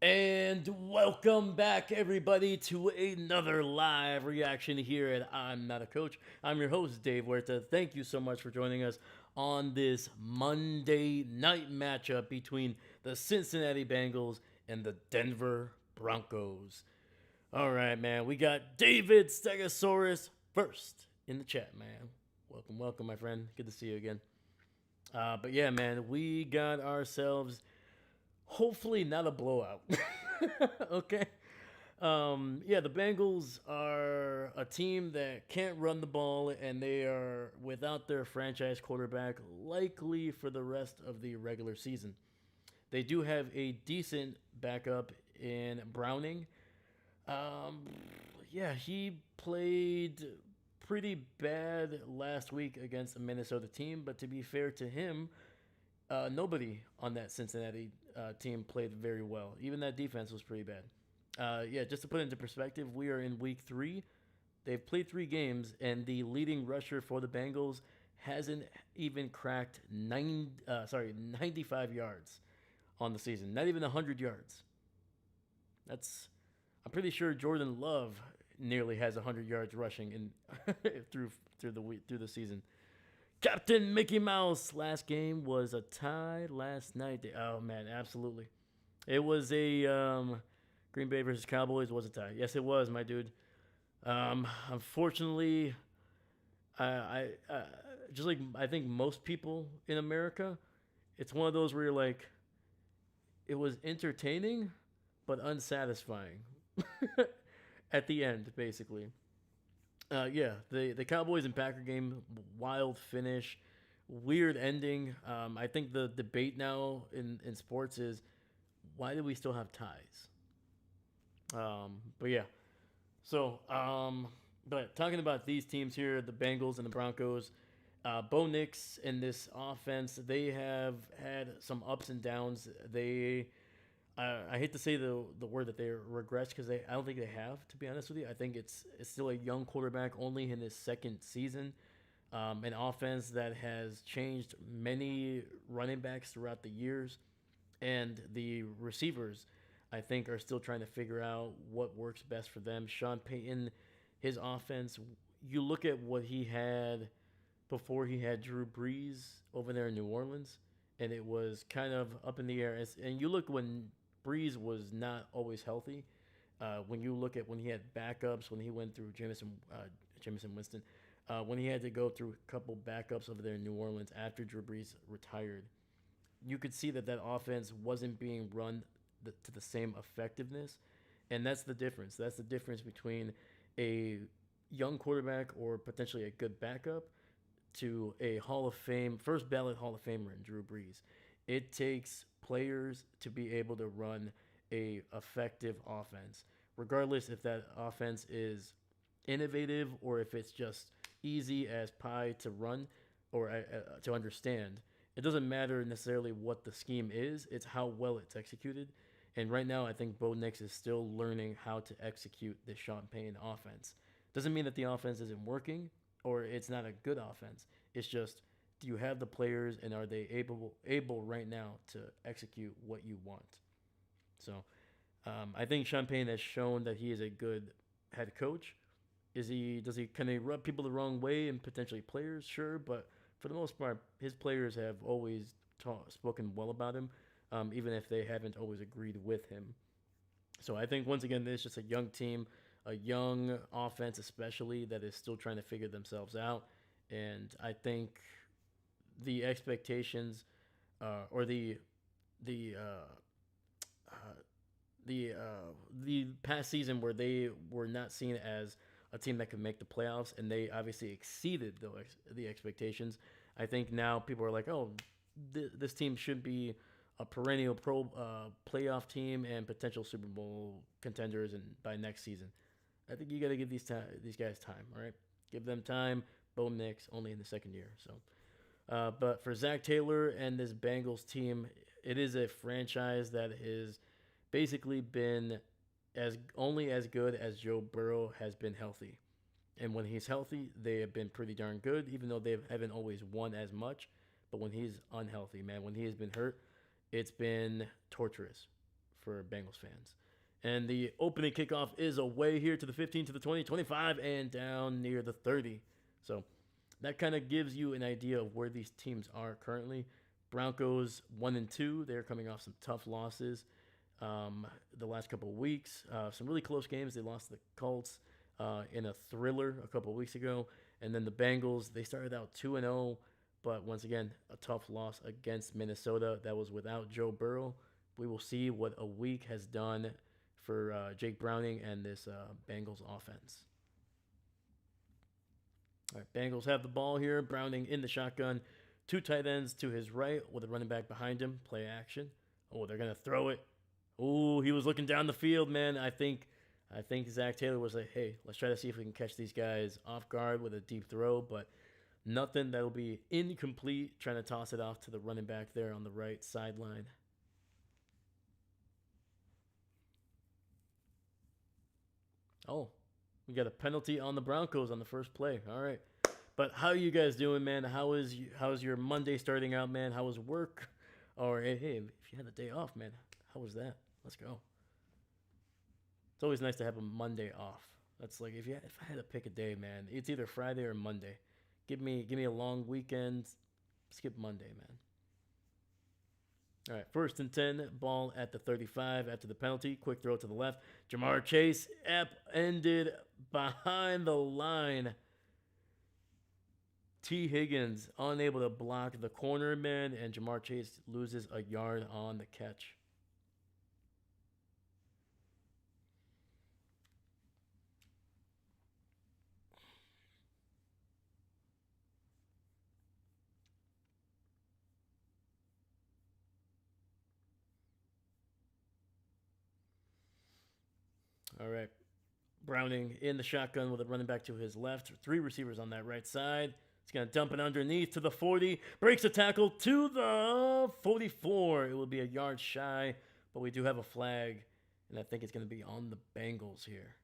And welcome back, everybody, to another live reaction here at I'm Not a Coach. I'm your host, Dave Huerta. Thank you so much for joining us on this Monday night matchup between the Cincinnati Bengals and the Denver Broncos. All right, man, we got David Stegosaurus first in the chat, man. Welcome, my friend. Good to see you again. But yeah, man, we got ourselves hopefully not a blowout. Okay. Yeah, the Bengals are a team that can't run the ball, and they are without their franchise quarterback likely for the rest of the regular season. They do have a decent backup in Browning. Um, yeah, he played pretty bad last week against a Minnesota team, but to be fair to him, nobody on that Cincinnati team played very well. Even that defense was pretty bad. Yeah, just to put it into perspective, we are in week 3. They've played 3 games, and the leading rusher for the Bengals hasn't even cracked 95 yards on the season. Not even 100 yards. That's I'm pretty sure Jordan Love nearly has 100 yards rushing in through the season. Captain Mickey Mouse. Last game was a tie last night. Oh man, absolutely. It was a Green Bay versus Cowboys was a tie. Yes, it was, my dude. Unfortunately, I just like I think most people in America, it's one of those where you're like, it was entertaining, but unsatisfying at the end, basically. Yeah, the Cowboys and Packer game, wild finish, weird ending. I think the debate now in sports is why do we still have ties? But yeah, so but talking about these teams here, the Bengals and the Broncos, Bo Nix in this offense, they have had some ups and downs. I hate to say the word that they regress because I don't think they have, to be honest with you. I think it's still a young quarterback, only in his second season. An offense that has changed many running backs throughout the years, and the receivers, I think, are still trying to figure out what works best for them. Sean Payton, his offense, you look at what he had before he had Drew Brees over there in New Orleans, and it was kind of up in the air. And you look when Brees was not always healthy. When you look at when he had backups, when he went through Jameson Winston, when he had to go through a couple backups over there in New Orleans after Drew Brees retired, you could see that offense wasn't being run to the same effectiveness, and that's the difference. That's the difference between a young quarterback or potentially a good backup to a Hall of Fame, first ballot Hall of Famer in Drew Brees. It takes players to be able to run a effective offense, regardless if that offense is innovative or if it's just easy as pie to run or to understand. It doesn't matter necessarily what the scheme is; it's how well it's executed. And right now, I think Bo Nix is still learning how to execute the Sean Payne offense. Doesn't mean that the offense isn't working or it's not a good offense. It's just, do you have the players and are they able right now to execute what you want? So I think Sean Payne has shown that he is a good head coach. Can he rub people the wrong way and potentially players? Sure, but for the most part, his players have always spoken well about him, even if they haven't always agreed with him. So I think once again, this is just a young team, a young offense, especially that is still trying to figure themselves out. And I think the expectations, or the the past season where they were not seen as a team that could make the playoffs, and they obviously exceeded the expectations. I think now people are like, oh, this team should be a perennial playoff team and potential Super Bowl contenders, and by next season. I think you got to give these guys time. All right, give them time. Bo Nix only in the second year, so. But for Zach Taylor and this Bengals team, it is a franchise that has basically been only as good as Joe Burrow has been healthy. And when he's healthy, they have been pretty darn good, even though they haven't always won as much. But when he's unhealthy, man, when he has been hurt, it's been torturous for Bengals fans. And the opening kickoff is away here to the 15, to the 20, 25, and down near the 30. So that kind of gives you an idea of where these teams are currently. Broncos 1-2. They're coming off some tough losses the last couple of weeks. Some really close games. They lost to the Colts in a thriller a couple of weeks ago. And then the Bengals, they started out 2-0, but once again, a tough loss against Minnesota. That was without Joe Burrow. We will see what a week has done for Jake Browning and this Bengals offense. All right, Bengals have the ball here. Browning in the shotgun. Two tight ends to his right with a running back behind him. Play action. Oh, they're going to throw it. Oh, he was looking down the field, man. I think Zach Taylor was like, hey, let's try to see if we can catch these guys off guard with a deep throw, but nothing. That'll be incomplete. Trying to toss it off to the running back there on the right sideline. Oh, we got a penalty on the Broncos on the first play. All right. But how are you guys doing, man? How's your Monday starting out, man? How was work? Or hey, if you had a day off, man, how was that? Let's go. It's always nice to have a Monday off. That's like if I had to pick a day, man, it's either Friday or Monday. Give me a long weekend. Skip Monday, man. All right, 1st and 10, ball at the 35 after the penalty. Quick throw to the left. Jamar Chase ended behind the line. T. Higgins unable to block the corner, man, and Jamar Chase loses a yard on the catch. All right. Browning in the shotgun with a running back to his left. 3 receivers on that right side. He's going to dump it underneath to the 40. Breaks a tackle to the 44. It will be a yard shy, but we do have a flag, and I think it's going to be on the Bengals here.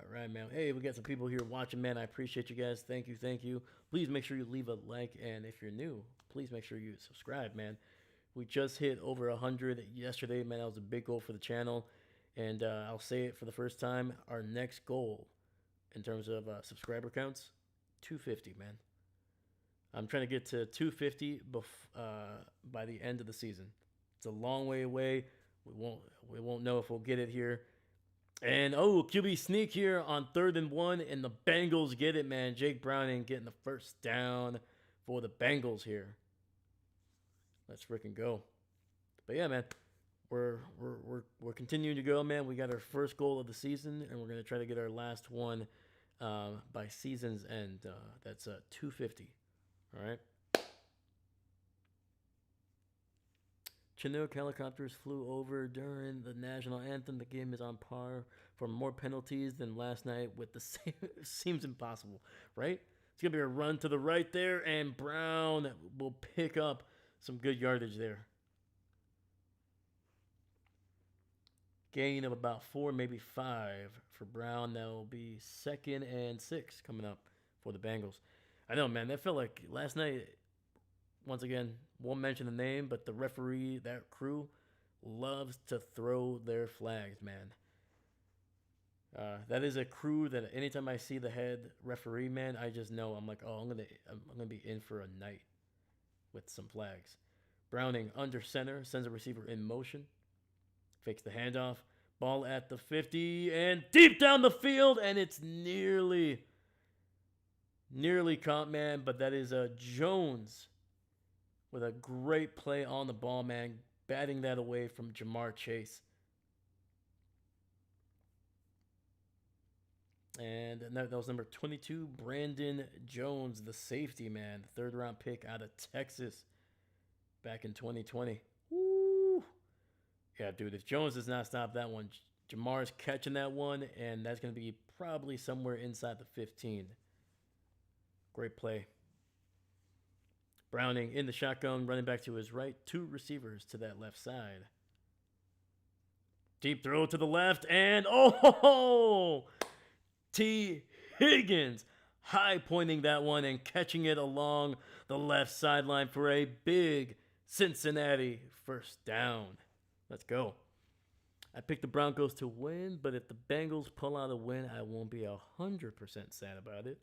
All right, man. Hey, we got some people here watching, man. I appreciate you guys. Thank you. Please make sure you leave a like, and if you're new, please make sure you subscribe, man. We just hit over 100 yesterday, man. That was a big goal for the channel, and I'll say it for the first time. Our next goal, in terms of subscriber counts, 250, man. I'm trying to get to 250 by the end of the season. It's a long way away. We won't know if we'll get it here. And, QB sneak here on 3rd and 1, and the Bengals get it, man. Jake Browning getting the first down for the Bengals here. Let's freaking go. But, yeah, man, we're continuing to go, man. We got our first goal of the season, and we're going to try to get our last one by season's end. That's 250. All right? Chinook helicopters flew over during the national anthem. The game is on par for more penalties than last night with the same. Seems impossible, right? It's going to be a run to the right there, and Brown will pick up some good yardage there. Gain of about 4, maybe 5 for Brown. That will be 2nd and 6 coming up for the Bengals. I know, man. That felt like last night. Once again, won't mention the name, but the referee, that crew, loves to throw their flags, man. That is a crew that anytime I see the head referee, man, I just know I'm like, I'm gonna be in for a night with some flags. Browning under center, sends a receiver in motion, fakes the handoff, ball at the 50 and deep down the field, and it's nearly caught, man. But that is Jones with a great play on the ball, man, batting that away from Jamar Chase. And that was number 22, Brandon Jones, the safety, man. 3rd-round pick out of Texas back in 2020. Woo! Yeah, dude, if Jones does not stop that one, Jamar's catching that one, and that's going to be probably somewhere inside the 15. Great play. Browning in the shotgun, running back to his right. 2 receivers to that left side. Deep throw to the left, and oh, T. Higgins high pointing that one and catching it along the left sideline for a big Cincinnati first down. Let's go. I picked the Broncos to win, but if the Bengals pull out a win, I won't be 100% sad about it.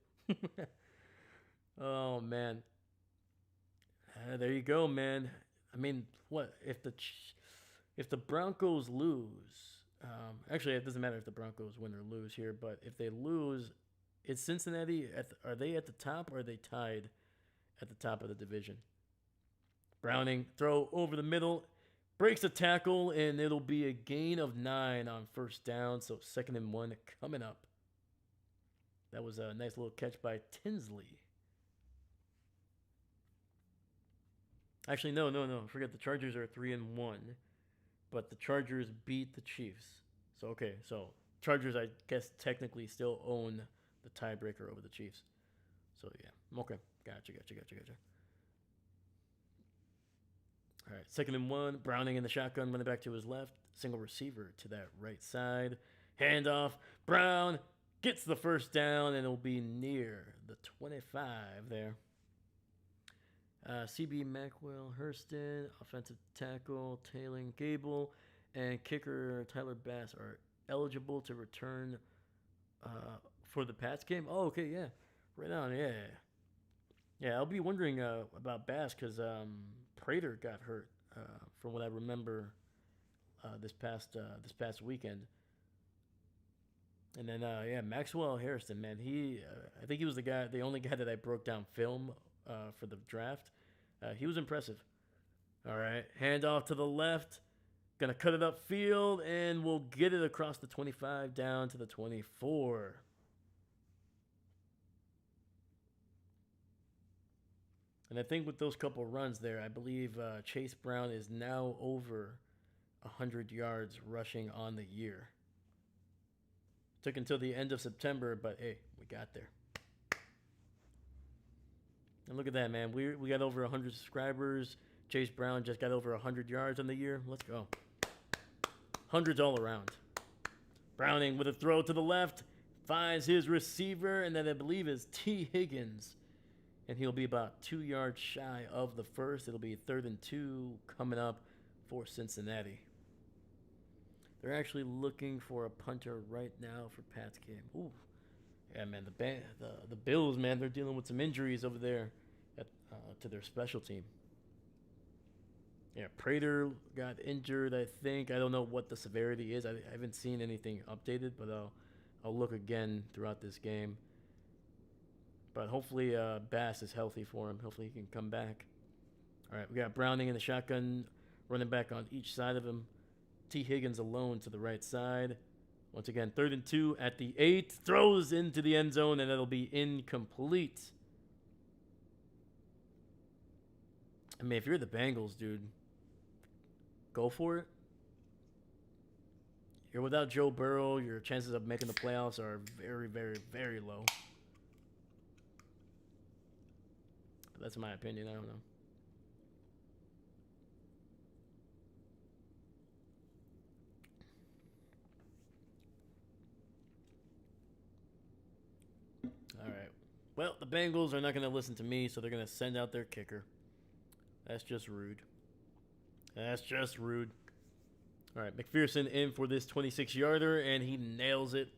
Oh, man. There you go, man. I mean, what if the Broncos lose? Actually, it doesn't matter if the Broncos win or lose here, but if they lose, is Cincinnati are they at the top or are they tied at the top of the division? Browning throw over the middle, breaks a tackle, and it'll be a gain of 9 on first down. So 2nd and 1 coming up. That was a nice little catch by Tinsley. Actually, no. Forget the Chargers are 3-1, but the Chargers beat the Chiefs. So okay, so Chargers I guess technically still own the tiebreaker over the Chiefs. So yeah, okay, gotcha. All right, 2nd and 1. Browning in the shotgun, running back to his left, single receiver to that right side. Handoff. Brown gets the first down, and it'll be near the 25 there. CB Mackwell, Hurston, offensive tackle, Taylor Gable, and kicker Tyler Bass are eligible to return for the Pats game. Oh, okay, yeah. Right on, yeah. Yeah, I'll be wondering about Bass because Prater got hurt, from what I remember this past weekend. And then Maxwell Harrison, man, I think he was the only guy that I broke down film for the draft. He was impressive. All right, handoff to the left, gonna cut it upfield, and we'll get it across the 25 down to the 24. And I think with those couple runs there, I believe Chase Brown is now over 100 yards rushing on the year. Took until the end of September, but hey, we got there. And look at that, man. We got over 100 subscribers. Chase Brown just got over 100 yards on the year. Let's go. Hundreds all around. Browning with a throw to the left. Finds his receiver, and that I believe is T. Higgins. And he'll be about 2 yards shy of the first. It'll be 3rd and 2 coming up for Cincinnati. They're actually looking for a punter right now for Pat's game. Ooh. Yeah, man, the Bills, man, they're dealing with some injuries over there to their special team. Yeah, Prater got injured, I think. I don't know what the severity is. I haven't seen anything updated, but I'll look again throughout this game. But hopefully Bass is healthy for him. Hopefully he can come back. All right, we got Browning in the shotgun, running back on each side of him. T. Higgins alone to the right side. Once again, 3rd and 2 at the 8. Throws into the end zone, and that'll be incomplete. I mean, if you're the Bengals, dude, go for it. You're without Joe Burrow. Your chances of making the playoffs are very, very, very low. But that's my opinion. I don't know. All right. Well, the Bengals are not going to listen to me, so they're going to send out their kicker. That's just rude. That's just rude. All right, McPherson in for this 26-yarder, and he nails it.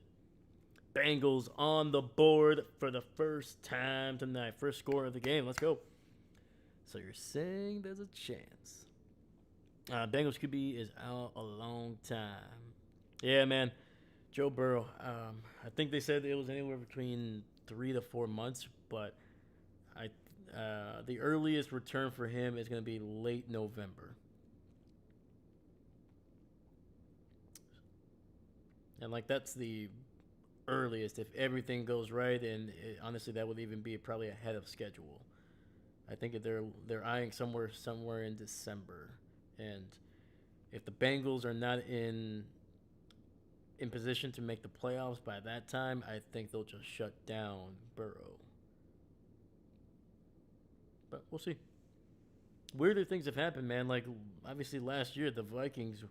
Bengals on the board for the first time tonight. First score of the game. Let's go. So you're saying there's a chance. Bengals QB is out a long time. Yeah, man. Joe Burrow. I think they said it was anywhere between 3 to 4 months, but the earliest return for him is going to be late November. And that's the earliest if everything goes right, and honestly that would even be probably ahead of schedule. I think they're eyeing somewhere in December. And if the Bengals are not in position to make the playoffs by that time, I think they'll just shut down Burrow. But we'll see. Weirder things have happened, man. Obviously last year, the Vikings,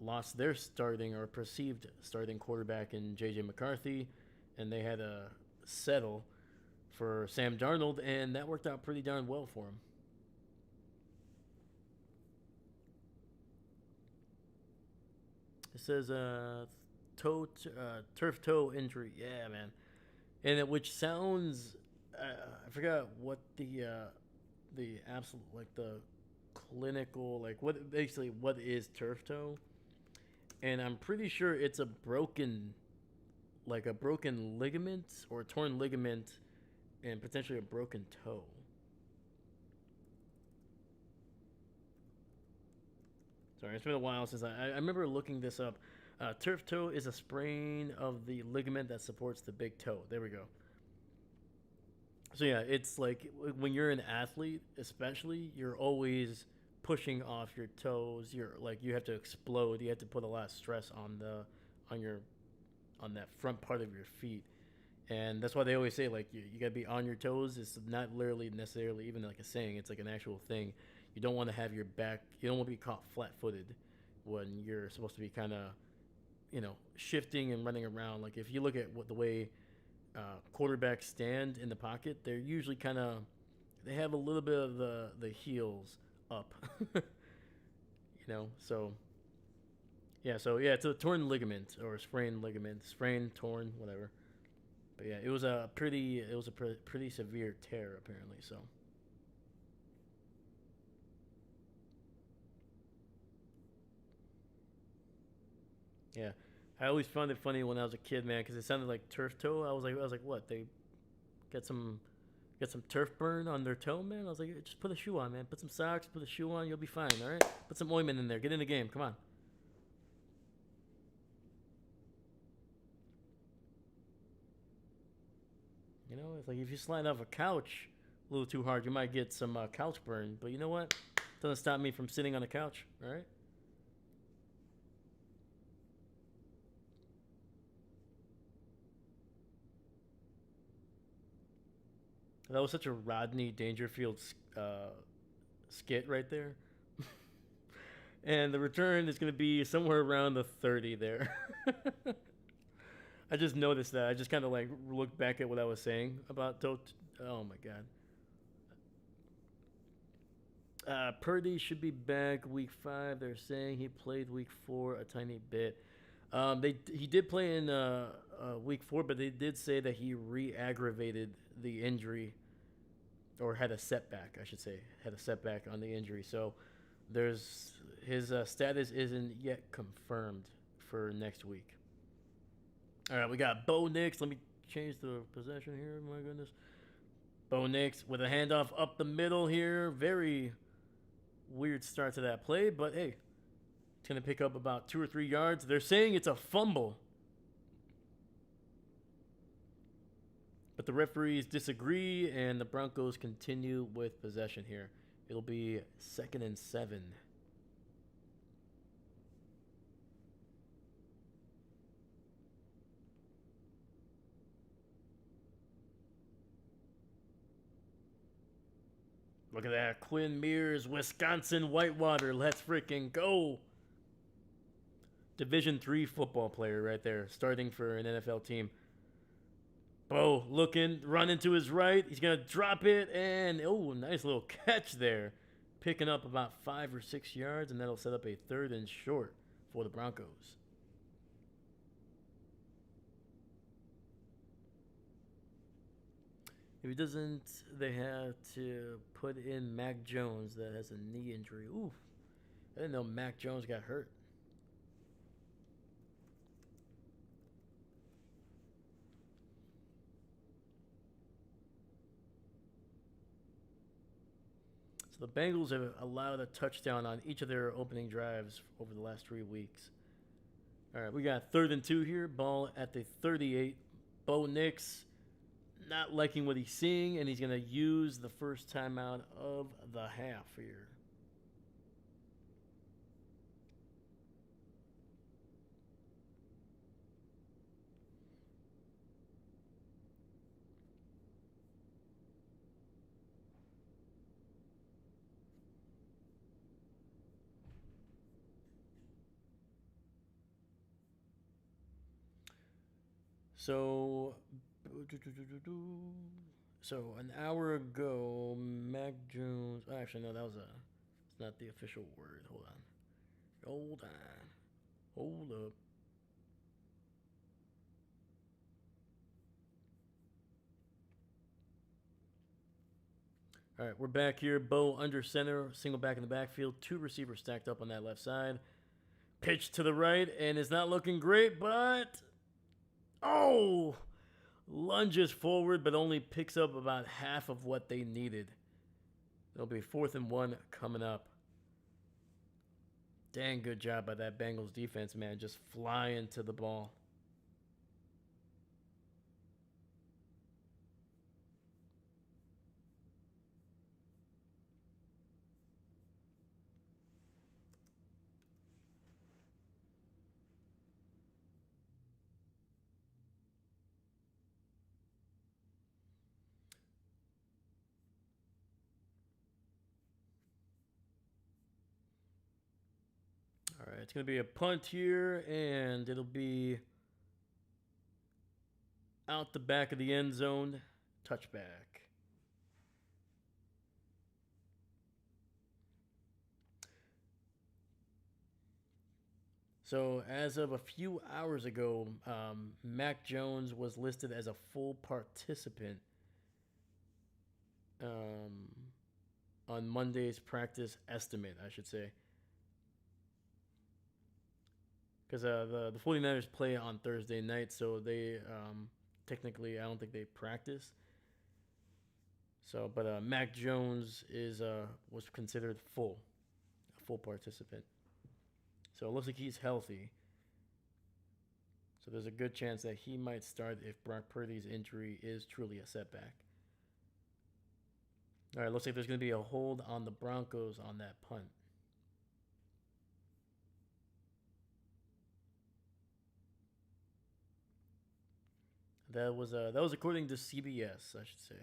lost their starting or perceived starting quarterback in J.J. McCarthy, and they had to settle for Sam Darnold, and that worked out pretty darn well for him. It says turf toe injury. Yeah, man, and which sounds I forgot what the absolute like the clinical like what basically what is turf toe, and I'm pretty sure it's a broken ligament or a torn ligament and potentially a broken toe. Sorry, it's been a while since I remember looking this up. Turf toe is a sprain of the ligament that supports the big toe. There we go. So yeah, it's like when you're an athlete, especially, you're always pushing off your toes. You're like you have to explode. You have to put a lot of stress on your on that front part of your feet, and that's why they always say like you got to be on your toes. It's not literally necessarily even like a saying. It's like an actual thing. You don't want to have your back. You don't want to be caught flat-footed when you're supposed to be kind of shifting and running around. Like if you look at what the way quarterbacks stand in the pocket, they're usually kind of they have a little bit of the heels up. So yeah, it's a torn ligament or a sprained ligament, sprained, torn, whatever. But yeah, it was a pretty severe tear apparently. So yeah, I always found it funny when I was a kid, man, because it sounded like turf toe. I was like, what? They get some get some turf burn on their toe, man. I was like, just put a shoe on, man. Put some socks, put a shoe on, you'll be fine. All right, put some ointment in there. Get in the game. Come on. It's like if you slide off a couch a little too hard, you might get some couch burn. But you know what? Doesn't stop me from sitting on the couch. All right. That was such a Rodney Dangerfield skit right there. And the return is going to be somewhere around the 30 there. I just noticed that. I just kind of like looked back at what I was saying about Tote. Oh my god. Purdy should be back week 5. They're saying he played week 4 a tiny bit. He did play in week 4, but they did say that he re-aggravated the injury, or had a setback, I should say, had a setback on the injury. So there's his status isn't yet confirmed for next week. All right, we got Bo Nix. Let me change the possession here. My goodness, Bo Nix with a handoff up the middle here. Very weird start to that play, but hey, it's going to pick up about 2 or 3 yards. They're saying it's a fumble, but the referees disagree, and the Broncos continue with possession here. It'll be 2nd and 7. Look at that. Quinn Mears, Wisconsin Whitewater. Let's freaking go. Division III football player right there, starting for an NFL team. Bo looking, running to his right. He's going to drop it, and oh, nice little catch there. Picking up about 5 or 6 yards, and that'll set up a 3rd and short for the Broncos. If he doesn't, they have to put in Mac Jones that has a knee injury. Ooh, I didn't know Mac Jones got hurt. So the Bengals have allowed a touchdown on each of their opening drives over the last 3 weeks. All right, we got 3rd and 2 here. Ball at the 38. Bo Nix not liking what he's seeing, and he's going to use the first timeout of the half here. So, so an hour ago, Mac Jones. Actually, no, that was a. It's not the official word. Hold on. Hold on. Hold up. All right, we're back here. Bo under center, single back in the backfield, two receivers stacked up on that left side. Pitch to the right, and it's not looking great, but oh, lunges forward, but only picks up about half of what they needed. It'll be 4th and 1 coming up. Dang good job by that Bengals defense, man, just flying to the ball. All right, it's going to be a punt here, and it'll be out the back of the end zone. Touchback. So, as of a few hours ago, Mac Jones was listed as a full participant um, on Monday's practice estimate, I should say. Because the 49ers play on Thursday night, so they technically, I don't think they practice. So, but Mac Jones was considered a full participant. So it looks like he's healthy. So there's a good chance that he might start if Brock Purdy's injury is truly a setback. All right, looks like there's going to be a hold on the Broncos on that punt. That was according to CBS, I should say.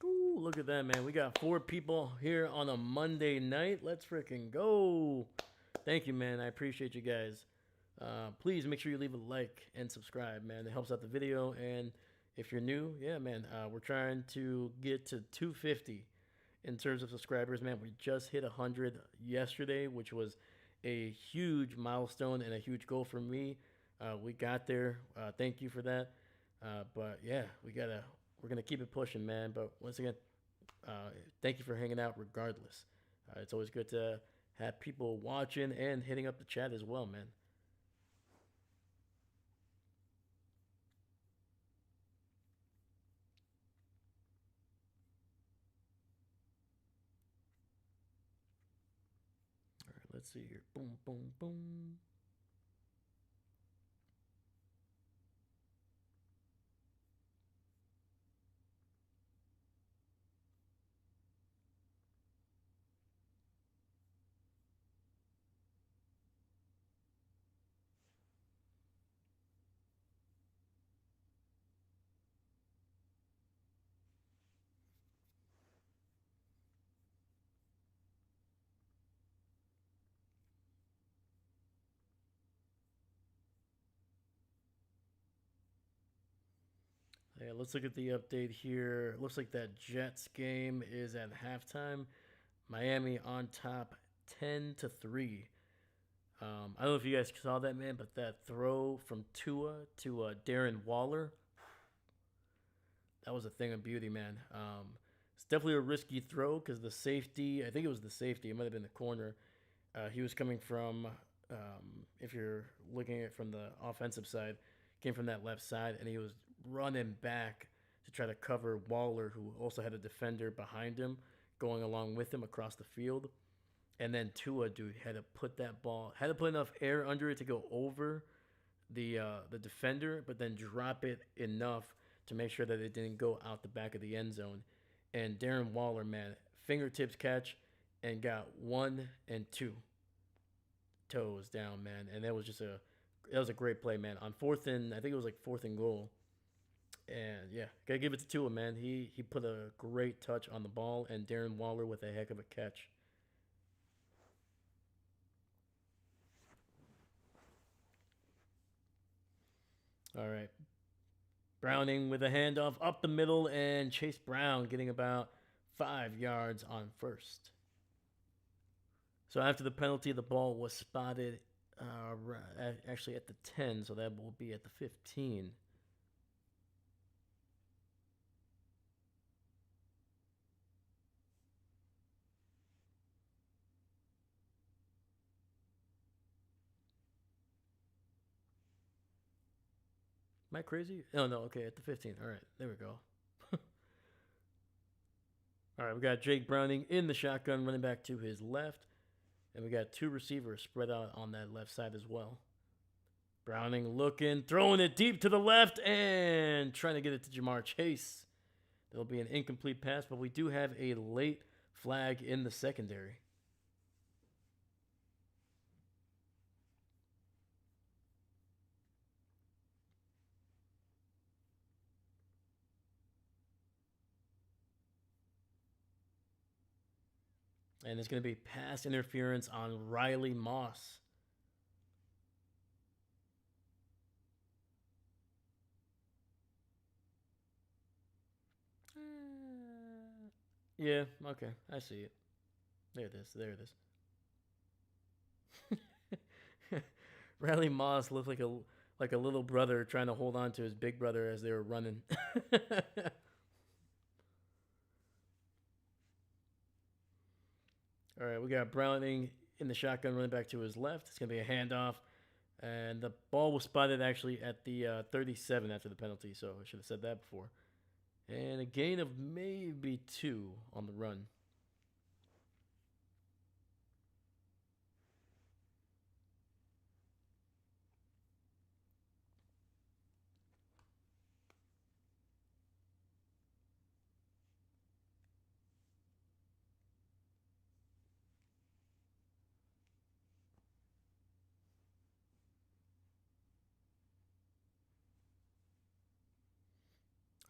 Ooh, look at that, man. We got 4 people here on a Monday night. Let's freaking go. Thank you, man. I appreciate you guys. Please make sure you leave a like and subscribe, man. It helps out the video. And if you're new, yeah, man, we're trying to get to 250 in terms of subscribers, man. We just hit 100 yesterday, which was a huge milestone and a huge goal for me. We got there. Thank you for that. But yeah, we're gonna keep it pushing, man. But once again, thank you for hanging out, regardless. It's always good to have people watching and hitting up the chat as well, man. All right, let's see here. Boom, boom, boom. Yeah, let's look at the update here. Looks like that Jets game is at halftime. Miami on top, 10-3. I don't know if you guys saw that, man, but that throw from Tua to Darren Waller, that was a thing of beauty, man. It's definitely a risky throw because the safety, I think it was the safety, it might have been the corner. He was coming from, if you're looking at it from the offensive side, came from that left side, and he was running back to try to cover Waller, who also had a defender behind him, going along with him across the field. And then Tua, dude, had to put that ball, had to put enough air under it to go over the defender, but then drop it enough to make sure that it didn't go out the back of the end zone. And Darren Waller, man, fingertips catch and got 1 and 2 toes down, man. And that was a great play, man. On 4th and I think it was like 4th and goal, And yeah, gotta give it to Tua, man. He put a great touch on the ball, and Darren Waller with a heck of a catch. All right, Browning with a handoff up the middle, and Chase Brown getting about 5 yards on first. So after the penalty, the ball was spotted actually at the 10, so that will be at the 15. Am I crazy? Oh, no, okay, at the 15. All right, there we go. All right, we got Jake Browning in the shotgun, running back to his left. And we got two receivers spread out on that left side as well. Browning looking, throwing it deep to the left, and trying to get it to Jamar Chase. That'll be an incomplete pass, but we do have a late flag in the secondary. And it's going to be pass interference on Riley Moss. Yeah, okay, I see it. There it is. There it is. Riley Moss looked like a little brother trying to hold on to his big brother as they were running. All right, we got Browning in the shotgun running back to his left. It's going to be a handoff. And the ball was spotted actually at the 37 after the penalty, so I should have said that before. And a gain of maybe 2 on the run.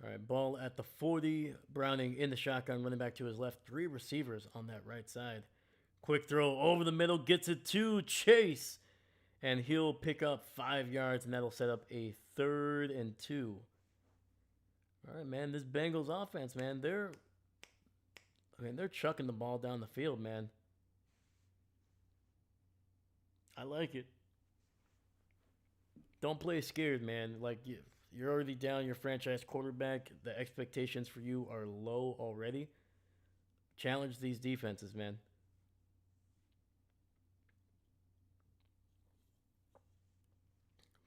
All right, ball at the 40. Browning in the shotgun, running back to his left. 3 receivers on that right side. Quick throw over the middle, gets it to Chase. And he'll pick up 5 yards, and that'll set up a 3rd and 2. All right, man, this Bengals offense, man, they're chucking the ball down the field, man. I like it. Don't play scared, man. Like you're already down your franchise quarterback. The expectations for you are low already. Challenge these defenses, man.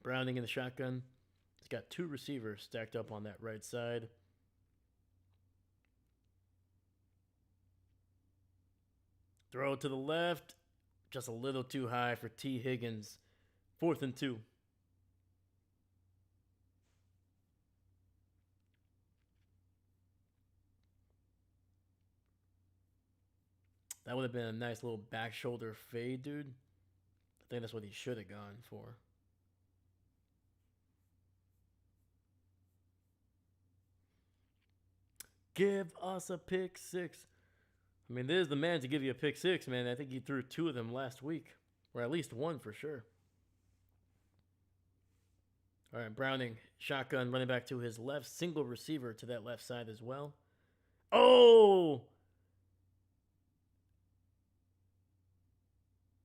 Browning in the shotgun. He's got 2 receivers stacked up on that right side. Throw to the left. Just a little too high for T. Higgins. 4th and 2. That would have been a nice little back shoulder fade, dude. I think that's what he should have gone for. Give us a pick 6. I mean, there's the man to give you a pick 6, man. I think he threw 2 of them last week, or at least 1 for sure. All right, Browning, shotgun, running back to his left, single receiver to that left side as well. Oh!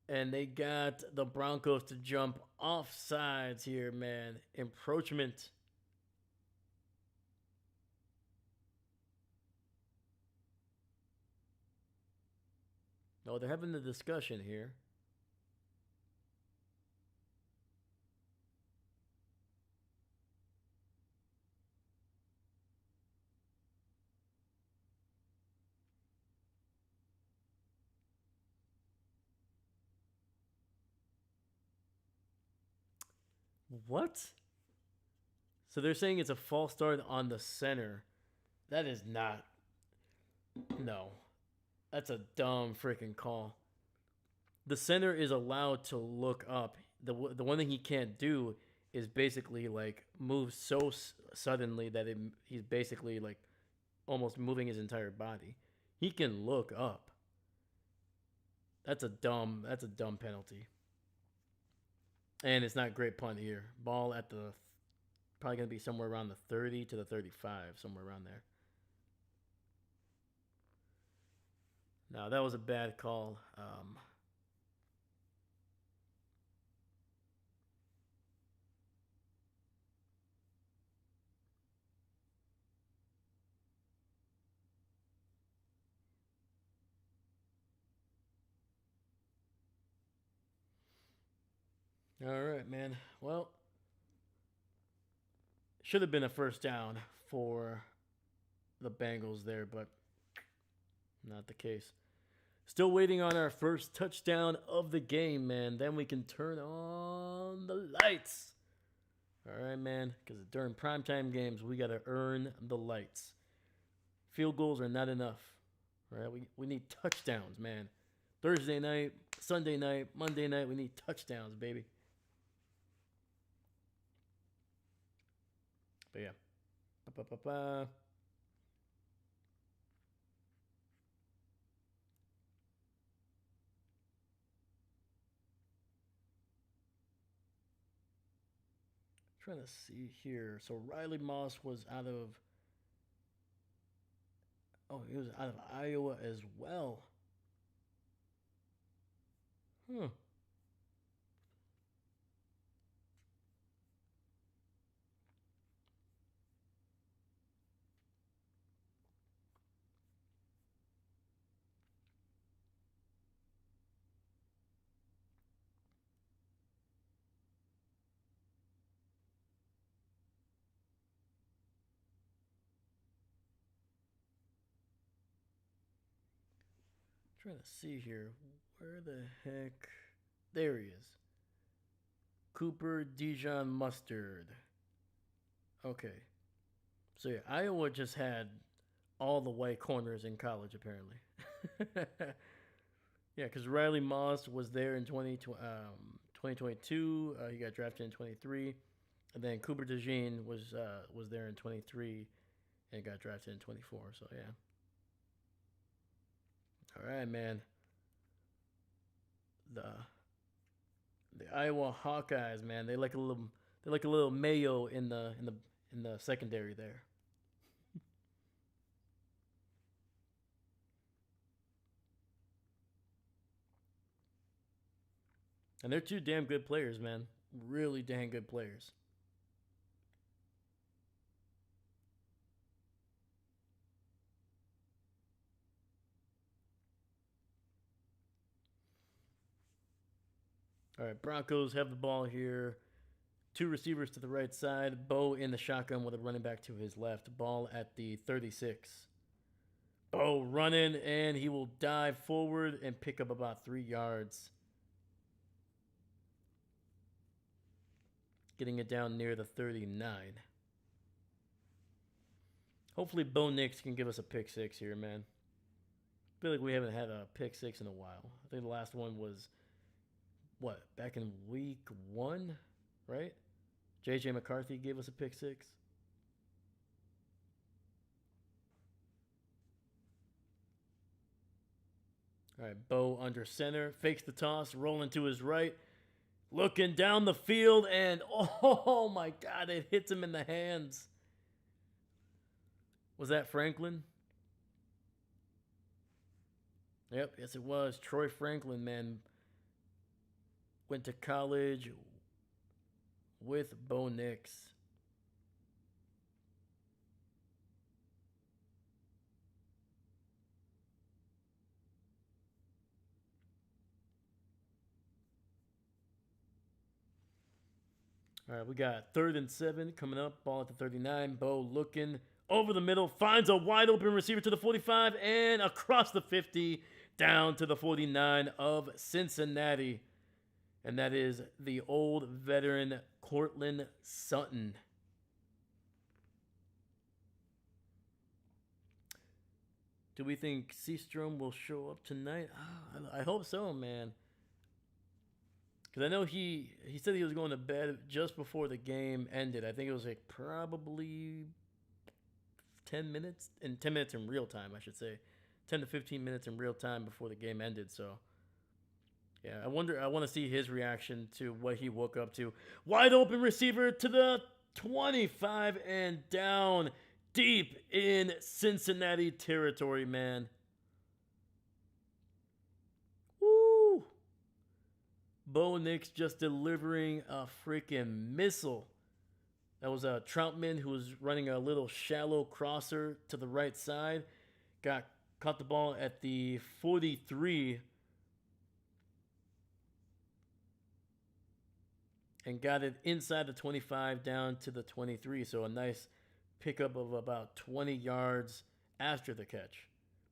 And they got the Broncos to jump off sides here, man. Encroachment. Oh, they're having a discussion here. What? So they're saying it's a false start on the center. That is not. No. That's a dumb freaking call. The center is allowed to look up. The one thing he can't do is basically like moves so suddenly that he's basically like almost moving his entire body. He can look up. That's a dumb penalty. And it's not great punt here. Ball at the probably gonna be somewhere around the 30 to the 35, somewhere around there. Now that was a bad call. All right, man. Well, should have been a first down for the Bengals there, but not the case. Still waiting on our first touchdown of the game, man. Then we can turn on the lights. All right, man. Because during primetime games, we got to earn the lights. Field goals are not enough. All right, we need touchdowns, man. Thursday night, Sunday night, Monday night, we need touchdowns, baby. But yeah. Ba-ba-ba-ba. Trying to see here. So Riley Moss was out of. Oh, he was out of Iowa as well. Huh. Trying to see here. Where the heck? There he is. Cooper Dijon Mustard. Okay. So yeah, Iowa just had all the white corners in college, apparently. Yeah, because Riley Moss was there in 2022. He got drafted in 23. And then Cooper DeJean was there in 23 and got drafted in 24. So yeah. All right, man. The the Iowa Hawkeyes, man, they like a little mayo in the secondary there. And they're two damn good players, man. Really damn good players. All right, Broncos have the ball here. Two receivers to the right side. Bo in the shotgun with a running back to his left. Ball at the 36. Bo running, and he will dive forward and pick up about 3 yards. Getting it down near the 39. Hopefully, Bo Nix can give us a pick six here, man. I feel like we haven't had a pick six in a while. I think the last one was, what, back in week one, right? JJ McCarthy gave us a pick six. All right, Bo under center, fakes the toss, rolling to his right, looking down the field, and oh my God, it hits him in the hands. Was that Franklin? Yep, yes it was. Troy Franklin, man, went to college with Bo Nix. All right, we got 3rd and 7 coming up. Ball at the 39. Bo looking over the middle, finds a wide open receiver to the 45 and across the 50 down to the 49 of Cincinnati. And that is the old veteran Cortland Sutton. Do we think Seastrom will show up tonight? I hope so, man. Because I know he said he was going to bed just before the game ended. I think it was like probably 10 minutes, in 10 minutes in real time, I should say, 10 to 15 minutes in real time before the game ended. So yeah, I wonder. I want to see his reaction to what he woke up to. Wide open receiver to the 25 and down, deep in Cincinnati territory, man. Woo! Bo Nix just delivering a freaking missile. That was a Troutman who was running a little shallow crosser to the right side. Caught the ball at the 43 and got it inside the 25 down to the 23. So a nice pickup of about 20 yards after the catch.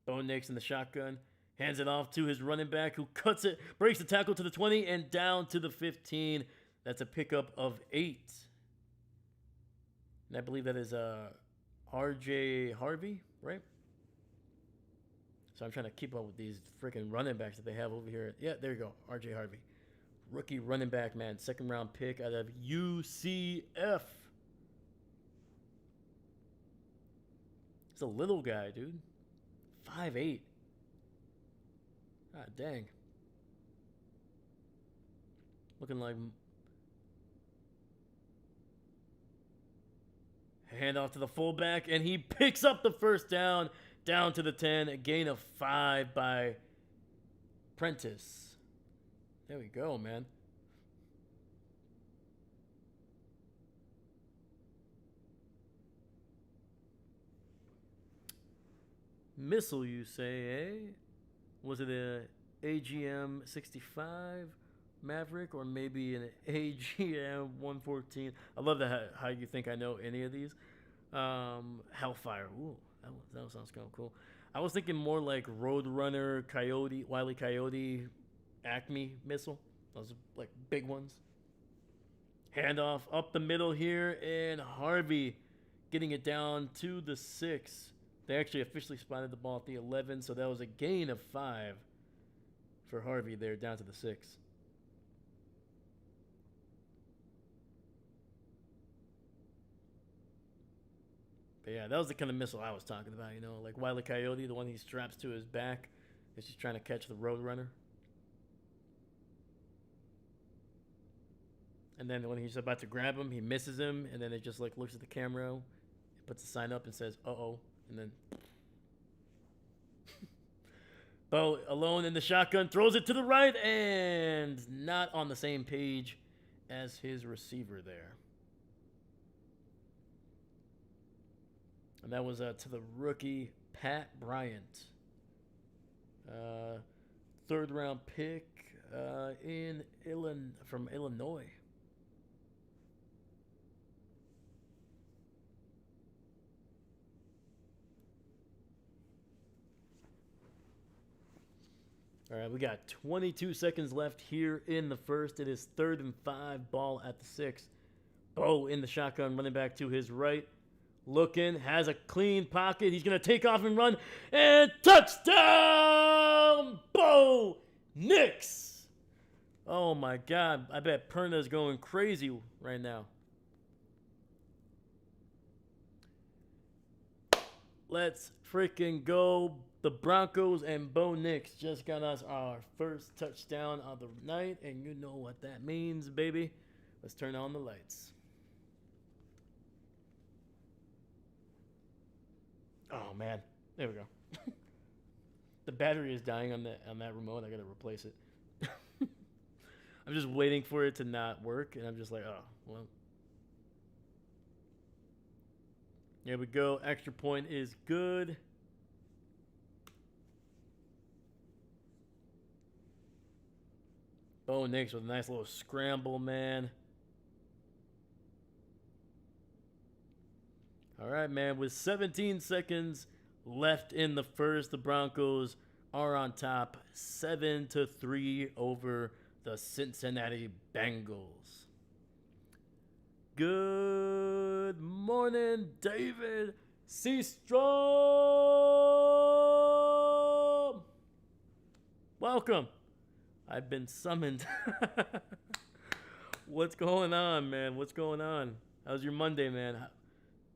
Bo Nix in the shotgun. Hands it off to his running back who cuts it, breaks the tackle to the 20 and down to the 15. That's a pickup of 8. And I believe that is R.J. Harvey, right? So I'm trying to keep up with these freaking running backs that they have over here. Yeah, there you go, R.J. Harvey. Rookie running back, man. Second round pick out of UCF. He's a little guy, dude. 5'8". God dang. Looking like... Hand off to the fullback, and he picks up the first down to the 10. A gain of 5 by Prentice. There we go, man. Missile, you say, eh? Was it a AGM 65 Maverick or maybe an AGM 114? I love that how you think I know any of these. Hellfire. Ooh, that sounds kind of cool. I was thinking more like Roadrunner, Coyote, Wile E. Coyote, Acme missile. Those like big ones. Handoff up the middle here, and Harvey getting it down to the 6. They actually officially spotted the ball at the 11, so that was a gain of 5 for Harvey there, down to the 6. But yeah, that was the kind of missile I was talking about, you know, like Wile E. Coyote, the one he straps to his back as he's trying to catch the Roadrunner. And then when he's about to grab him, he misses him, and then it just like looks at the camera, puts a sign up and says, uh-oh, and then Bo alone in the shotgun, throws it to the right, and not on the same page as his receiver there. And that was to the rookie, Pat Bryant. Third round pick from Illinois. All right, we got 22 seconds left here in the first. It is 3rd and 5, ball at the 6. Bo in the shotgun, running back to his right. Looking, has a clean pocket. He's going to take off and run. And touchdown, Bo Nix. Oh, my God. I bet Perna's going crazy right now. Let's freaking go. The Broncos and Bo Nix just got us our first touchdown of the night, and you know what that means, baby. Let's turn on the lights. Oh, man. There we go. The battery is dying on that remote. I got to replace it. I'm just waiting for it to not work, and I'm just like, oh, well. There we go. Extra point is good. Bo Nix with a nice little scramble, man. All right, man. With 17 seconds left in the first, the Broncos are on top 7-3 over the Cincinnati Bengals. Good morning, David Seastrom. Welcome. I've been summoned. What's going on, man? What's going on? How's your Monday, man?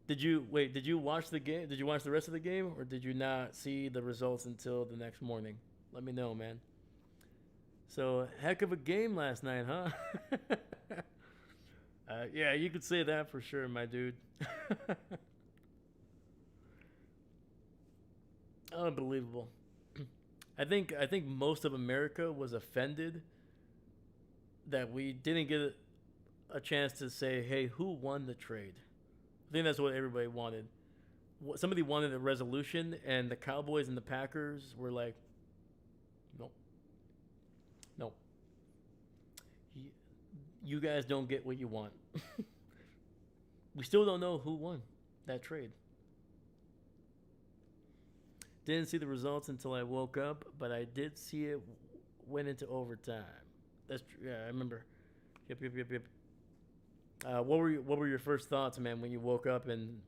Did you wait? Did you watch the game? Did you watch the rest of the game, or did you not see the results until the next morning? Let me know, man. So heck of a game last night, huh? Yeah, you could say that for sure, my dude. Unbelievable. I think most of America was offended that we didn't get a chance to say, "Hey, who won the trade?" I think that's what everybody wanted. Somebody wanted a resolution, and the Cowboys and the Packers were like, "Nope, nope. You guys don't get what you want." We still don't know who won that trade. Didn't see the results until I woke up, but I did see it went into overtime. That's yeah, I remember. Yep, yep, yep, yep. What were your first thoughts, man, when you woke up and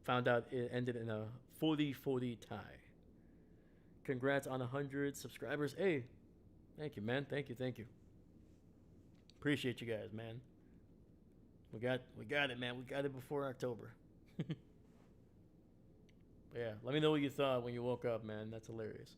found out it ended in a 40-40 tie? Congrats on 100 subscribers. Hey, thank you, man. Thank you, thank you. Appreciate you guys, man. We got it, man. We got it before October. But yeah, let me know what you thought when you woke up, man. That's hilarious.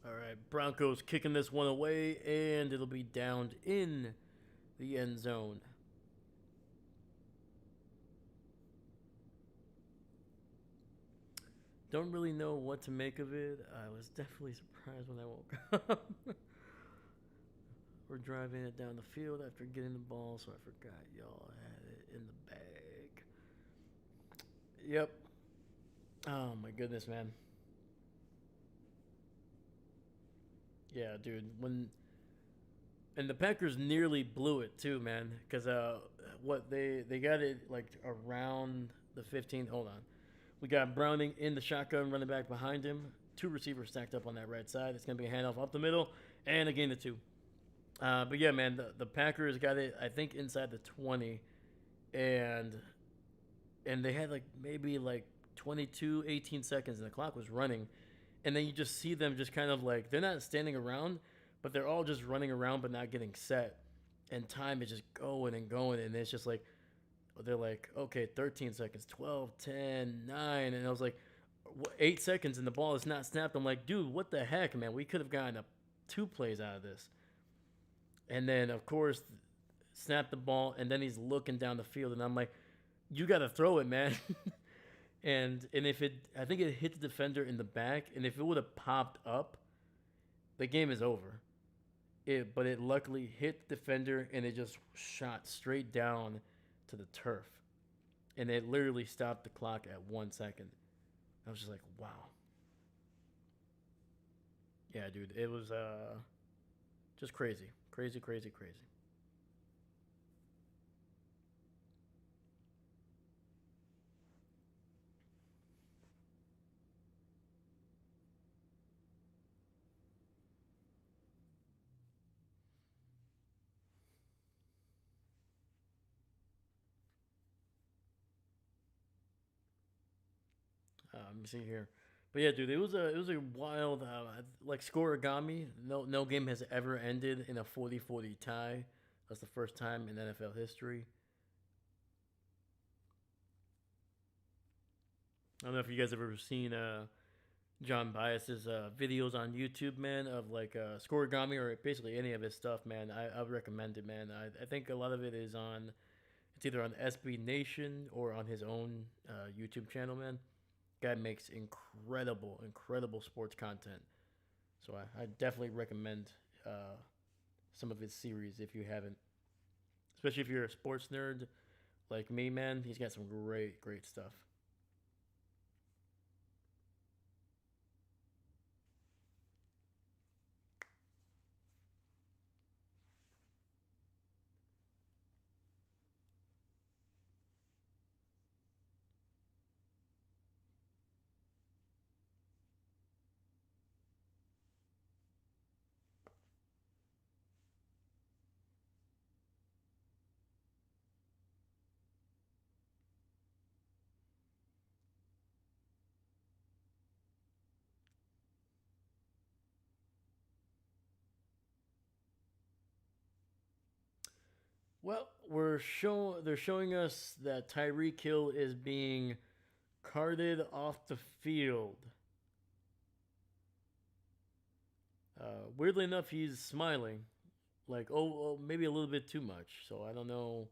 All right, Broncos kicking this one away, and it'll be downed in the end zone. Don't really know what to make of it. I was definitely surprised when I woke up. We're driving it down the field after getting the ball, so I forgot y'all had it in the bag. Yep. Oh my goodness, man. Yeah, dude. When and the Packers nearly blew it too, man. Because what they got it like around the 15. Hold on. We got Browning in the shotgun, running back behind him. Two receivers stacked up on that right side. It's gonna be a handoff up the middle, and a gain of two. But yeah, man, the Packers got it. I think inside the 20, and they had like maybe like 22, 18 seconds, and the clock was running. And then you just see them just kind of like they're not standing around, but they're all just running around but not getting set. And time is just going and going, and it's just like they're like, okay, 13 seconds, 12, 10, 9, and I was like, 8 seconds, and the ball is not snapped. I'm like, dude, what the heck, man? We could have gotten two plays out of this. And then of course, snap the ball, and then he's looking down the field, and I'm like, you got to throw it, man. And if it, I think it hit the defender in the back, and if it would have popped up, the game is over. But it luckily hit the defender, and it just shot straight down to the turf, and it literally stopped the clock at 1 second. I was just like, wow. Yeah, dude, it was just crazy, crazy, crazy, crazy. Let me see here. But yeah, dude, it was a wild like scoregami. No game has ever ended in a 40-40 tie. That's the first time in NFL history. I don't know if you guys have ever seen John Bias's videos on YouTube, man, of like scoregami or basically any of his stuff, man. I would recommend it, man. I think a lot of it is on It's either on SB Nation or on his own YouTube channel, man. Guy makes incredible sports content. So I definitely recommend some of his series if you haven't. Especially if you're a sports nerd like me, man. He's got some great stuff. Well, they're showing us that Tyreek Hill is being carted off the field. Weirdly enough, he's smiling, like maybe a little bit too much. So I don't know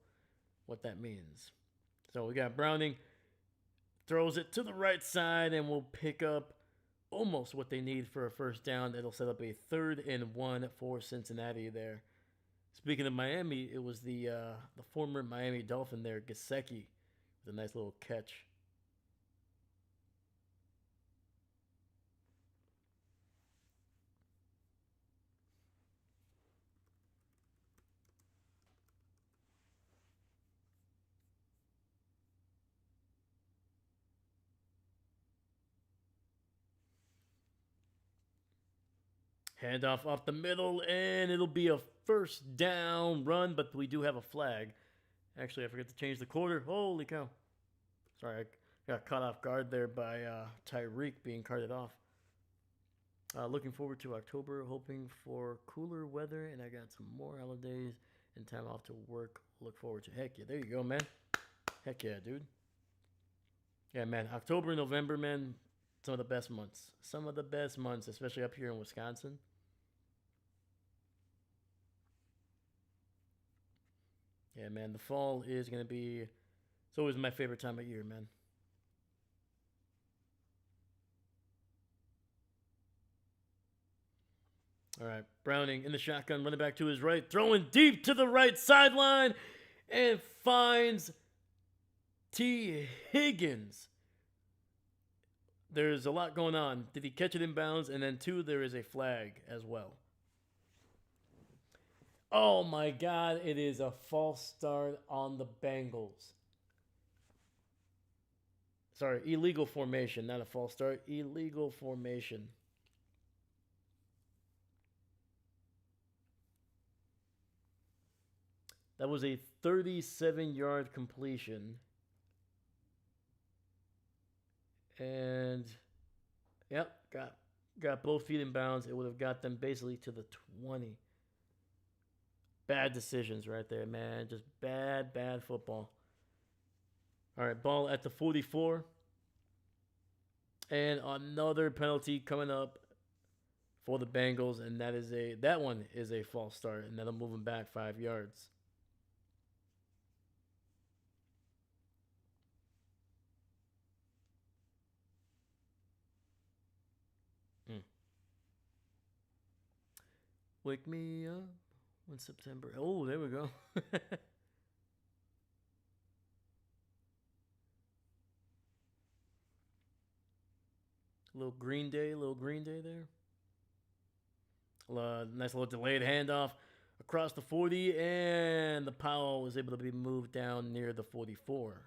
what that means. So we got Browning throws it to the right side and will pick up almost what they need for a first down. It'll set up a 3rd and 1 for Cincinnati there. Speaking of Miami, it was the former Miami Dolphin there, Gesicki, with a nice little catch. Handoff off the middle, and it'll be a first down run, but we do have a flag. Actually, I forgot to change the quarter. Holy cow. Sorry, I got caught off guard there by Tyreek being carted off. Looking forward to October, hoping for cooler weather, and I got some more holidays and time off to work. Look forward to. Heck yeah, there you go, man. Heck yeah, dude. Yeah, man. October and November, man. Some of the best months. Some of the best months, especially up here in Wisconsin. Yeah, man. The fall is gonna be. It's always my favorite time of year, man. All right, Browning in the shotgun, running back to his right, throwing deep to the right sideline, and finds T. Higgins. There's a lot going on. Did he catch it in bounds? And then, two, there is a flag as well. Oh my God, it is a false start on the Bengals. Sorry, illegal formation, not a false start. Illegal formation. That was a 37-yard completion. And yep, got both feet in bounds. It would have got them basically to the 20. Bad decisions right there, man. Just bad football. All right, ball at the 44. And another penalty coming up for the Bengals, and that one is a false start, and that'll move them back 5 yards. Hmm. Wake me up when September. Oh, there we go. Little Green Day there. Nice little delayed handoff across the 40, and the Powell was able to be moved down near the 44.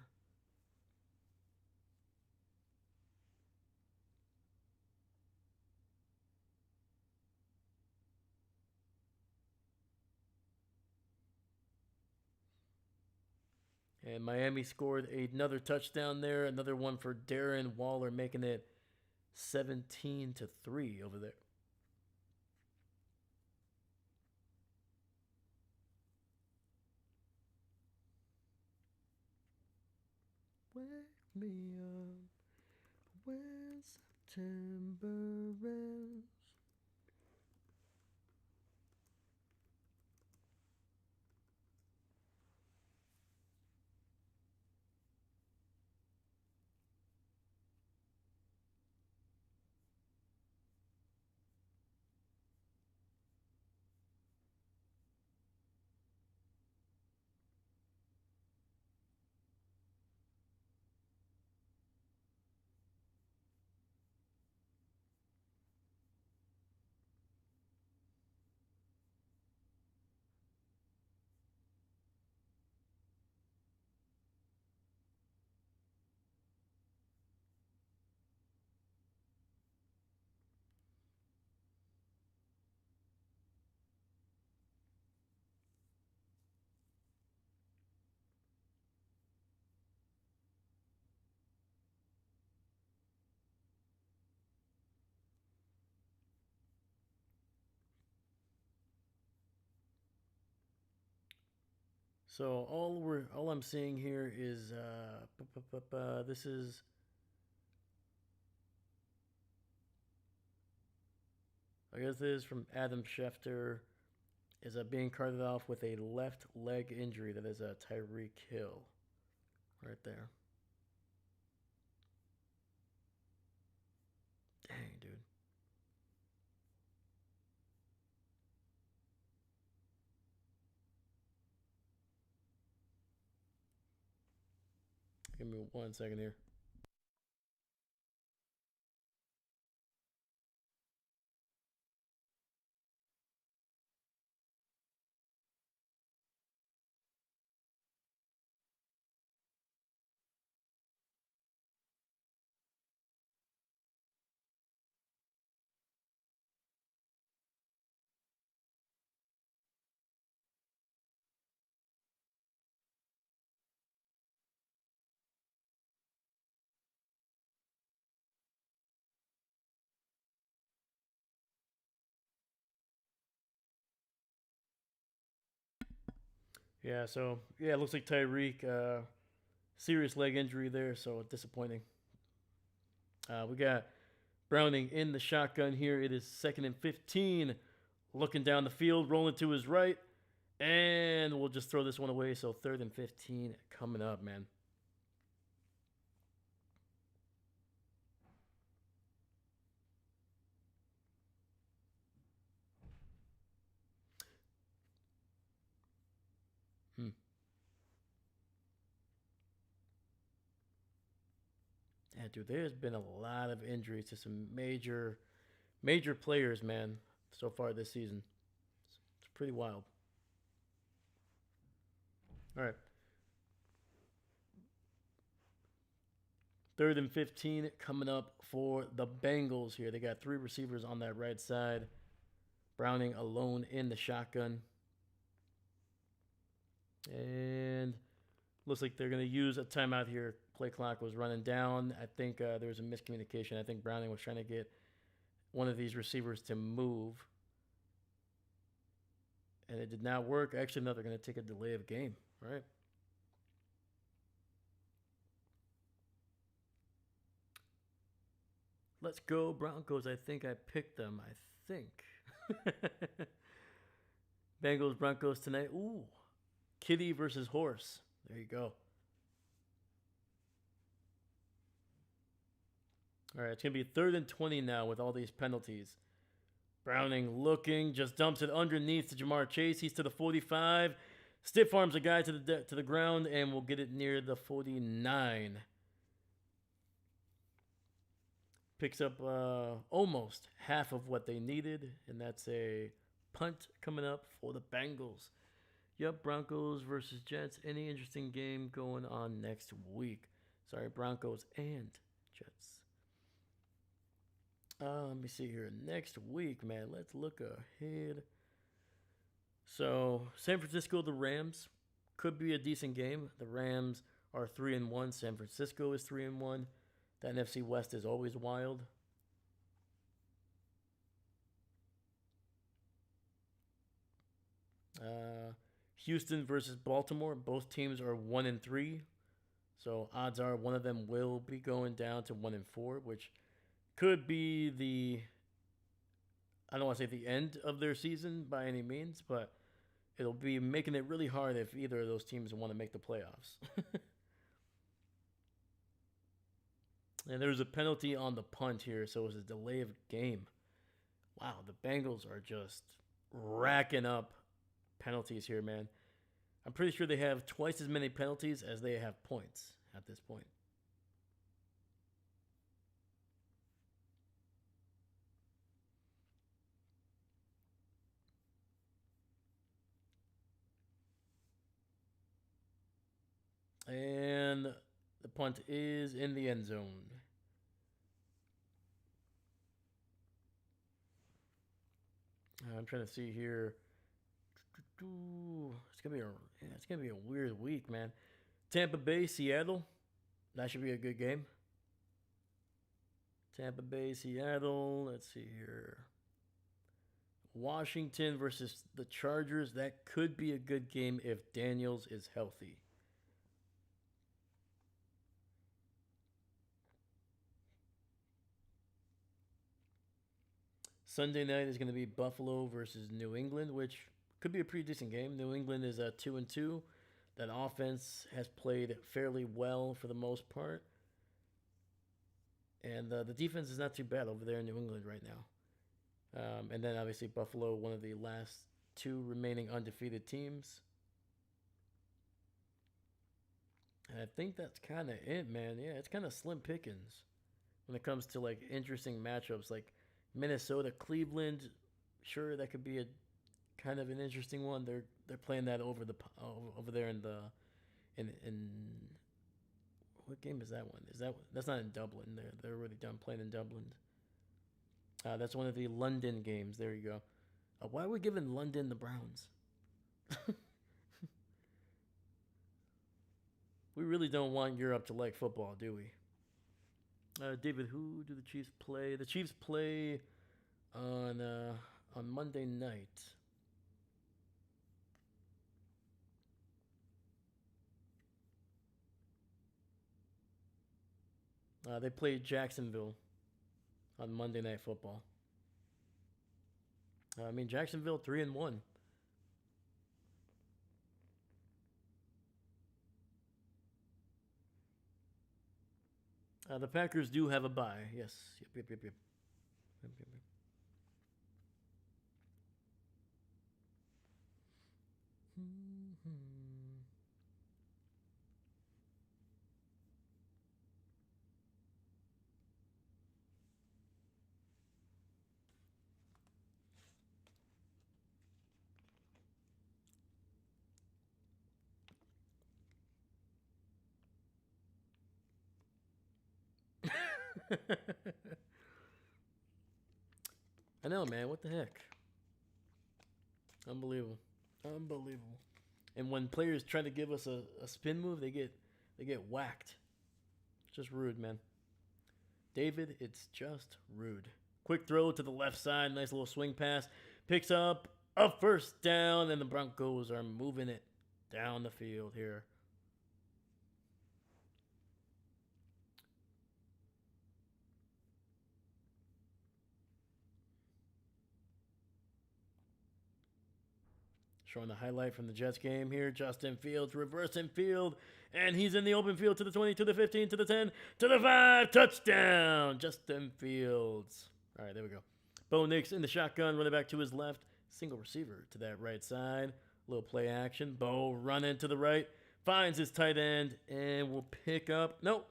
And Miami scored another touchdown there, another one for Darren Waller, making it 17-3 over there. Wake me up when September ends. So all I'm seeing here is this is I guess this is from Adam Schefter is being carted off with a left leg injury. That is a Tyreek Hill right there. Dang, dude. Give me 1 second here. Yeah, so yeah, it looks like Tyreek serious leg injury there, so disappointing. We got Browning in the shotgun here. It is 2nd and 15. Looking down the field, rolling to his right, and we'll just throw this one away. So 3rd and 15 coming up, man. Hmm. Yeah, dude, there's been a lot of injuries to some major players, man, so far this season. It's pretty wild. All right, 3rd and 15 coming up for the Bengals here. They got three receivers on that right side. Browning alone in the shotgun. And looks like they're going to use a timeout here. Play clock was running down. I think there was a miscommunication. I think Browning was trying to get one of these receivers to move, and it did not work. Actually, no, they're going to take a delay of game, right? Let's go Broncos. I think I picked them. I think. Bengals Broncos tonight. Ooh, kitty versus horse. There you go. All right, it's going to be 3rd and 20 now with all these penalties. Browning looking, just dumps it underneath to Jamar Chase. He's to the 45. Stiff arms a guy to the ground, and we'll get it near the 49. Picks up almost half of what they needed, and that's a punt coming up for the Bengals. Yep, Broncos versus Jets. Any interesting game going on next week? Sorry, Broncos and Jets. Let me see here. Next week, man, let's look ahead. So, San Francisco, the Rams could be a decent game. The Rams are 3-1. San Francisco is 3-1. The NFC West is always wild. Houston versus Baltimore. Both teams are 1-3. So odds are one of them will be going down to 1-4, which could be I don't want to say the end of their season by any means, but it'll be making it really hard if either of those teams want to make the playoffs. And there was a penalty on the punt here, so it was a delay of game. Wow, the Bengals are just racking up penalties here, man. I'm pretty sure they have twice as many penalties as they have points at this point. And the punt is in the end zone. I'm trying to see here. It's gonna be a weird week, man. Tampa Bay, Seattle. That should be a good game. Tampa Bay, Seattle. Let's see here. Washington versus the Chargers. That could be a good game if Daniels is healthy. Sunday night is going to be Buffalo versus New England, which could be a pretty decent game. New England is 2-2. That offense has played fairly well for the most part, and the defense is not too bad over there in New England right now. And then obviously Buffalo, one of the last two remaining undefeated teams. And I think that's kind of it, man. Yeah, it's kind of slim pickings when it comes to like interesting matchups, like Minnesota, Cleveland. Sure, that could be a kind of an interesting one. They're playing that over there in the in what game is that one? That's not in Dublin? They're already done playing in Dublin. That's one of the London games. There you go. Why are we giving London the Browns? We really don't want Europe to like football, do we? David, who do the Chiefs play? The Chiefs play on Monday night. They played Jacksonville on Monday Night Football. I mean, Jacksonville 3-1. The Packers do have a bye. Yes. Yep. I know, man. What the heck? Unbelievable. Unbelievable. And when players try to give us a spin move, they get whacked. It's just rude, man. David, it's just rude. Quick throw to the left side, nice little swing pass. Picks up a first down, and the Broncos are moving it down the field here. Showing the highlight from the Jets game here. Justin Fields reversing field. And he's in the open field to the 20, to the 15, to the 10, to the 5. Touchdown. Justin Fields. All right, there we go. Bo Nix in the shotgun. Running back to his left. Single receiver to that right side. Little play action. Bo running to the right. Finds his tight end. And will pick up. Nope.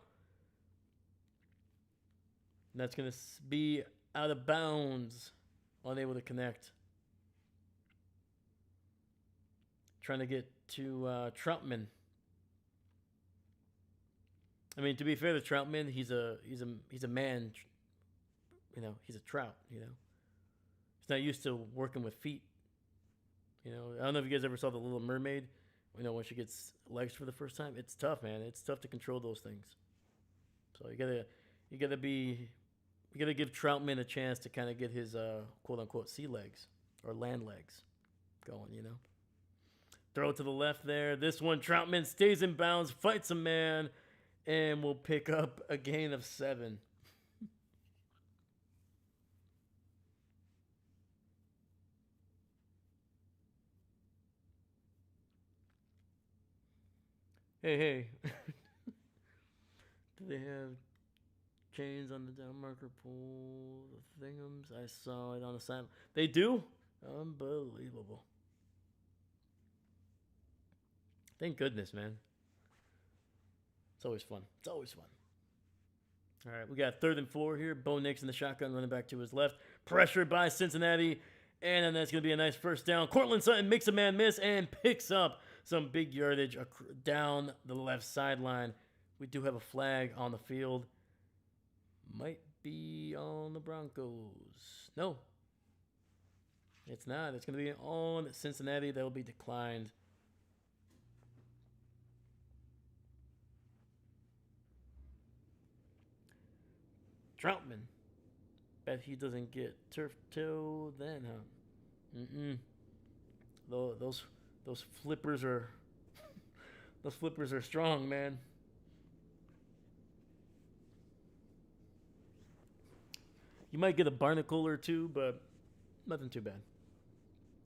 And that's going to be out of bounds. Unable to connect. Trying to get to Troutman. I mean, to be fair to Troutman, he's a man. You know, he's a trout. You know, he's not used to working with feet. You know, I don't know if you guys ever saw the Little Mermaid. You know, when she gets legs for the first time, it's tough, man. It's tough to control those things. So you gotta give Troutman a chance to kind of get his quote unquote sea legs or land legs going. You know. Throw it to the left there. This one, Troutman stays in bounds, fights a man, and will pick up a gain of 7. Hey. Do they have chains on the down marker pole? The thingums? I saw it on the side. They do? Unbelievable. Thank goodness, man. It's always fun. It's always fun. All right, we got 3rd and 4 here. Bo Nix in the shotgun, running back to his left. Pressured by Cincinnati. And then that's going to be a nice first down. Cortland Sutton makes a man miss and picks up some big yardage down the left sideline. We do have a flag on the field. Might be on the Broncos. No. It's not. It's going to be on Cincinnati. That will be declined. Troutman. Bet he doesn't get turf till then, huh? Mm-mm. Those those flippers are those flippers are strong, man. You might get a barnacle or two, but nothing too bad.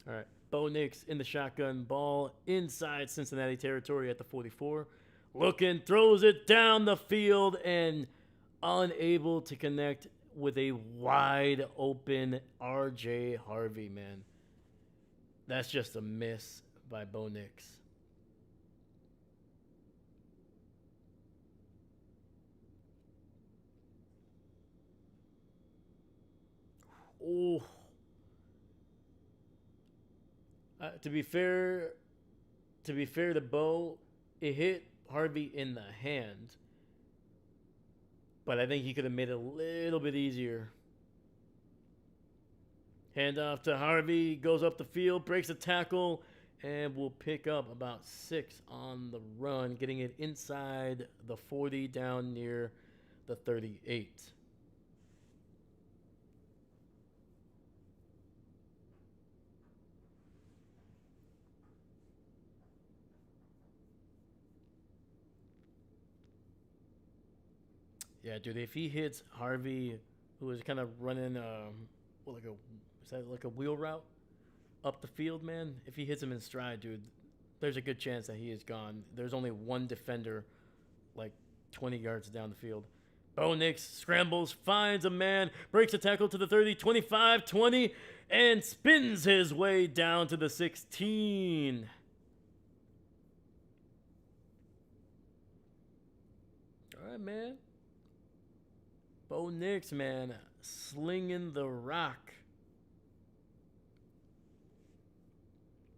All right. Bo Nix in the shotgun, ball inside Cincinnati territory at the 44. Looking, throws it down the field and unable to connect with a wide open RJ Harvey, man. That's just a miss by Bo Nix. Oh, to be fair, to Bo, it hit Harvey in the hand, but I think he could have made it a little bit easier. Hand off to Harvey, goes up the field, breaks a tackle, and will pick up about 6 on the run, getting it inside the 40 down near the 38. Yeah, dude, if he hits Harvey, who is kind of running, well, like a, is that like a wheel route up the field, man? If he hits him in stride, dude, there's a good chance that he is gone. There's only one defender, like 20 yards down the field. Bo Nix scrambles, finds a man, breaks a tackle to the 30, 25, 20, and spins his way down to the 16. All right, man. Bo Nix, man, slinging the rock.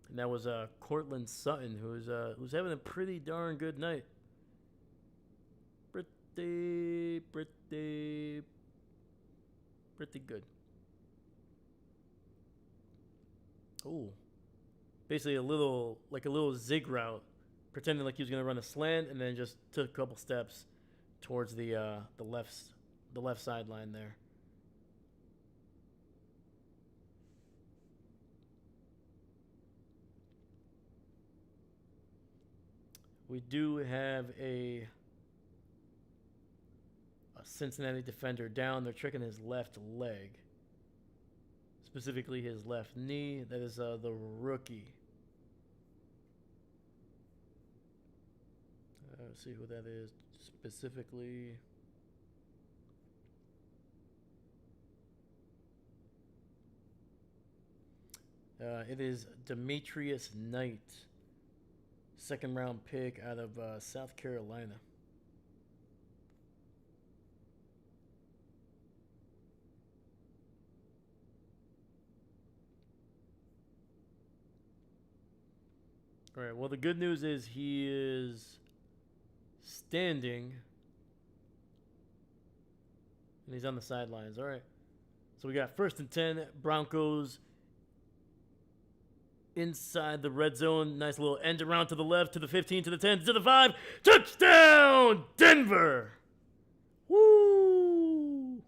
And that was Cortland Sutton, who's having a pretty darn good night. Pretty, pretty good. Oh, basically like a little zig route, pretending like he was gonna run a slant, and then just took a couple steps towards the left sideline there. We do have a Cincinnati defender down. They're tricking his left leg, specifically his left knee. That is the rookie. Let's see who that is specifically. It is Demetrius Knight, second round pick out of South Carolina. All right. Well, the good news is he is standing, and he's on the sidelines. All right. So we got 1st and 10, Broncos inside the red zone. Nice little end around to the left, to the 15, to the 10, to the 5. Touchdown, Denver! Woo!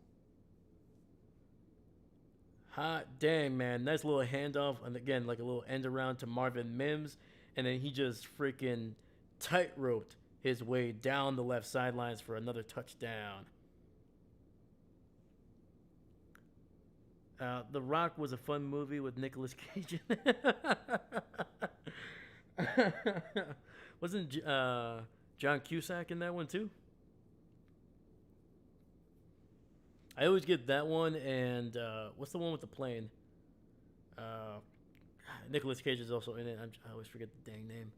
Hot dang, man. Nice little handoff. And again, like a little end around to Marvin Mims. And then he just freaking tight-roped his way down the left sidelines for another touchdown. The Rock was a fun movie with Nicolas Cage in it. Wasn't John Cusack in that one too? I always get that one and what's the one with the plane? Uh, Nicolas Cage is also in it. I always forget the dang name.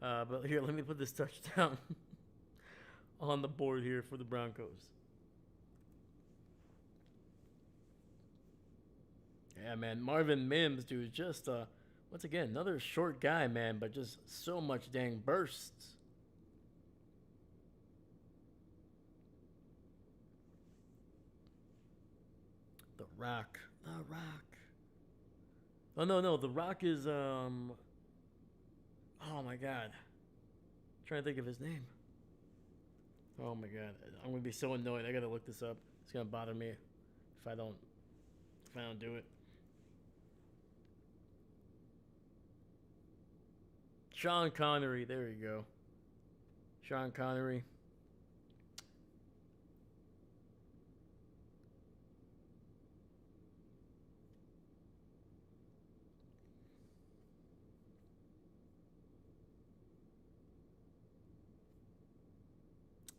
But here, let me put this touchdown on the board here for the Broncos. Yeah, man. Marvin Mims, dude, just once again, another short guy, man, but just so much dang bursts. The Rock. The Rock. Oh no, The Rock is oh my god. I'm trying to think of his name. Oh my god. I'm gonna be so annoyed. I gotta look this up. It's gonna bother me if I don't do it. Sean Connery. There you go. Sean Connery.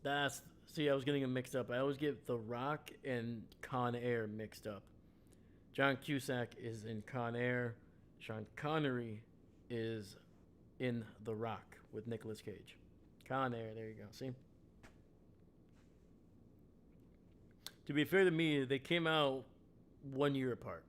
That's see, I was getting them mixed up. I always get The Rock and Con Air mixed up. John Cusack is in Con Air. Sean Connery is in The Rock with Nicolas Cage. Con Air, there you go. See? To be fair to me, they came out 1 year apart.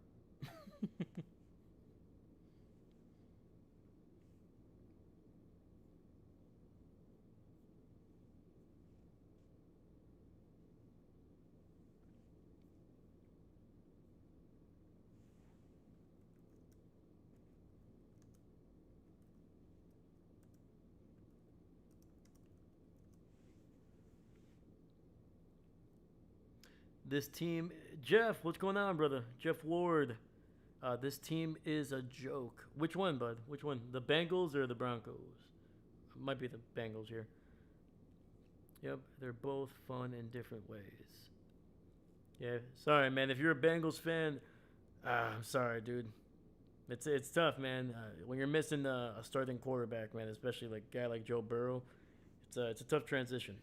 This team, Jeff, what's going on, brother? Jeff Ward. This team is a joke. Which one, bud? Which one? The Bengals or the Broncos? Might be the Bengals here. Yep, they're both fun in different ways. Yeah, sorry, man. If you're a Bengals fan, I'm sorry, dude. It's tough, man. When you're missing a starting quarterback, man, especially like a guy like Joe Burrow, it's a tough transition.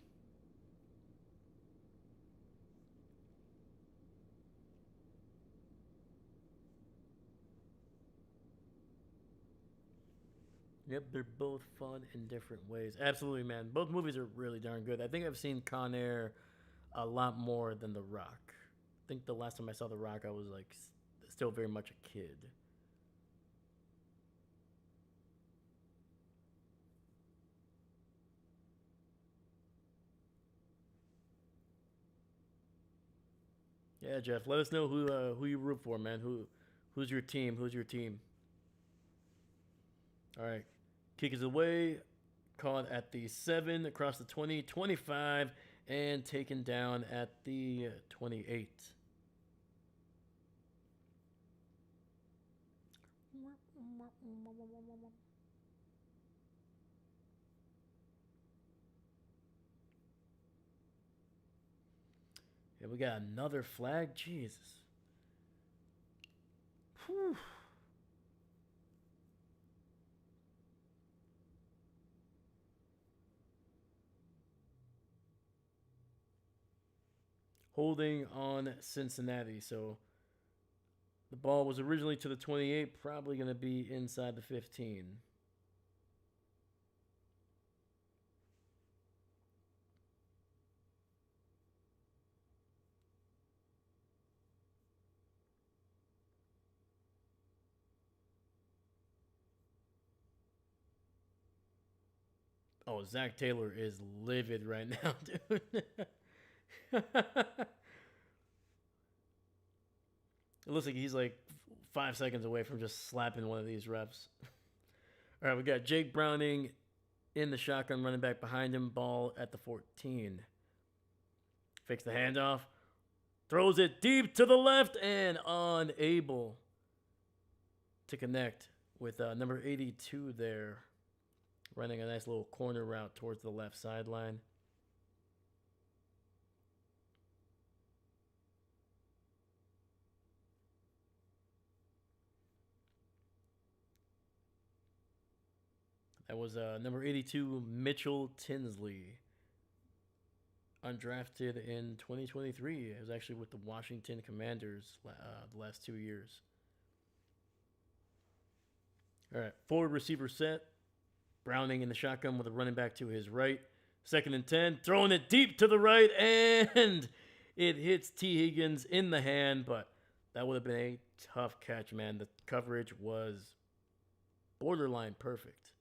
Yep, they're both fun in different ways. Absolutely, man. Both movies are really darn good. I think I've seen Con Air a lot more than The Rock. I think the last time I saw The Rock, I was like still very much a kid. Yeah, Jeff, let us know who you root for, man. Who's your team? Who's your team? All right, kick is away. Caught at the 7, across the 20, 25, and taken down at the 28. Yeah, we got another flag. Jesus. Whew. Holding on Cincinnati. So the ball was originally to the 28, probably going to be inside the 15. Oh, Zach Taylor is livid right now, dude. It looks like he's like 5 seconds away from just slapping one of these refs. All right, we got Jake Browning in the shotgun, running back behind him, ball at the 14. Fakes the handoff, throws it deep to the left, and unable to connect with number 82 there, running a nice little corner route towards the left sideline. That was number 82, Mitchell Tinsley, undrafted in 2023. It was actually with the Washington Commanders the last 2 years. All right, forward receiver set. Browning in the shotgun with a running back to his right. 2nd and 10, throwing it deep to the right, and it hits T. Higgins in the hand, but that would have been a tough catch, man. The coverage was borderline perfect.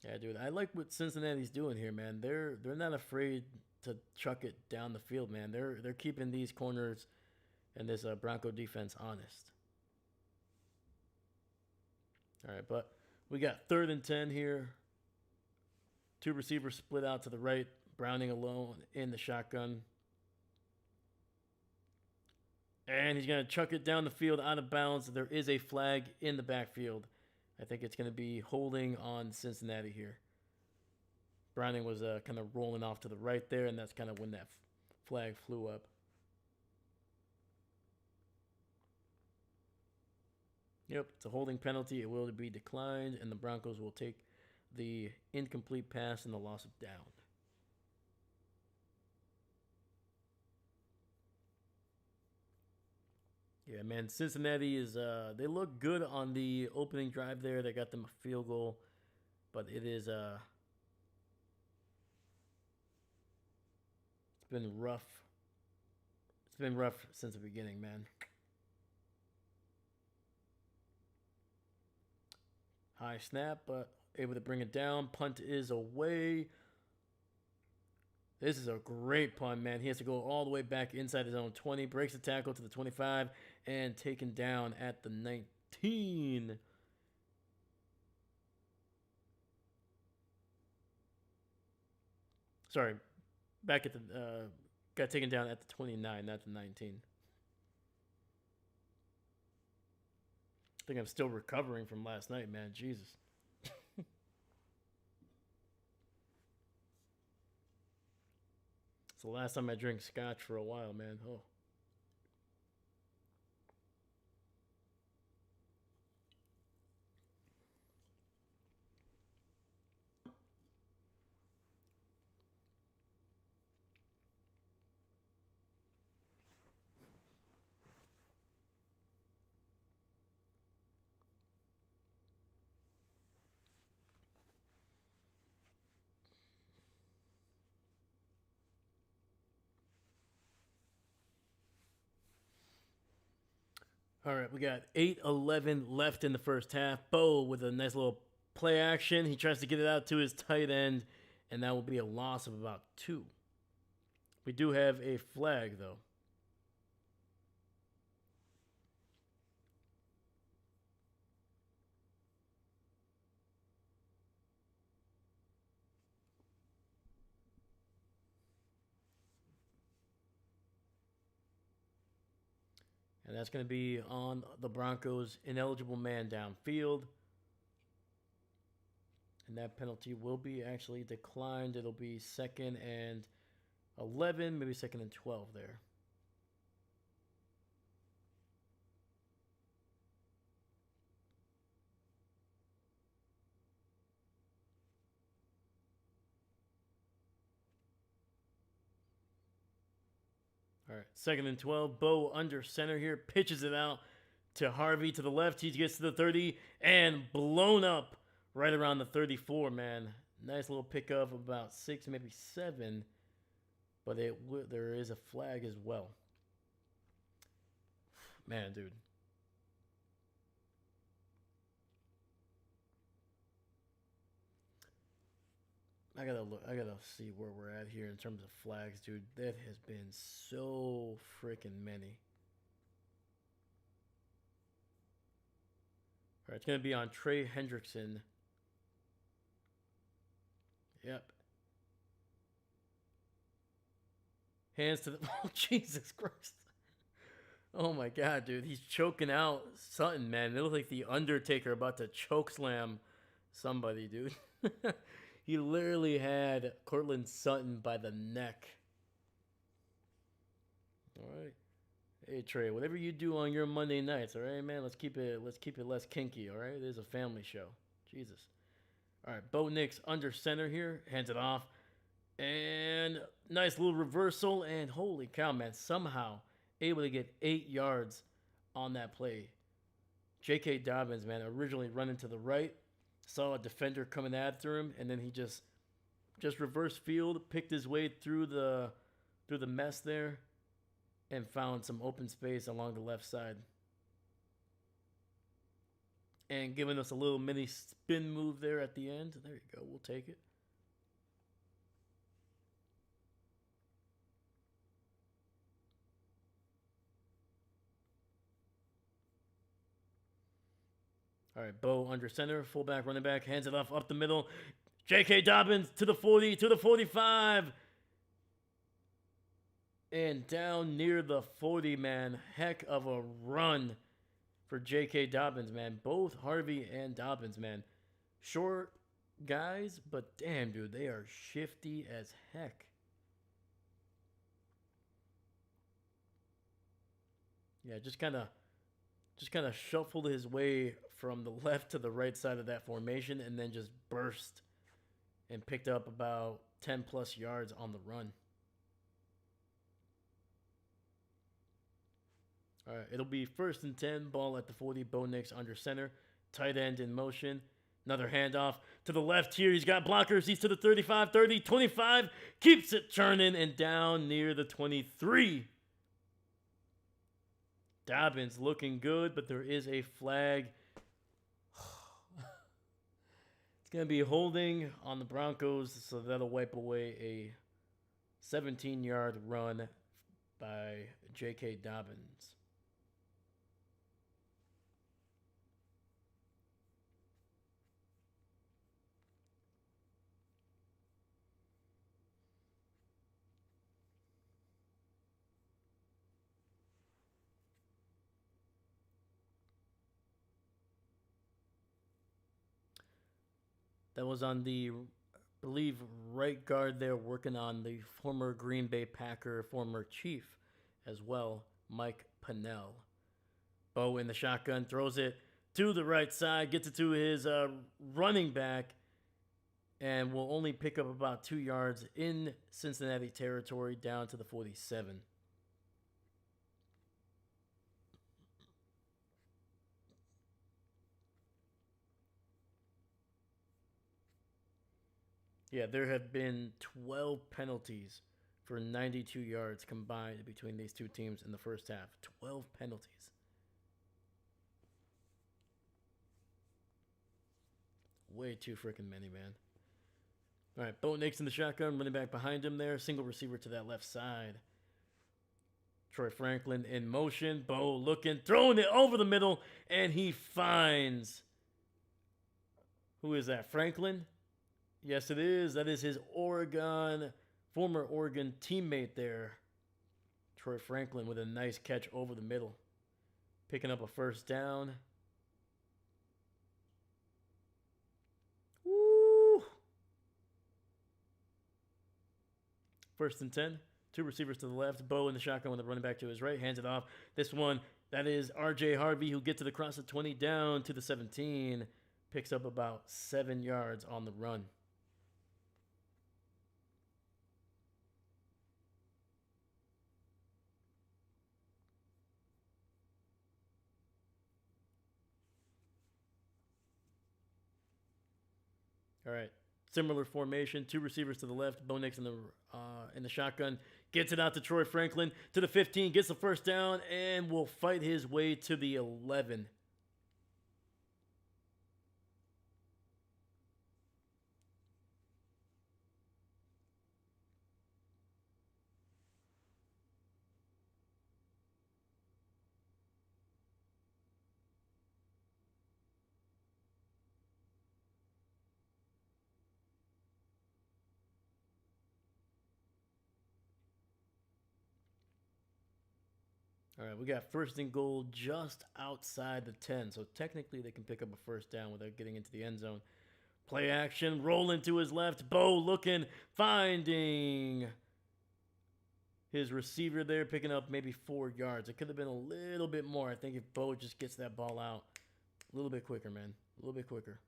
Yeah, dude, I like what Cincinnati's doing here, man. They're not afraid to chuck it down the field, man. They're keeping these corners and this Bronco defense honest. All right, but we got 3rd and 10 here. Two receivers split out to the right. Browning alone in the shotgun. And he's going to chuck it down the field out of bounds. There is a flag in the backfield. I think it's going to be holding on Cincinnati here. Browning was kind of rolling off to the right there, and that's kind of when that flag flew up. Yep, it's a holding penalty. It will be declined, and the Broncos will take the incomplete pass and the loss of down. Yeah, man, Cincinnati is they look good on the opening drive there. They got them a field goal, but it is it's been rough. It's been rough since the beginning, man. High snap, but able to bring it down. Punt is away. This is a great punt, man. He has to go all the way back inside his own 20, breaks the tackle to the 25, and taken down at the 19. Sorry, back at the got taken down at the 29, not the 19. I think I'm still recovering from last night, man. Jesus. It's the last time I drink scotch for a while, man. Oh. All right, we got 8:11 left in the first half. Bo with a nice little play action. He tries to get it out to his tight end, and that will be a loss of about 2. We do have a flag, though. And that's going to be on the Broncos' ineligible man downfield. And that penalty will be actually declined. It'll be 2nd and 11, maybe 2nd and 12 there. All right, 2nd and 12. Bo under center here, pitches it out to Harvey to the left. He gets to the 30 and blown up right around the 34, man. Nice little pickup of about 6, maybe 7. But there is a flag as well. Man, dude. I gotta see where we're at here in terms of flags, dude. That has been so freaking many. All right, it's gonna be on Trey Hendrickson. Yep. Hands to the oh Jesus Christ. Oh my god, dude. He's choking out Sutton, man. It looks like the Undertaker about to choke slam somebody, dude. He literally had Cortland Sutton by the neck. All right. Hey Trey, whatever you do on your Monday nights, all right, man. Let's keep it less kinky, all right? It is a family show. Jesus. All right, Bo Nix under center here, hands it off. And nice little reversal, and holy cow, man, somehow able to get 8 yards on that play. J.K. Dobbins, man, originally running to the right, saw a defender coming after him, and then he just reverse field, picked his way through the mess there, and found some open space along the left side. And giving us a little mini spin move there at the end. There you go, we'll take it. All right, Bo under center, fullback, running back, hands it off up the middle. J.K. Dobbins to the 40, to the 45. and down near the 40, man. Heck of a run for J.K. Dobbins, man. Both Harvey and Dobbins, man. Short guys, but damn, dude, they are shifty as heck. Yeah, just kind of shuffled his way from the left to the right side of that formation and then just burst and picked up about 10 plus yards on the run. All right, it'll be 1st and 10, ball at the 40, Bo Nix under center, tight end in motion. Another handoff to the left here. He's got blockers. He's to the 35, 30, 25. Keeps it turning and down near the 23. Dobbins looking good, but there is a flag. It's going to be holding on the Broncos, so that'll wipe away a 17-yard run by J.K. Dobbins. That was on the, I believe, right guard there, working on the former Green Bay Packer, former Chief as well, Mike Pennell. Bo in the shotgun, throws it to the right side, gets it to his running back, and will only pick up about 2 yards in Cincinnati territory down to the 47. Yeah, there have been 12 penalties for 92 yards combined between these two teams in the first half. 12 penalties. Way too freaking many, man. All right, Bo Nix in the shotgun, running back behind him there. Single receiver to that left side. Troy Franklin in motion. Bo looking, throwing it over the middle, and he finds. Who is that? Franklin? Yes, it is. That is his former Oregon teammate there. Troy Franklin with a nice catch over the middle. Picking up a 1st down. Woo! 1st and 10. 2 receivers to the left. Bo in the shotgun with the running back to his right. Hands it off. This one, that is R.J. Harvey, who gets to the cross at 20 down to the 17. Picks up about 7 yards on the run. All right. Similar formation, 2 receivers to the left. Bo Nix in the shotgun. Gets it out to Troy Franklin to the 15. Gets the 1st down and will fight his way to the 11. All right, we got 1st and goal just outside the 10. So technically they can pick up a 1st down without getting into the end zone. Play action, rolling to his left. Bo looking, finding his receiver there, picking up maybe 4 yards. It could have been a little bit more. I think if Bo just gets that ball out a little bit quicker, man. A little bit quicker.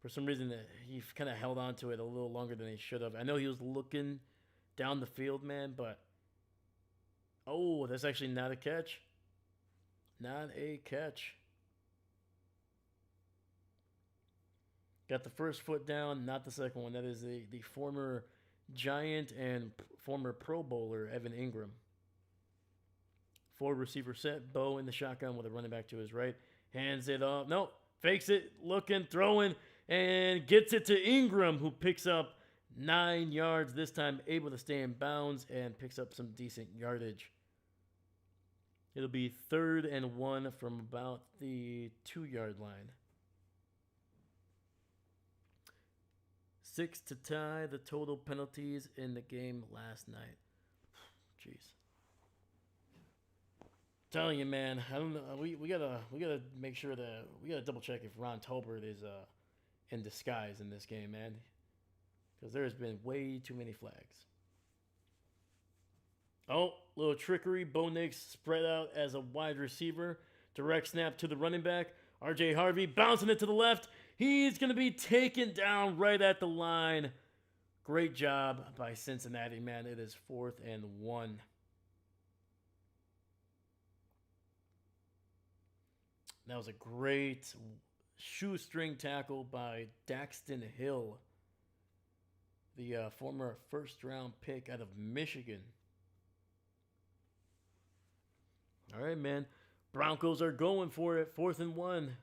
For some reason, he kind of held on to it a little longer than he should have. I know he was looking down the field, man, but... Oh, that's actually not a catch. Not a catch. Got the 1st foot down, not the 2nd one. That is the former Giant and former Pro Bowler, Evan Ingram. 4 receiver set. Bo in the shotgun with a running back to his right. Hands it off. No, fakes it, looking, throwing, and gets it to Ingram, who picks up 9 yards. This time able to stay in bounds and picks up some decent yardage. It'll be 3rd and 1 from about the 2-yard line. 6 to tie the total penalties in the game last night. Jeez. Telling you, man, I don't know. We gotta make sure that we gotta double check if Ron Tolbert is in disguise in this game, man, because there has been way too many flags. Oh, little trickery. Bo Nix spread out as a wide receiver. Direct snap to the running back. RJ Harvey bouncing it to the left. He's going to be taken down right at the line. Great job by Cincinnati, man. It is 4th and 1. That was a great shoestring tackle by Daxton Hill, the former first-round pick out of Michigan. All right, man. Broncos are going for it. 4th and 1.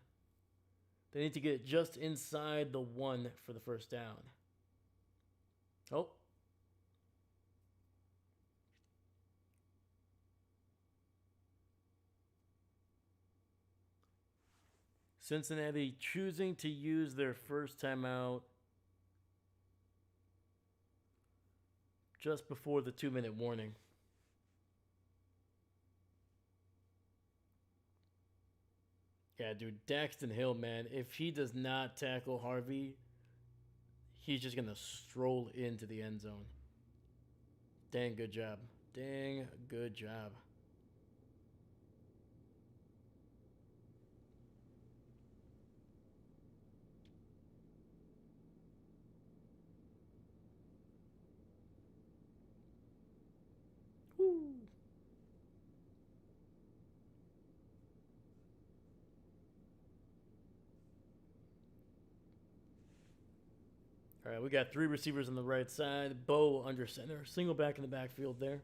They need to get just inside the 1 for the first down. Oh. Cincinnati choosing to use their first timeout just before the 2-minute warning. Yeah, dude, Daxton Hill, man, if he does not tackle Harvey, he's just going to stroll into the end zone. Dang good job. Dang good job. Woo. All right, we got 3 receivers on the right side. Bo under center. Single back in the backfield there.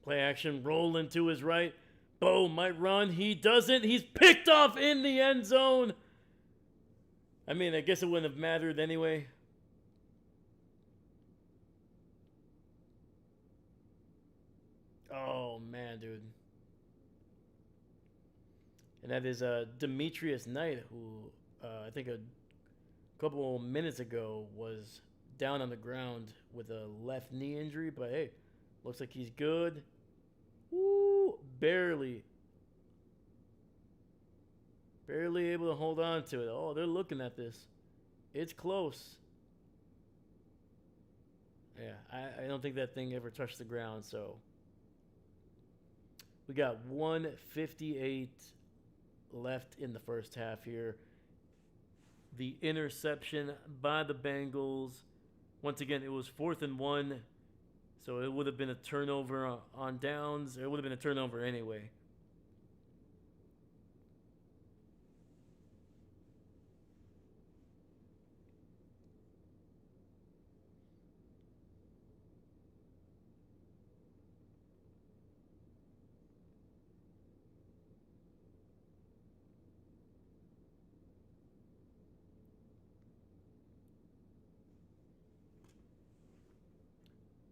Play action. Rolling to his right. Bo might run. He doesn't. He's picked off in the end zone. I mean, I guess it wouldn't have mattered anyway. Oh, man, dude. And that is Demetrius Knight, who I think a couple minutes ago was down on the ground with a left knee injury. But, hey, looks like he's good. Woo! Barely able to hold on to it. Oh, they're looking at this. It's close. Yeah, I don't think that thing ever touched the ground, so we got 1:58 left in the first half here. The interception by the Bengals. Once again, it was 4th and 1, so it would have been a turnover on downs. It would have been a turnover anyway.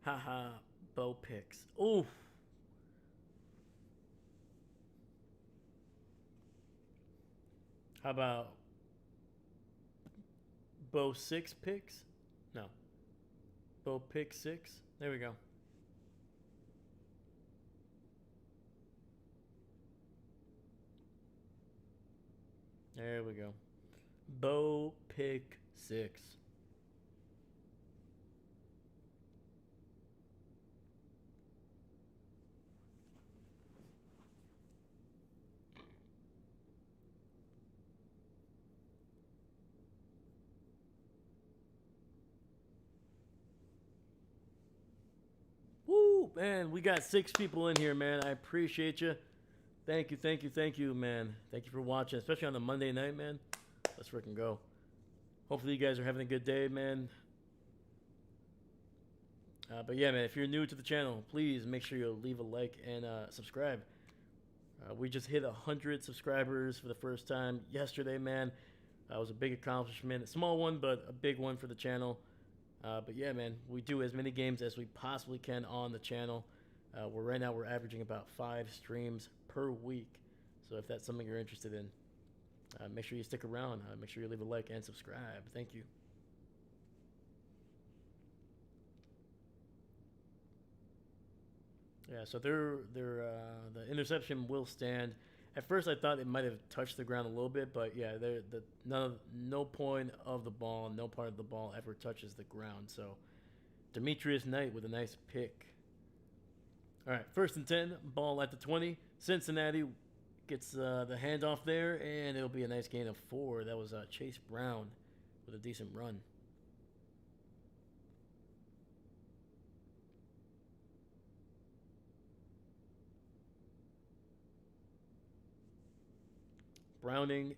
Haha, Bo picks. Oof. How about Bo 6 picks? No. Bo pick 6. There we go. There we go. Bo pick 6. Woo, man, we got 6 people in here, man. I appreciate you. Thank you, man. Thank you for watching, especially on the Monday night, man. Let's freaking go. Hopefully you guys are having a good day, man. But yeah, man, if you're new to the channel, please make sure you leave a like and subscribe. We just hit 100 subscribers for the first time yesterday, man. It was a big accomplishment. A small one, but a big one for the channel. But yeah, man, we do as many games as we possibly can on the channel. Right now we're averaging about 5 streams per week. So if that's something you're interested in, make sure you stick around. Make sure you leave a like and subscribe. Thank you. Yeah, so the interception will stand. At first, I thought it might have touched the ground a little bit, but yeah, no point of the ball, no part of the ball ever touches the ground. So Demetrius Knight with a nice pick. All right, 1st and 10, ball at the 20. Cincinnati gets the handoff there, and it'll be a nice gain of 4. That was Chase Brown with a decent run. Browning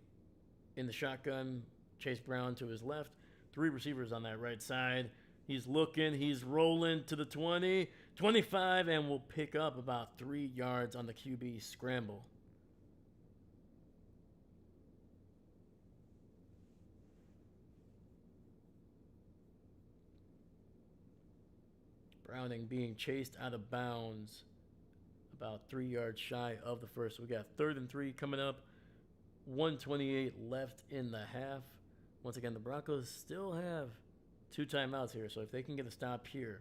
in the shotgun. Chase Brown to his left. 3 receivers on that right side. He's looking. He's rolling to the 20, 25, and will pick up about 3 yards on the QB scramble. Browning being chased out of bounds about 3 yards shy of the first. We got 3rd and 3 coming up. 128 left in the half. Once again, the Broncos still have 2 timeouts here, so if they can get a stop here,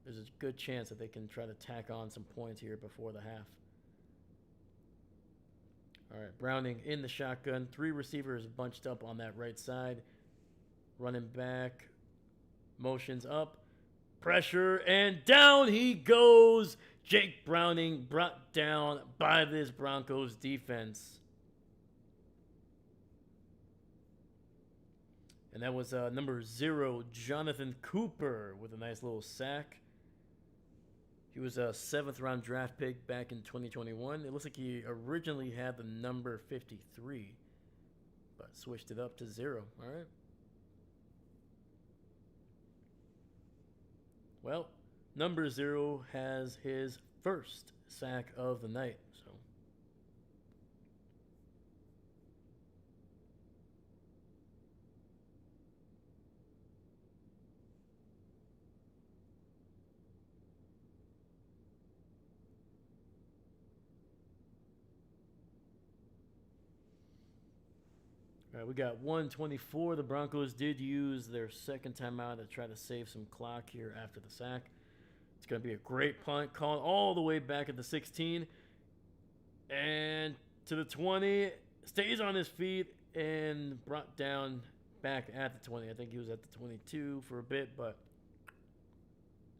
there's a good chance that they can try to tack on some points here before the half. All right, Browning in the shotgun. 3 receivers bunched up on that right side. Running back, motions up, pressure, and down he goes. Jake Browning brought down by this Broncos defense. And that was number 0, Jonathan Cooper, with a nice little sack. He was a 7th-round draft pick back in 2021. It looks like he originally had the number 53, but switched it up to 0. All right. Well, number 0 has his first sack of the night. So all right, we got 124. The Broncos did use their second timeout to try to save some clock here after the sack. It's going to be a great punt, called all the way back at the 16. And to the 20. Stays on his feet and brought down back at the 20. I think he was at the 22 for a bit, but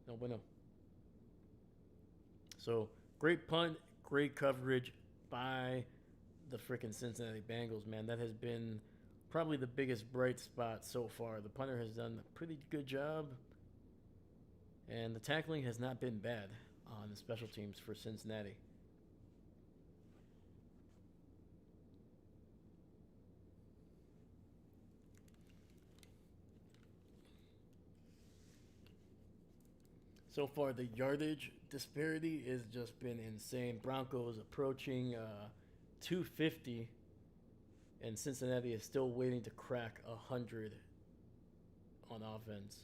no bueno. So great punt, great coverage by the freaking Cincinnati Bengals, man. That has been probably the biggest bright spot so far. The punter has done a pretty good job, and the tackling has not been bad on the special teams for Cincinnati. So far, the yardage disparity has just been insane. Broncos approaching 250, and Cincinnati is still waiting to crack 100 on offense.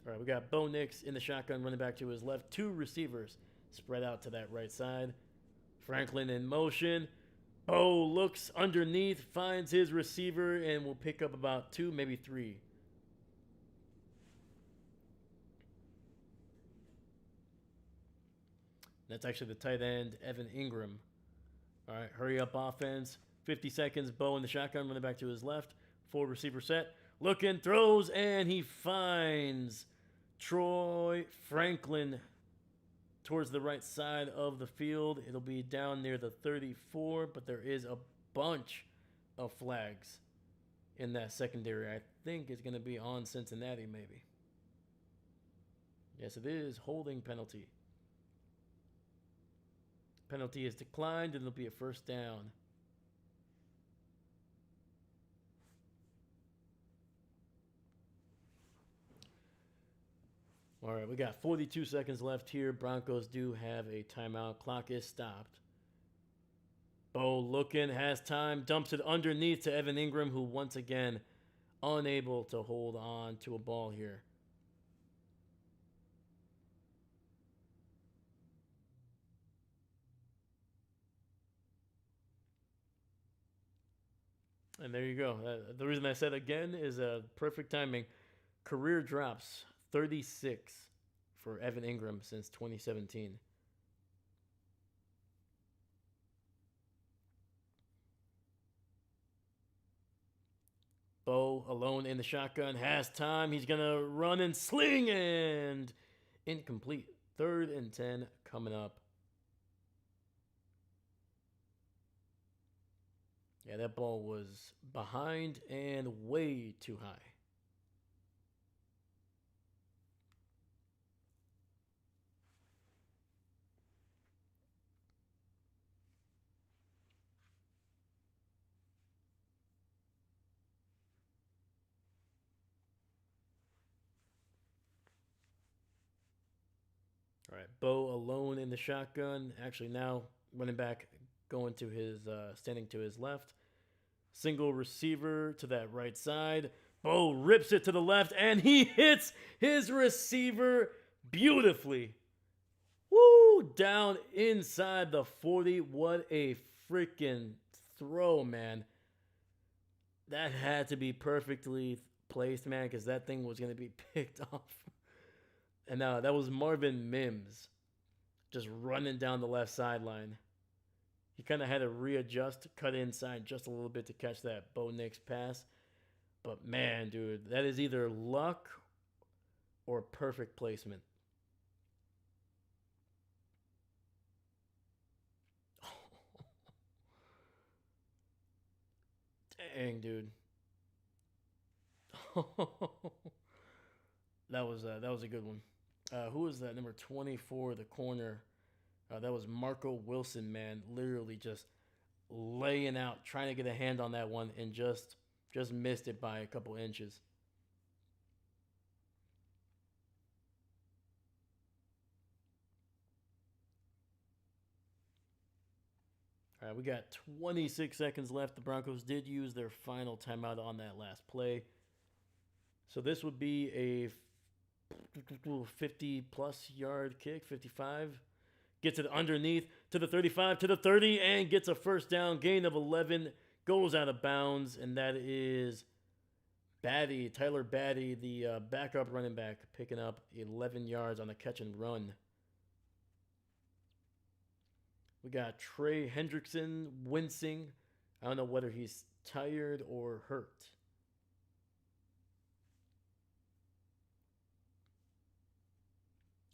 All right, we got Bo Nix in the shotgun, running back to his left. 2 receivers spread out to that right side. Franklin in motion. Bo looks underneath, finds his receiver, and will pick up about 2, maybe 3. That's actually the tight end, Evan Ingram. All right, hurry up offense. 50 seconds, Bo in the shotgun, running back to his left. 4 receiver set. Looking, throws, and he finds Troy Franklin towards the right side of the field. It'll be down near the 34, but there is a bunch of flags in that secondary. I think it's going to be on Cincinnati, maybe. Yes, it is. Holding penalty. Penalty is declined, and it'll be a first down. All right, we got 42 seconds left here. Broncos do have a timeout. Clock is stopped. Bo looking, has time, dumps it underneath to Evan Ingram, who once again unable to hold on to a ball here. And there you go. The reason I said again is perfect timing. Career drops 36 for Evan Ingram since 2017. Bo alone in the shotgun has time. He's going to run and sling and incomplete. 3rd and 10 coming up. Yeah, that ball was behind and way too high. All right, Bo alone in the shotgun. Actually, now running back, going to his standing to his left. Single receiver to that right side. Bo rips it to the left, and he hits his receiver beautifully. Woo! Down inside the 40. What a freaking throw, man. That had to be perfectly placed, man, because that thing was going to be picked off. And that was Marvin Mims just running down the left sideline. He kind of had to readjust, cut inside just a little bit to catch that Bo Nix pass. But man, dude, that is either luck or perfect placement. Dang, dude. That was a good one. Who was that? Number 24, the corner. That was Marco Wilson, man. Literally just laying out, trying to get a hand on that one, and just missed it by a couple inches. All right, we got 26 seconds left. The Broncos did use their final timeout on that last play. So this would be a 50-plus yard kick, 55. Gets it underneath to the 35, to the 30, and gets a first down. Gain of 11. Goes out of bounds, and that is Batty, Tyler Batty, the backup running back, picking up 11 yards on a catch and run. We got Trey Hendrickson wincing. I don't know whether he's tired or hurt.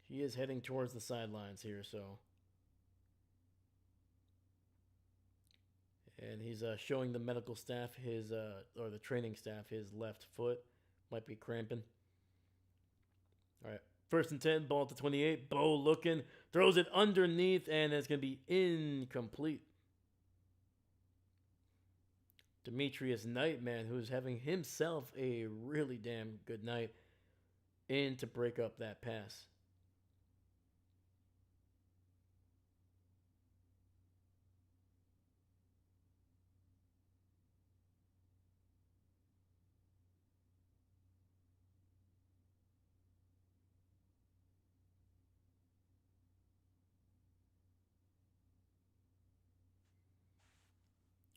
He is heading towards the sidelines here, so. And he's showing the medical staff or the training staff, his left foot might be cramping. All right, 1st and 10, ball to 28. Bo looking, throws it underneath, and it's going to be incomplete. Demetrius Knight, man, who's having himself a really damn good night, in to break up that pass.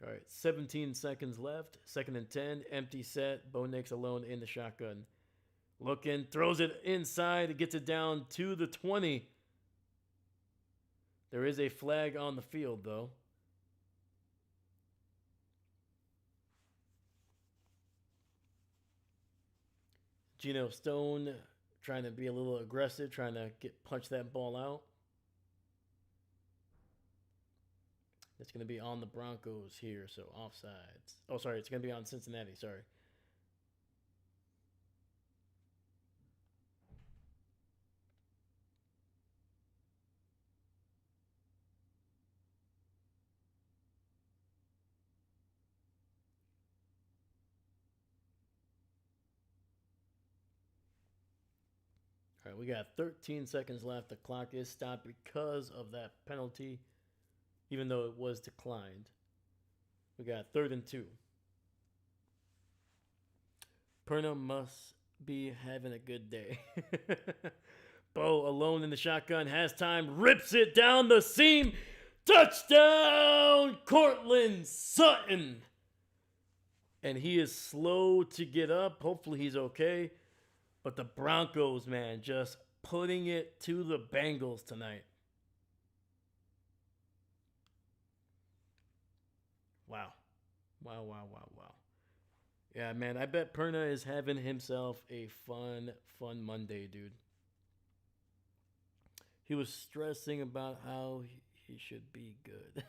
All right, 17 seconds left. 2nd and 10, empty set. Bo Nix alone in the shotgun. Looking, throws it inside, gets it down to the 20. There is a flag on the field, though. Geno Stone trying to be a little aggressive, trying to punch that ball out. It's going to be on the Broncos here, so offsides. Oh, sorry, it's going to be on Cincinnati, sorry. All right, we got 13 seconds left. The clock is stopped because of that penalty, even though it was declined. We got 3rd and 2. Perna must be having a good day. Bo alone in the shotgun, has time, rips it down the seam. Touchdown, Cortland Sutton. And he is slow to get up. Hopefully he's okay. But the Broncos, man, just putting it to the Bengals tonight. Wow. Wow. Yeah, man. I bet Perna is having himself a fun Monday, dude. He was stressing about how he should be good.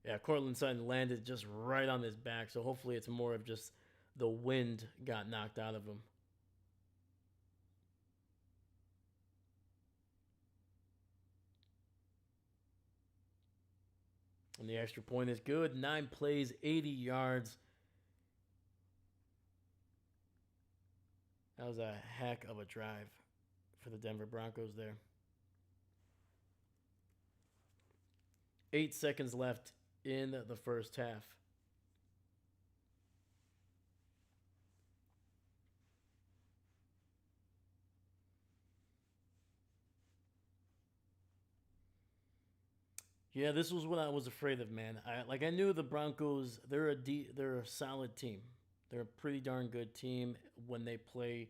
Yeah, Cortland Sutton landed just right on his back, so hopefully it's more of just the wind got knocked out of him. And the extra point is good. 9 plays, 80 yards. That was a heck of a drive for the Denver Broncos there. 8 seconds left in the first half. Yeah, this was what I was afraid of, man. I knew the Broncos. They're a solid team. They're a pretty darn good team when they play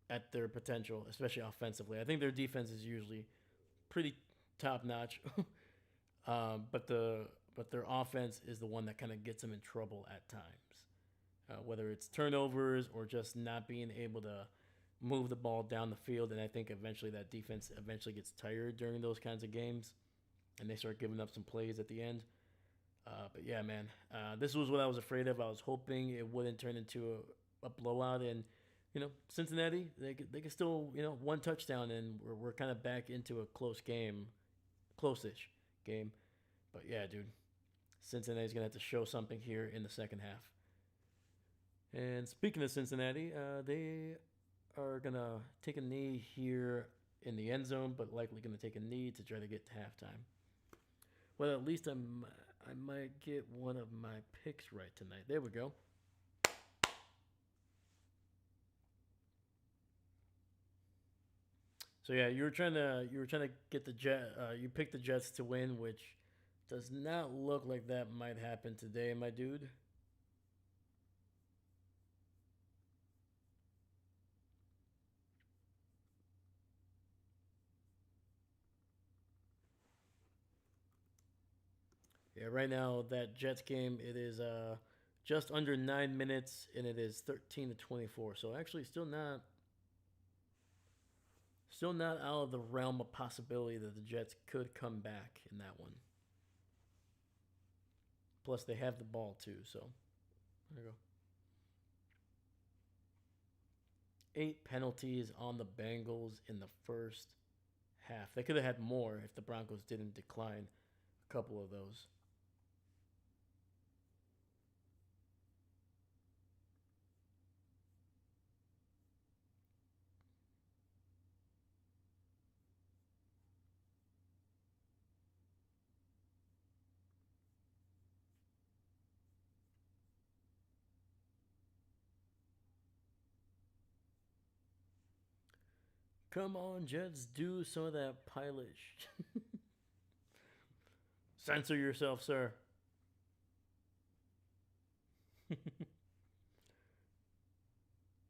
at their potential, especially offensively. I think their defense is usually pretty top notch, but their offense is the one that kind of gets them in trouble at times. Whether it's turnovers or just not being able to move the ball down the field, and I think eventually that defense eventually gets tired during those kinds of games, and they start giving up some plays at the end. But yeah, man, this was what I was afraid of. I was hoping it wouldn't turn into a blowout, and Cincinnati they could still one touchdown, and we're kind of back into a close-ish game. But yeah, dude, Cincinnati's gonna have to show something here in the second half. And speaking of Cincinnati, they are gonna take a knee here in the end zone, but likely gonna take a knee to try to get to halftime. Well, at least I might get one of my picks right tonight. There we go. So yeah, you were trying to get the Jet. You picked the Jets to win, which does not look like that might happen today, my dude. Yeah, right now that Jets game it is just under 9 minutes and it is 13-24. So actually, still not out of the realm of possibility that the Jets could come back in that one. Plus, they have the ball too. So there you go. 8 penalties on the Bengals in the first half. They could have had more if the Broncos didn't decline a couple of those. Come on, Jets, do some of that pilot. Censor yourself, sir.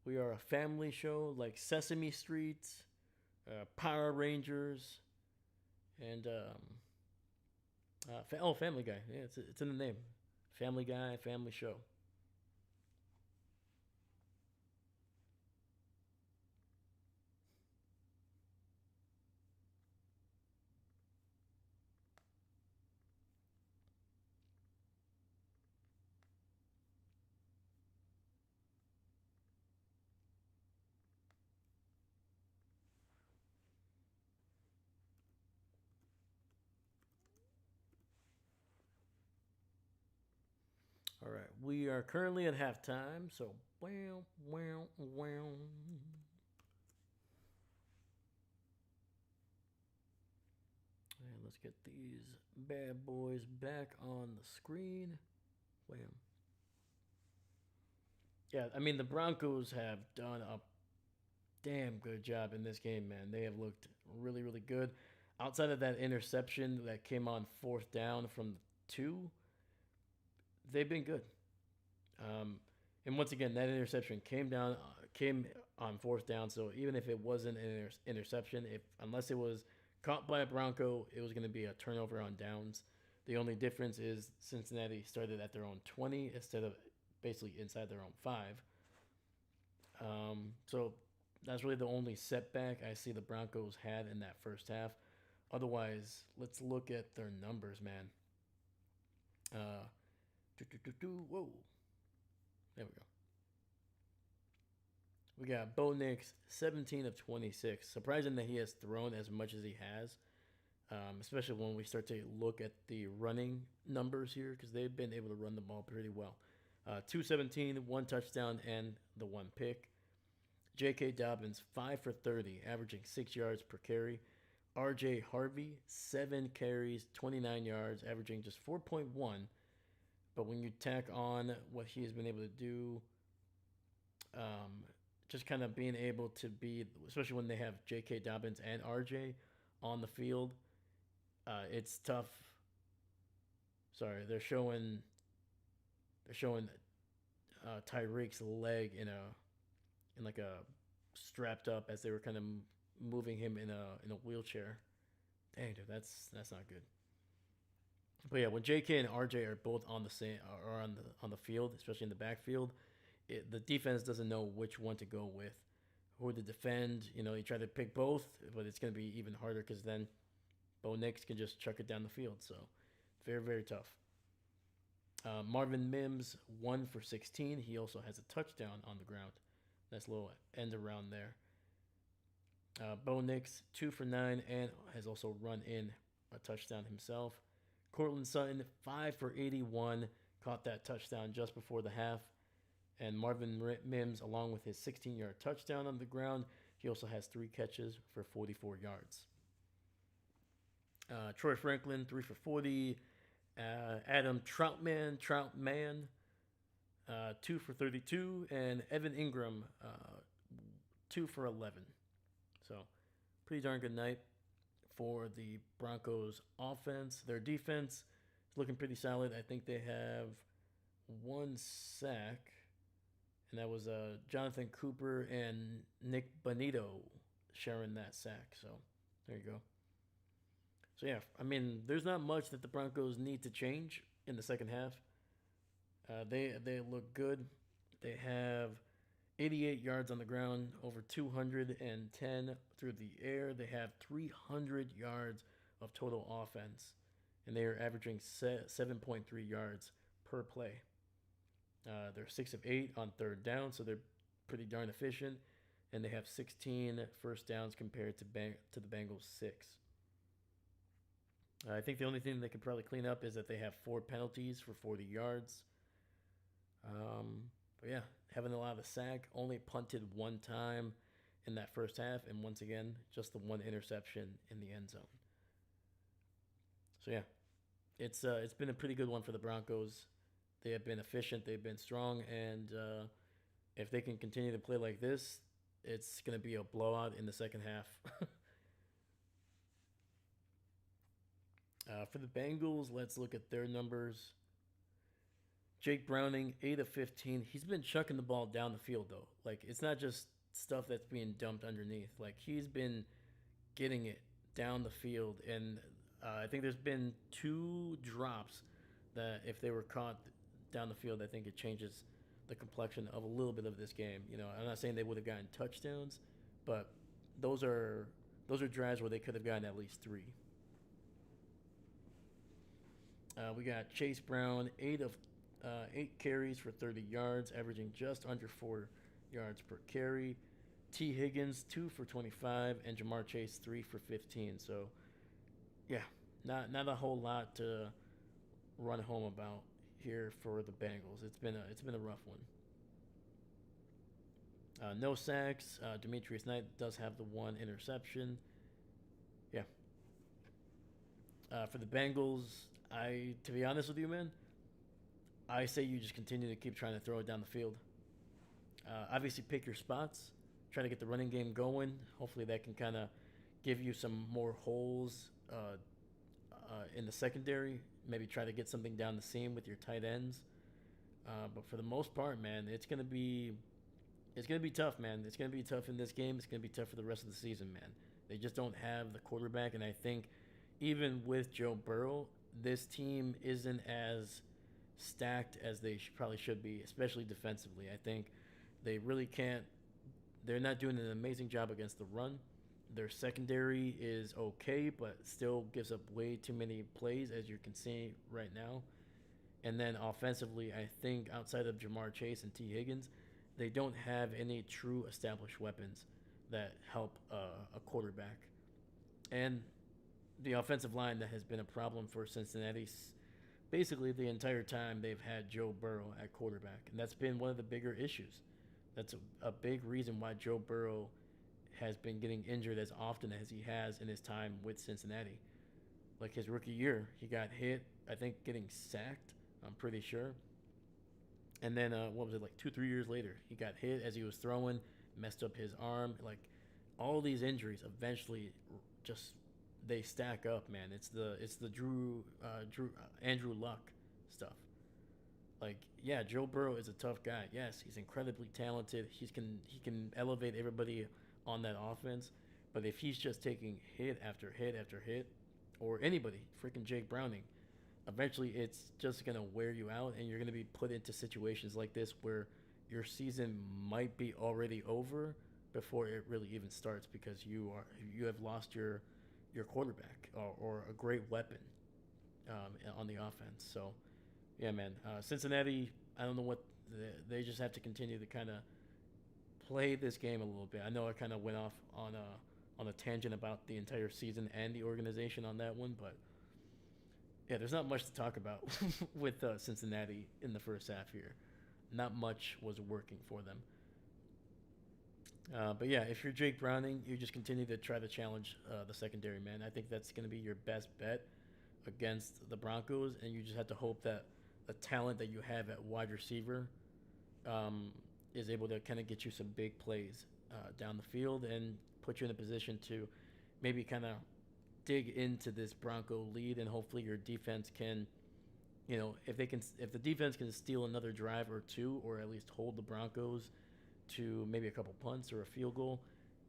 We are a family show like Sesame Street, Power Rangers, and Family Guy. Yeah, it's in the name. Family Guy, Family Show. All right, we are currently at halftime, so wow, wow, wow. And let's get these bad boys back on the screen. Wham. Yeah, I mean the Broncos have done a damn good job in this game, man. They have looked really, really good. Outside of that interception that came on fourth down from two, they've been good. Um, and once again, that interception came on fourth down. So even if it wasn't an interception, if unless it was caught by a Bronco, it was going to be a turnover on downs. The only difference is Cincinnati started at their own 20 instead of basically inside their own 5. So that's really the only setback I see the Broncos had in that first half. Otherwise, let's look at their numbers, man. Uh, Whoa, there we go. We got Bo Nix, 17 of 26. Surprising that he has thrown as much as he has, especially when we start to look at the running numbers here, because they've been able to run the ball pretty well. 217, one touchdown, and the one pick. J.K. Dobbins, 5 for 30, averaging 6 yards per carry. R.J. Harvey, 7 carries, 29 yards, averaging just 4.1. But when you tack on what he has been able to do, just kind of being able to be, especially when they have J.K. Dobbins and R.J. on the field, it's tough. Sorry, they're showing Tyreek's leg in like a strapped up as they were kind of moving him in a wheelchair. Dang, dude, that's not good. But yeah, when J.K. and R.J. are both on the same or on the field, especially in the backfield, the defense doesn't know which one to go with, who to defend. You try to pick both, but it's going to be even harder because then Bo Nix can just chuck it down the field. So very, very tough. Marvin Mims, 1 for 16. He also has a touchdown on the ground. Nice little end around there. Bo Nix, 2 for 9, and has also run in a touchdown himself. Cortland Sutton, 5 for 81, caught that touchdown just before the half. And Marvin Mims, along with his 16-yard touchdown on the ground, he also has 3 catches for 44 yards. Troy Franklin, 3 for 40. Adam Troutman, 2 for 32. And Evan Ingram, 2 for 11. So, pretty darn good night for the Broncos offense. Their defense is looking pretty solid. I think they have 1 sack, and that was Jonathan Cooper and Nick Bonito sharing that sack. So, there you go. So, yeah, I mean, there's not much that the Broncos need to change in the second half. They look good. They have 88 yards on the ground, over 210 through the air. They have 300 yards of total offense, and they are averaging 7.3 yards per play. They're 6 of 8 on third down, so they're pretty darn efficient, and they have 16 first downs compared to the Bengals' 6. I think the only thing they could probably clean up is that they have 4 penalties for 40 yards. But yeah, haven't allowed a sack, only punted 1 time in that first half, and once again, just the 1 interception in the end zone. So yeah, it's been a pretty good one for the Broncos. They have been efficient, they've been strong, and if they can continue to play like this, it's going to be a blowout in the second half. For the Bengals, let's look at their numbers. Jake Browning, 8 of 15. He's been chucking the ball down the field, though. Like, it's not just stuff that's being dumped underneath. Like, he's been getting it down the field. And I think there's been 2 drops that if they were caught down the field, I think it changes the complexion of a little bit of this game. I'm not saying they would have gotten touchdowns, but those are drives where they could have gotten at least 3. We got Chase Brown, 8 carries for 30 yards, averaging just under 4 yards per carry. T. Higgins, 2 for 25, and Jamar Chase, 3 for 15. So, yeah, not a whole lot to run home about here for the Bengals. It's been a rough one. No sacks. Demetrius Knight does have the 1 interception. Yeah. For the Bengals, to be honest with you, man, I say you just continue to keep trying to throw it down the field. Obviously, pick your spots. Try to get the running game going. Hopefully, that can kind of give you some more holes in the secondary. Maybe try to get something down the seam with your tight ends. But for the most part, man, it's gonna be tough, man. It's gonna be tough in this game. It's gonna be tough for the rest of the season, man. They just don't have the quarterback, and I think even with Joe Burrow, this team isn't as stacked as they probably should be, especially defensively. I think they really can't. They're not doing an amazing job against the run. Their secondary is okay, but still gives up way too many plays, as you can see right now. And then offensively, I think outside of Jamar Chase and T. Higgins, they don't have any true established weapons that help a quarterback. And the offensive line that has been a problem for Cincinnati basically the entire time they've had Joe Burrow at quarterback. And that's been one of the bigger issues. That's a big reason why Joe Burrow has been getting injured as often as he has in his time with Cincinnati. Like his rookie year, he got hit, I think getting sacked, I'm pretty sure. And then, what was it, like 2, 3 years later, he got hit as he was throwing, messed up his arm. Like all these injuries eventually just they stack up, man. It's the Andrew Luck stuff. Like, yeah, Joe Burrow is a tough guy. Yes, he's incredibly talented. He can elevate everybody on that offense. But if he's just taking hit after hit after hit, or anybody, freaking Jake Browning, eventually it's just gonna wear you out, and you're gonna be put into situations like this where your season might be already over before it really even starts because you have lost your quarterback or a great weapon on the offense. So yeah, man. Cincinnati, I don't know what they just have to continue to kind of play this game a little bit. I know I kind of went off on a tangent about the entire season and the organization on that one, but yeah, there's not much to talk about with Cincinnati in the first half here. Not much was working for them. But yeah, if you're Jake Browning, you just continue to try to challenge the secondary, man. I think that's going to be your best bet against the Broncos, and you just have to hope that the talent that you have at wide receiver um, is able to kind of get you some big plays down the field and put you in a position to maybe kind of dig into this Bronco lead, and hopefully your defense can, if the defense can steal another drive or two, or at least hold the Broncos to maybe a couple punts or a field goal,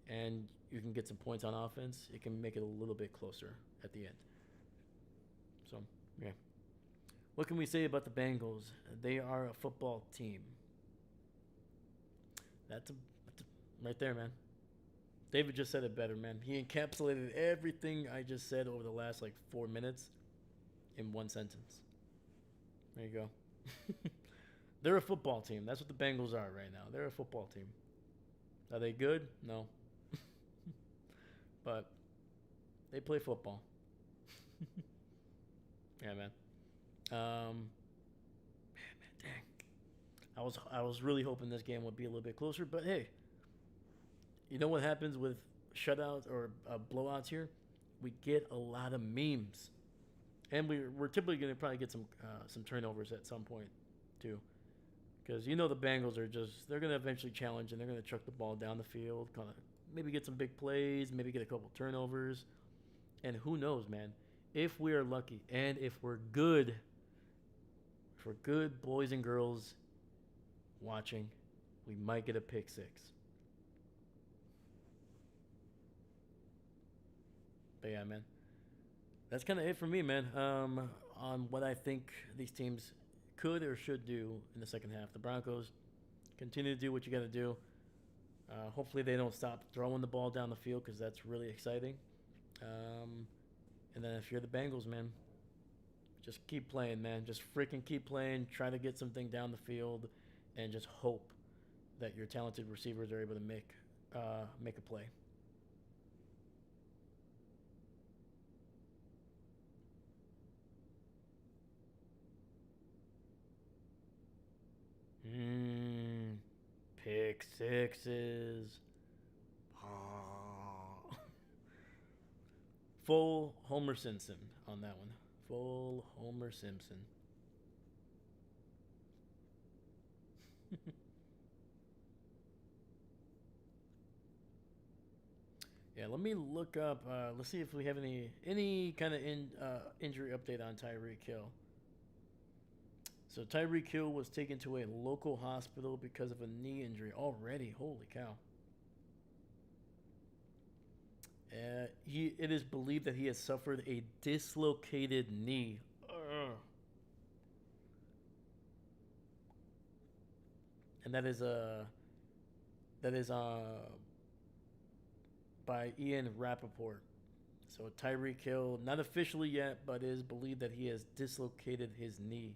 and you can get some points on offense, it can make it a little bit closer at the end. So, yeah. What can we say about the Bengals? They are a football team. That's right there, man. David just said it better, man. He encapsulated everything I just said over the last like 4 minutes in one sentence. There you go. They're a football team. That's what the Bengals are right now. They're a football team. Are they good? No. But they play football. Yeah, man. Man, dang. I was really hoping this game would be a little bit closer, but hey, you know what happens with shutouts or blowouts here? We get a lot of memes, and we're typically going to probably get some turnovers at some point too, because the Bengals are they're going to eventually challenge, and they're going to chuck the ball down the field, kind of maybe get some big plays, maybe get a couple turnovers, and who knows, man? If we are lucky, and if we're good boys and girls watching, we might get a pick six. But yeah, man, that's kind of it for me, man. On what I think these teams could or should do in the second half. The Broncos continue to do what you got to do. Hopefully they don't stop throwing the ball down the field because that's really exciting. And then if you're the Bengals, man, just keep playing, man. Just freaking keep playing. Try to get something down the field, and just hope that your talented receivers are able to make a play. Mmm. Pick sixes. Oh. Full Homer Simpson on that one. Full Homer Simpson. Yeah, let me look up. Let's see if we have any kind of injury update on Tyreek Hill. So Tyreek Hill was taken to a local hospital because of a knee injury already. Holy cow! It is believed that he has suffered a dislocated knee and that is by Ian Rappaport. So Tyreek Hill, not officially yet, but it is believed that he has dislocated his knee.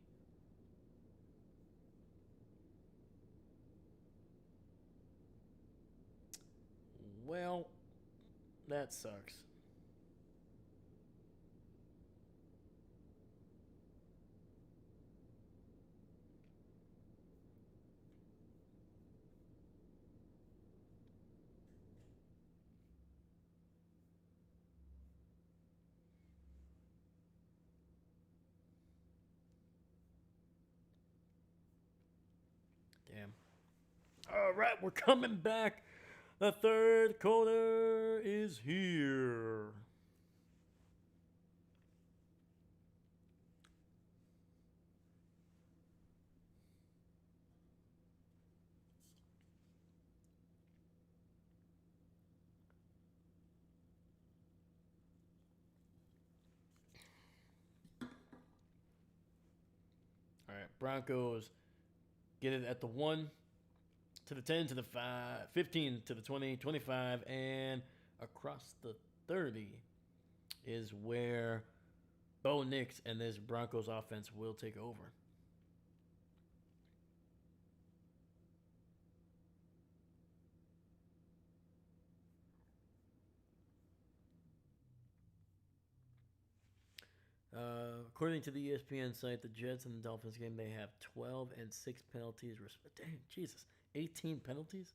Well, that sucks. Damn. All right, we're coming back. The third quarter is here. All right, Broncos get it at the 1 to the 10 to the 5, 15 to the 20, 25, and across the 30 is where Bo Nix and this Broncos offense will take over. According to the ESPN site, the Jets and the Dolphins game, they have 12 and 6 penalties. Dang, Jesus, 18 penalties?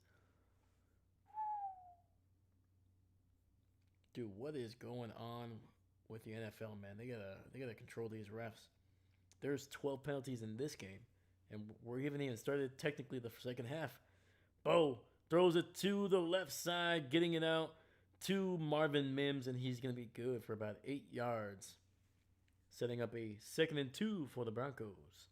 Dude, what is going on with the NFL, man? They gotta control these refs. There's 12 penalties in this game, and we're even started technically the second half. Bo throws it to the left side, getting it out to Marvin Mims, and he's gonna be good for about 8 yards, setting up a 2nd and 2 for the Broncos.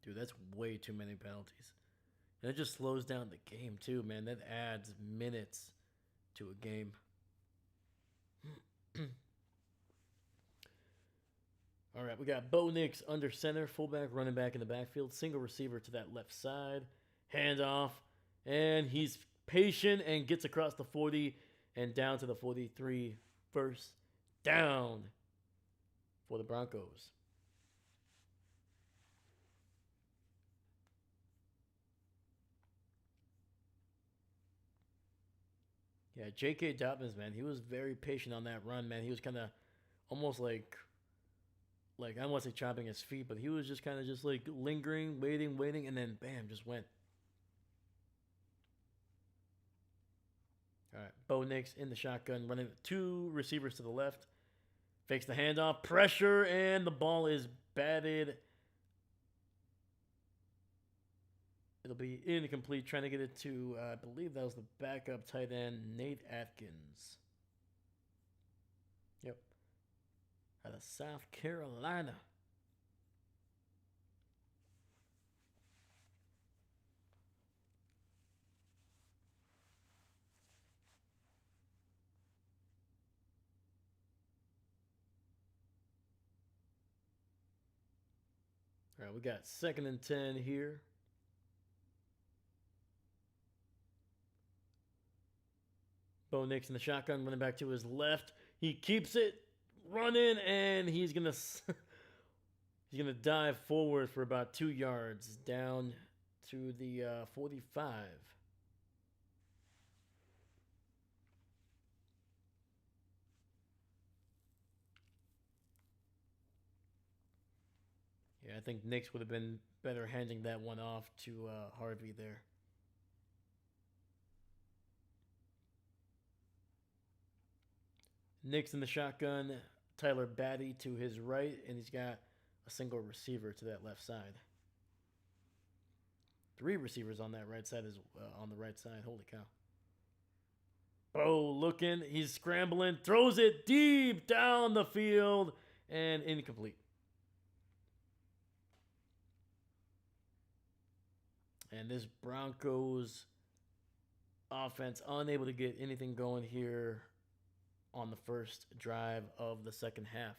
Dude, that's way too many penalties. And it just slows down the game too, man. That adds minutes to a game. All right, we got Bo Nix under center, fullback, running back in the backfield, single receiver to that left side, hand off, and he's patient and gets across the 40 and down to the 43. First down for the Broncos. Yeah, J.K. Dobbins, man, he was very patient on that run, man. He was kind of almost like I don't want to say chopping his feet, but he was just kind of just like lingering, waiting, and then bam, just went. All right, Bo Nix in the shotgun, running 2 receivers to the left, fakes the handoff, pressure, and the ball is batted. It'll be incomplete. Trying to get it to, I believe that was the backup tight end, Nate Atkins. Yep, out of South Carolina. All right, we got 2nd and 10 here. Bo Nix in the shotgun, running back to his left. He keeps it running, and he's gonna he's gonna dive forward for about 2 yards down to the 45. Yeah, I think Nix would have been better handing that one off to Harvey there. Nix in the shotgun, Tyler Batty to his right, and he's got a single receiver to that left side. 3 receivers on that right side is on the right side. Holy cow! Bo looking, he's scrambling, throws it deep down the field, and incomplete. And this Broncos Offense unable to get anything going here on the first drive of the second half.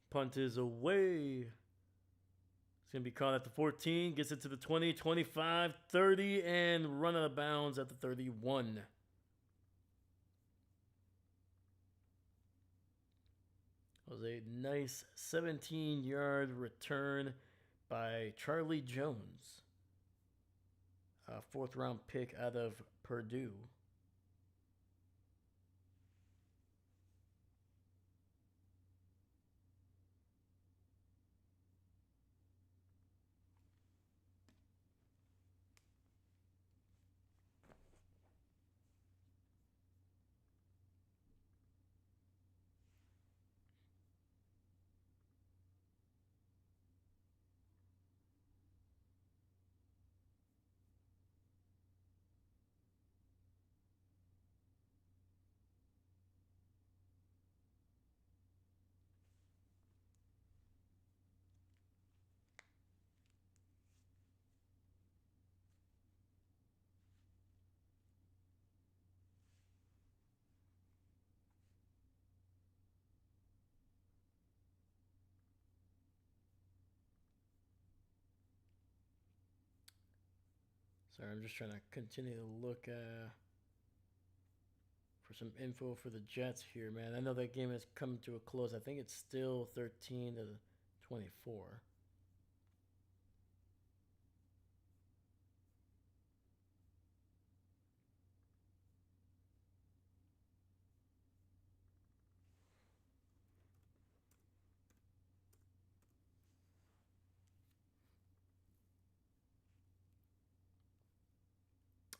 Punt is away. It's going to be caught at the 14, gets it to the 20, 25, 30, and run out of bounds at the 31. That was a nice 17-yard return by Charlie Jones, a fourth round pick out of Purdue. Sorry, I'm just trying to continue to look for some info for the Jets here, man. I know that game has come to a close. I think it's still 13 to 24.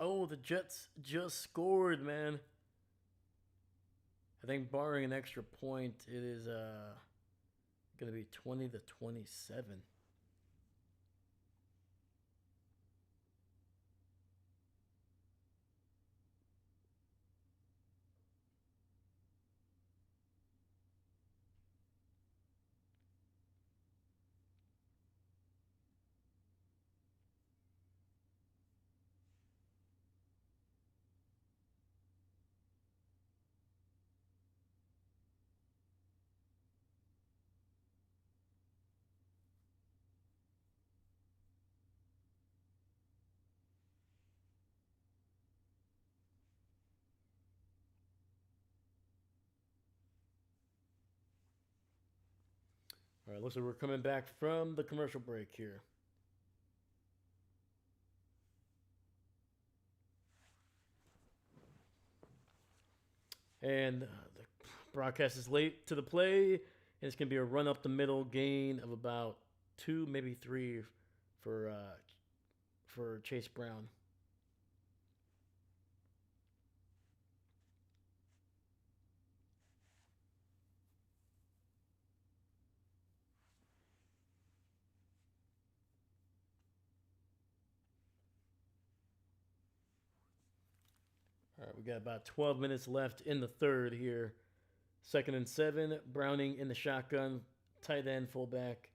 Oh, the Jets just scored, man. I think barring an extra point, it is going to be 20 to 27. All right, looks like we're coming back from the commercial break here. And the broadcast is late to the play, and it's going to be a run up the middle gain of about 2, maybe 3 for Chase Brown. All right, we got about 12 minutes left in the third here. Second and 7. Browning in the shotgun. Tight end, fullback.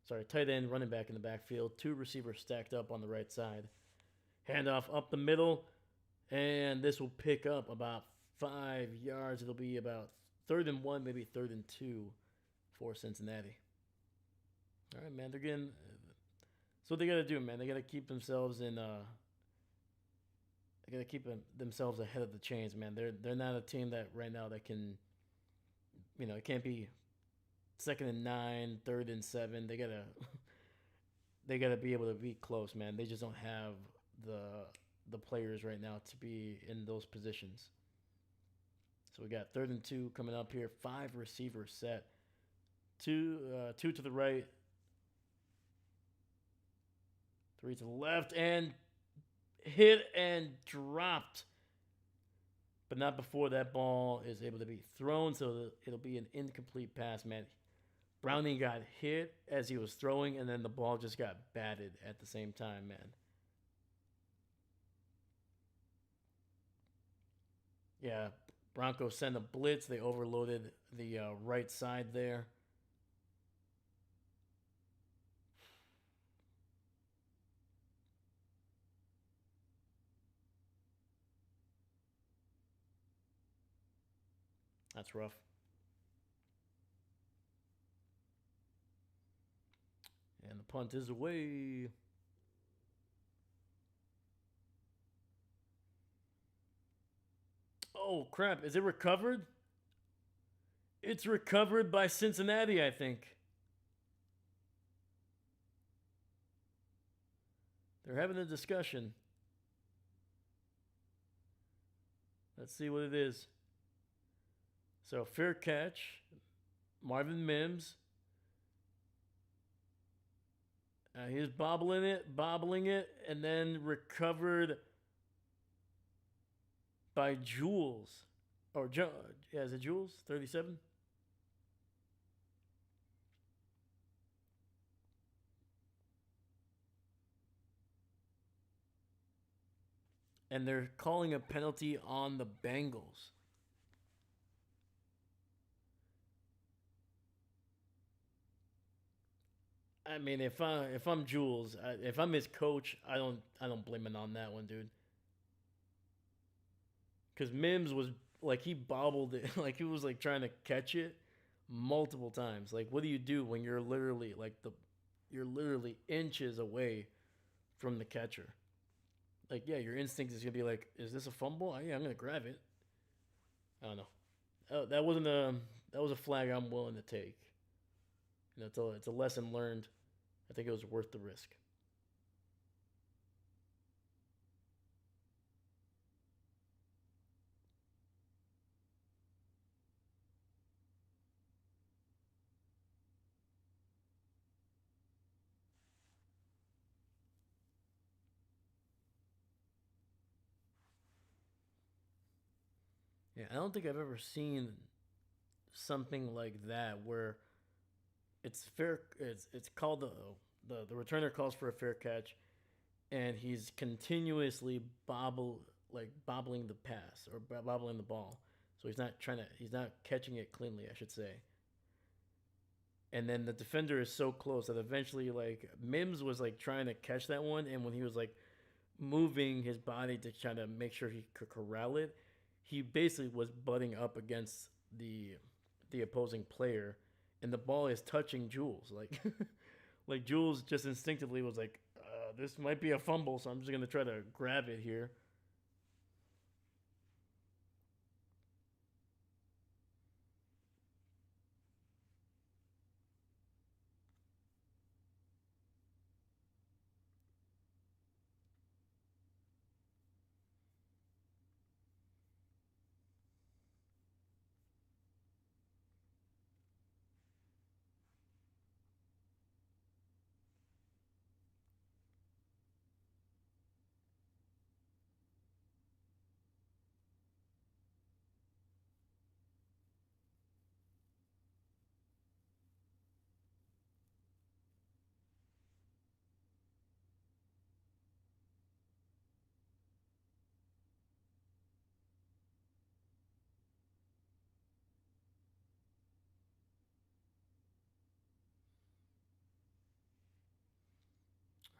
Sorry, tight end, running back in the backfield. 2 receivers stacked up on the right side. Handoff up the middle. And this will pick up about 5 yards. It'll be about 3rd and 1, maybe 3rd and 2 for Cincinnati. All right, man. They're getting. So they got to do, man. They got to keep themselves in. They got to keep themselves ahead of the chains, man. They're not a team that right now that can, it can't be 2nd and 9, 3rd and 7. They gotta be able to be close, man. They just don't have the players right now to be in those positions. So we got 3rd and 2 coming up here. 5 receivers set. Two to the right, 3 to the left, and hit and dropped, but not before that ball is able to be thrown. So it'll be an incomplete pass, man. Browning got hit as he was throwing, and then the ball just got batted at the same time, man. Yeah, Broncos sent a blitz. They overloaded the right side there. That's rough. And the punt is away. Oh, crap. Is it recovered? It's recovered by Cincinnati, I think. They're having a discussion. Let's see what it is. So, fair catch. Marvin Mims. He's bobbling it, and then recovered by Jules. Or, yeah, is it Jules? 37? And they're calling a penalty on the Bengals. I mean, if I'm Jules, if I'm his coach, I don't blame him on that one, dude. Because Mims was like he bobbled it, like he was like trying to catch it multiple times. Like, what do you do when you're literally inches away from the catcher? Like, yeah, your instinct is gonna be like, is this a fumble? Yeah, I'm gonna grab it. I don't know. That wasn't a that was a flag I'm willing to take. It's a lesson learned. I think it was worth the risk. Yeah, I don't think I've ever seen something like that where it's fair. It's called the returner calls for a fair catch, and he's continuously bobbling the pass or bobbling the ball. So he's not catching it cleanly, I should say. And then the defender is so close that eventually like Mims was like trying to catch that one, and when he was like moving his body to try to make sure he could corral it, he basically was butting up against the opposing player, and the ball is touching Jules. Like like Jules just instinctively was like, "This might be a fumble, so I'm just gonna try to grab it here."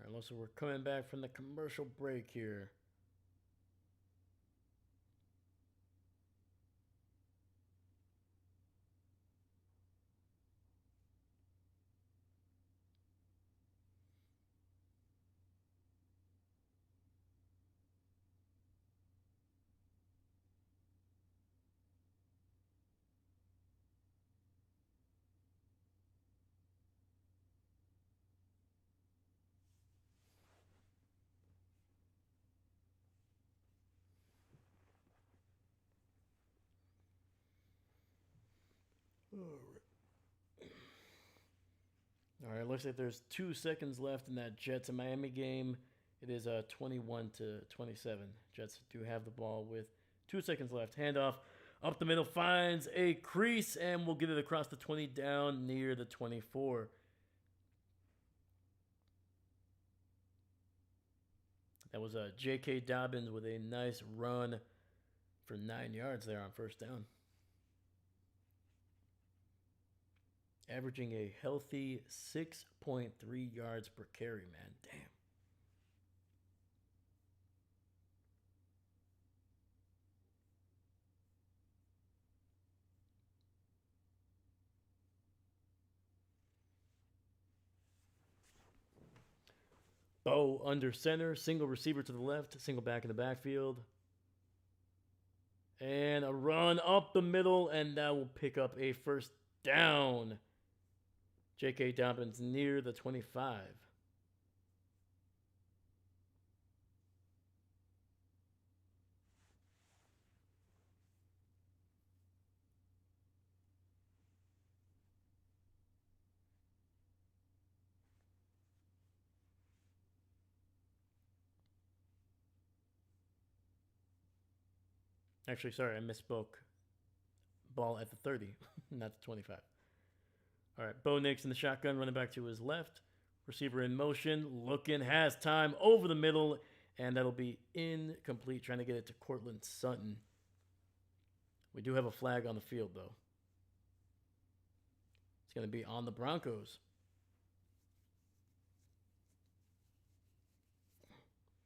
All right, so we're coming back from the commercial break here. All right, looks like there's 2 seconds left in that Jets and Miami game. It is 21 to 27. Jets do have the ball with 2 seconds left. Handoff. Up the middle, finds a crease, and we'll get it across the 20 down near the 24. That was J.K. Dobbins with a nice run for 9 yards there on first down. Averaging a healthy 6.3 yards per carry, man. Damn. Bo under center, single receiver to the left, single back in the backfield. And a run up the middle, and that will pick up a first down. J.K. Dobbins near the 25. Actually, sorry, I misspoke. Ball at the 30, not the 25. All right, Bo Nix in the shotgun, running back to his left. Receiver in motion, looking, has time over the middle, and that'll be incomplete, trying to get it to Cortland Sutton. We do have a flag on the field, though. It's going to be on the Broncos.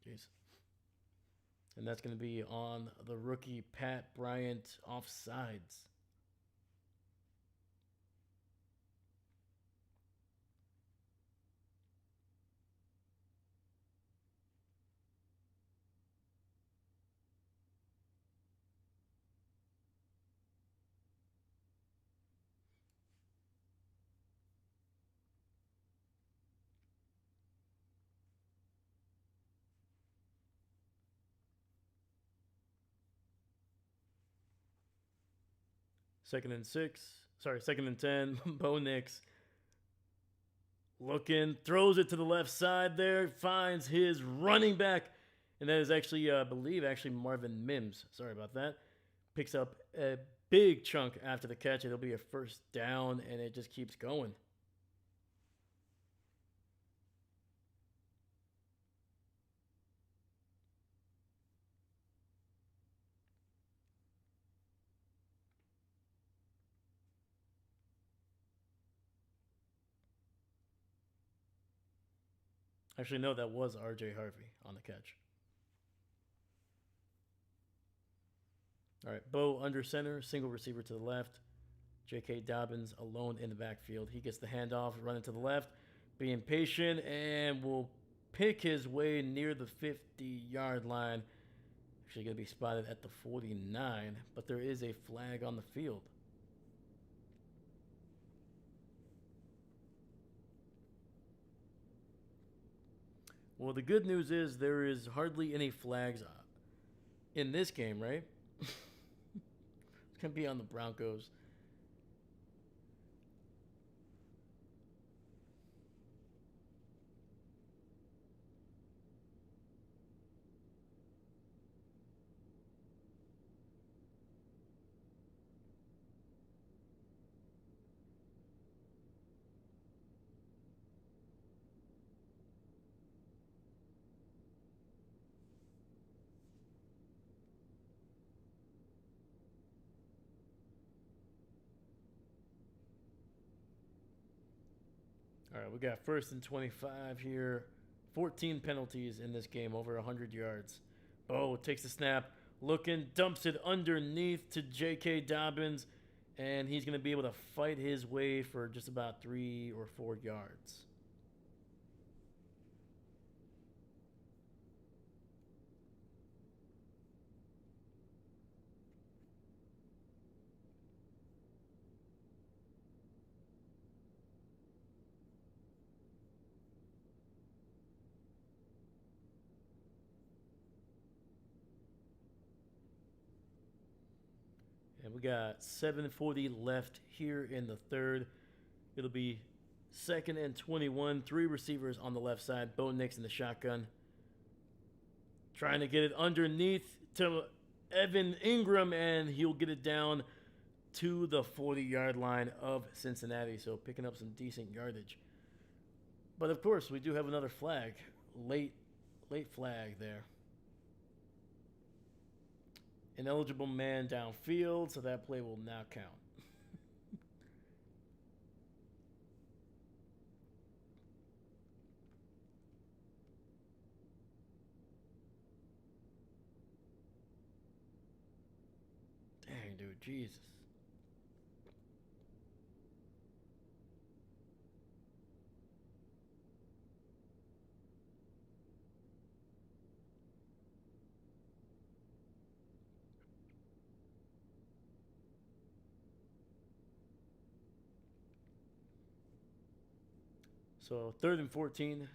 Jeez. And that's going to be on the rookie Pat Bryant offsides. Second and 10. Bo Nix looking, throws it to the left side there, finds his running back, and that is actually, I believe, Marvin Mims. Sorry about that. Picks up a big chunk after the catch. It'll be a first down, and it just keeps going. Actually, no, that was R.J. Harvey on the catch. All right, Bo under center, single receiver to the left. J.K. Dobbins alone in the backfield. He gets the handoff, running to the left, being patient, and will pick his way near the 50-yard line. Actually going to be spotted at the 49, but there is a flag on the field. Well, the good news is there is hardly any flags in this game, right? It's going to be on the Broncos. All right, we got first and 25 here. 14 penalties in this game, over 100 yards. Bo takes the snap, looking, dumps it underneath to J.K. Dobbins, and he's going to be able to fight his way for just about 3 or 4 yards. And we got 7:40 left here in the third. It'll be second and 21. 3 receivers on the left side. Bo Nix in the shotgun. Trying to get it underneath to Evan Ingram, and he'll get it down to the 40-yard line of Cincinnati. So picking up some decent yardage. But of course, we do have another flag. Late flag there. Ineligible man downfield, so that play will now count. Dang, dude, Jesus. So 3rd and 14,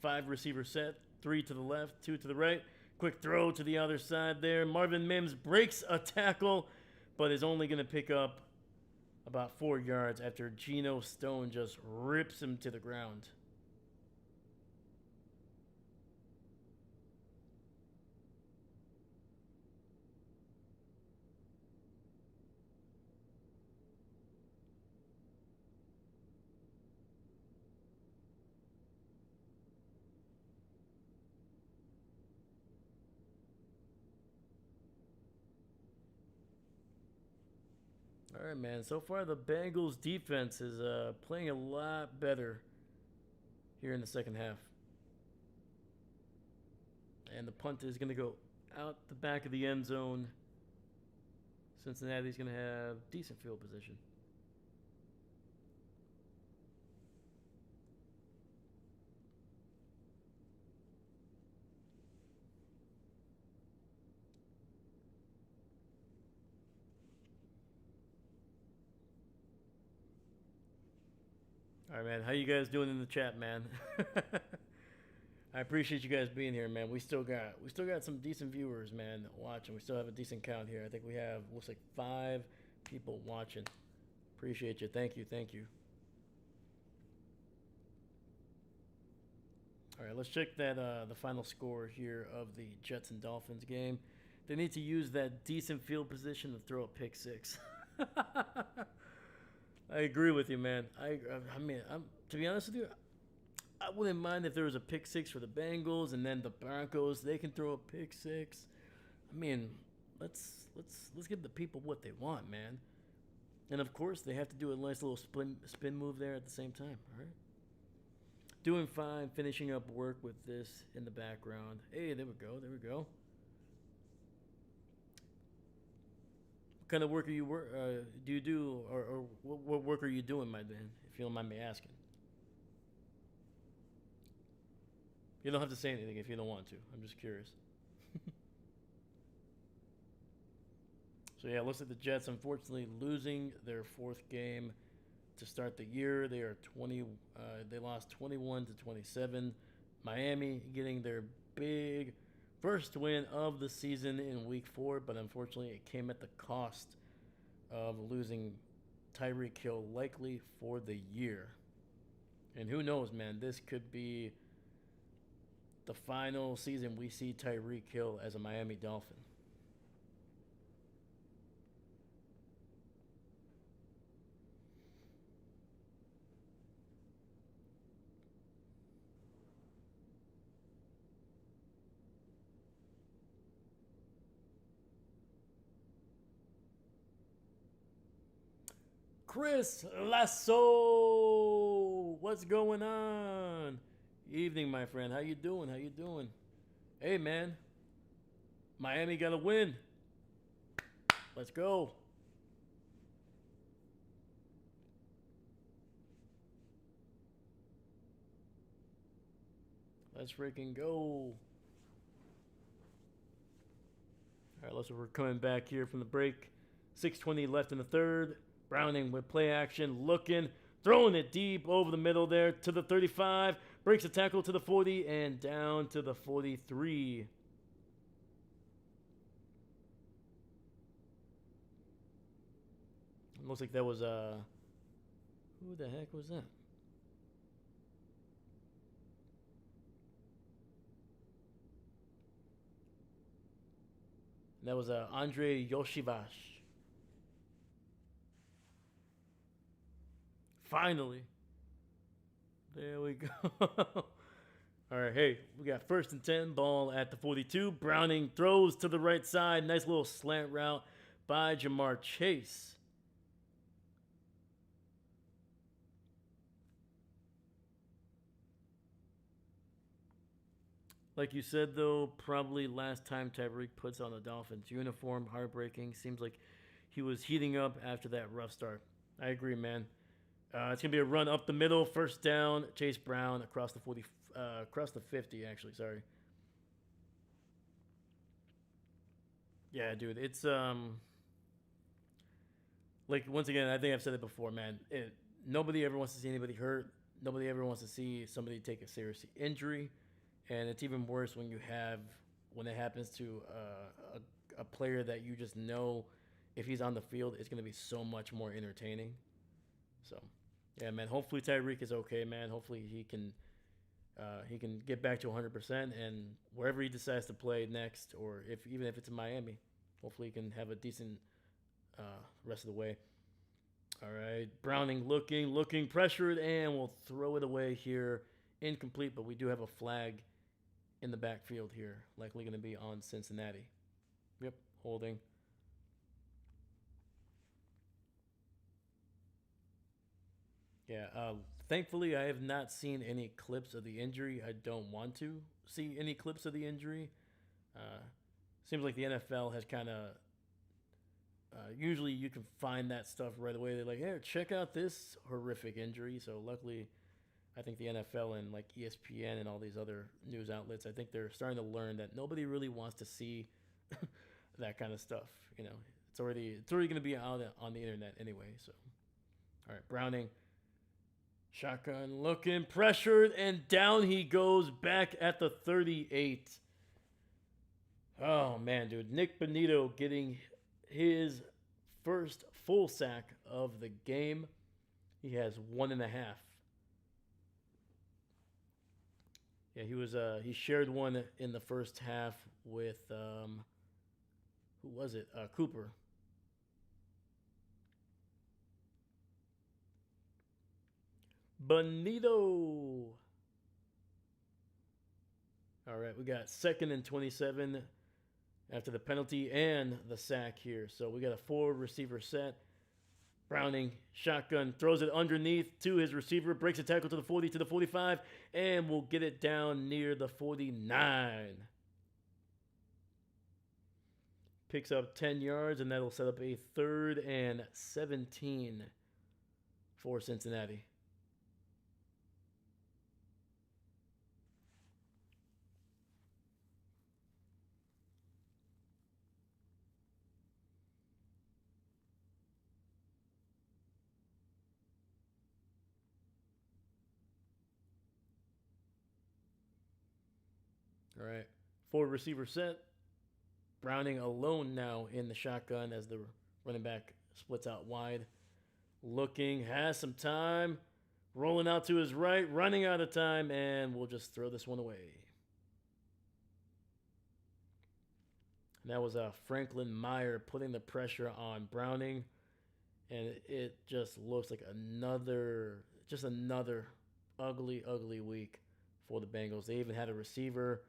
5 receiver set, 3 to the left, 2 to the right. Quick throw to the other side there. Marvin Mims breaks a tackle, but is only going to pick up about 4 yards after Geno Stone just rips him to the ground. All right, man. So far, the Bengals defense is playing a lot better here in the second half. And the punt is going to go out the back of the end zone. Cincinnati's going to have decent field position. All right, man. How you guys doing in the chat, man? I appreciate you guys being here, man. We still got some decent viewers, man, watching. We still have a decent count here. I think we have looks like 5 people watching. Appreciate you. Thank you. Thank you. All right, let's check that the final score here of the Jets and Dolphins game. They need to use that decent field position to throw a pick six. I agree with you, man. I mean, to be honest with you, I wouldn't mind if there was a pick six for the Bengals and then the Broncos. They can throw a pick six. I mean, let's give the people what they want, man. And of course, they have to do a nice little spin move there at the same time. All right. Doing fine, finishing up work with this in the background. Hey, there we go. There we go. What kind of work are you do you do, or what work are you doing, my man? If you don't mind me asking. You don't have to say anything if you don't want to. I'm just curious. So yeah, it looks like the Jets unfortunately losing their 4th game to start the year. They are 20. They lost 21-27. Miami getting their big first win of the season in Week 4, but unfortunately it came at the cost of losing Tyreek Hill likely for the year. And who knows, man? This could be the final season we see Tyreek Hill as a Miami Dolphin. Chris Lasso, what's going on? Evening, my friend. How you doing? How you doing? Hey, man. Miami got to win. Let's go. Let's freaking go. All right, we're coming back here from the break. 6:20 left in the 3rd. Browning with play action, looking, throwing it deep over the middle there to the 35. Breaks a tackle to the 40 and down to the 43. It looks like that was who the heck was that? And that was Andre Yoshivash. Finally. There we go. All right, hey, we got first and 10, ball at the 42. Browning throws to the right side. Nice little slant route by Jamar Chase. Like you said, though, probably last time Tyreek puts on a Dolphins uniform. Heartbreaking. Seems like he was heating up after that rough start. I agree, man. It's gonna be a run up the middle, first down. Chase Brown across the 40, across the 50. Actually, sorry. Yeah, dude, it's like once again, I think I've said it before, man. Nobody ever wants to see anybody hurt. Nobody ever wants to see somebody take a serious injury, and it's even worse when you have when it happens to a player that you just know if he's on the field, it's gonna be so much more entertaining. So, yeah, man. Hopefully Tyreek is okay, man. Hopefully he can get back to 100%, and wherever he decides to play next, or if even if it's in Miami, hopefully he can have a decent rest of the way. All right, Browning looking pressured, and we'll throw it away here. Incomplete, but we do have a flag in the backfield here, likely going to be on Cincinnati. Yep, holding. Yeah, thankfully, I have not seen any clips of the injury. I don't want to see any clips of the injury. Uh, Seems like the NFL has kind of. Usually, you can find that stuff right away. They're like, "Hey, check out this horrific injury." So, luckily, I think the NFL and like ESPN and all these other news outlets, I think they're starting to learn that nobody really wants to see that kind of stuff. You know, it's already going to be out on the internet anyway. So, all right, Browning. Shotgun looking pressured, and down he goes back at the 38. Oh, man, dude. Nick Benito getting his first full sack of the game. He has 1.5. Yeah, he shared one in the first half with who was it? Cooper. Benito. All right, we got second and 27 after the penalty and the sack here. So we got a forward receiver set. Browning, shotgun, throws it underneath to his receiver, breaks a tackle to the 40, to the 45, and will get it down near the 49. Picks up 10 yards, and that'll set up a 3rd and 17 for Cincinnati. All right. Forward receiver set. Browning alone now in the shotgun as the running back splits out wide. Looking, has some time. Rolling out to his right, running out of time, and we'll just throw this one away. And that was Franklin Meyer putting the pressure on Browning. And it just looks like another ugly, ugly week for the Bengals. They even had a receiver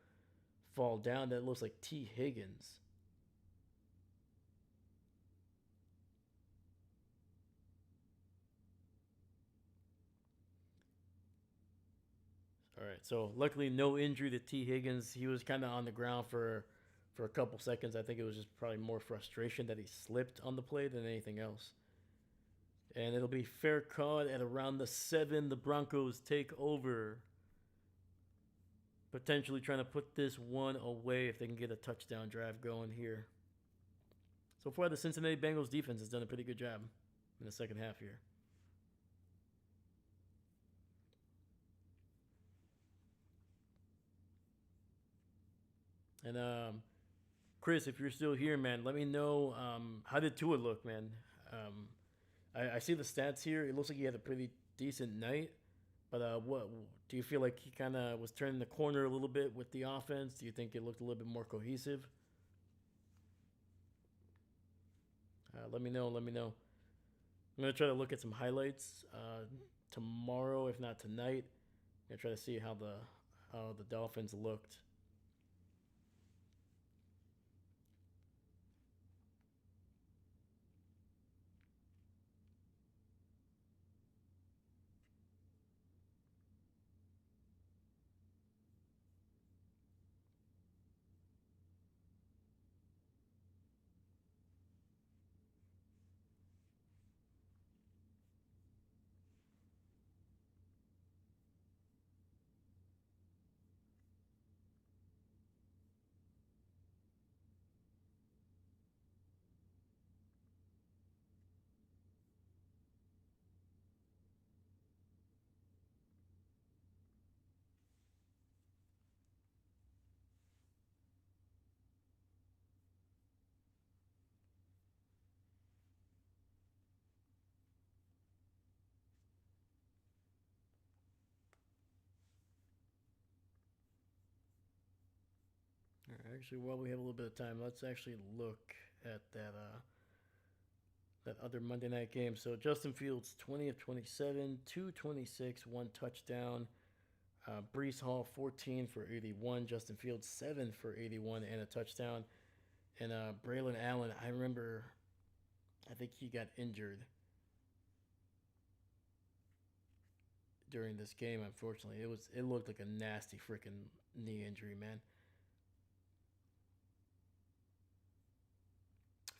fall down that looks like T. Higgins. All right, so luckily no injury to T. Higgins. He was kind of on the ground for a couple seconds. I think it was just probably more frustration that he slipped on the play than anything else. And it'll be fair caught at around the 7. The Broncos take over. Potentially trying to put this one away if they can get a touchdown drive going here. So far, the Cincinnati Bengals defense has done a pretty good job in the second half here. And Chris, if you're still here, man, let me know how did Tua look, man. I see the stats here. It looks like he had a pretty decent night. But what do you feel like he kind of was turning the corner a little bit with the offense? Do you think it looked a little bit more cohesive? Let me know. Let me know. I'm gonna try to look at some highlights tomorrow, if not tonight. I'm gonna try to see how the Dolphins looked. All right, actually, while we have a little bit of time, let's actually look at that other Monday night game. So Justin Fields, 20 of 27, 226, one touchdown. Brees Hall, 14 for 81. Justin Fields, 7 for 81 and a touchdown. And Braylon Allen, I remember, I think he got injured during this game. Unfortunately, it looked like a nasty freaking knee injury, man.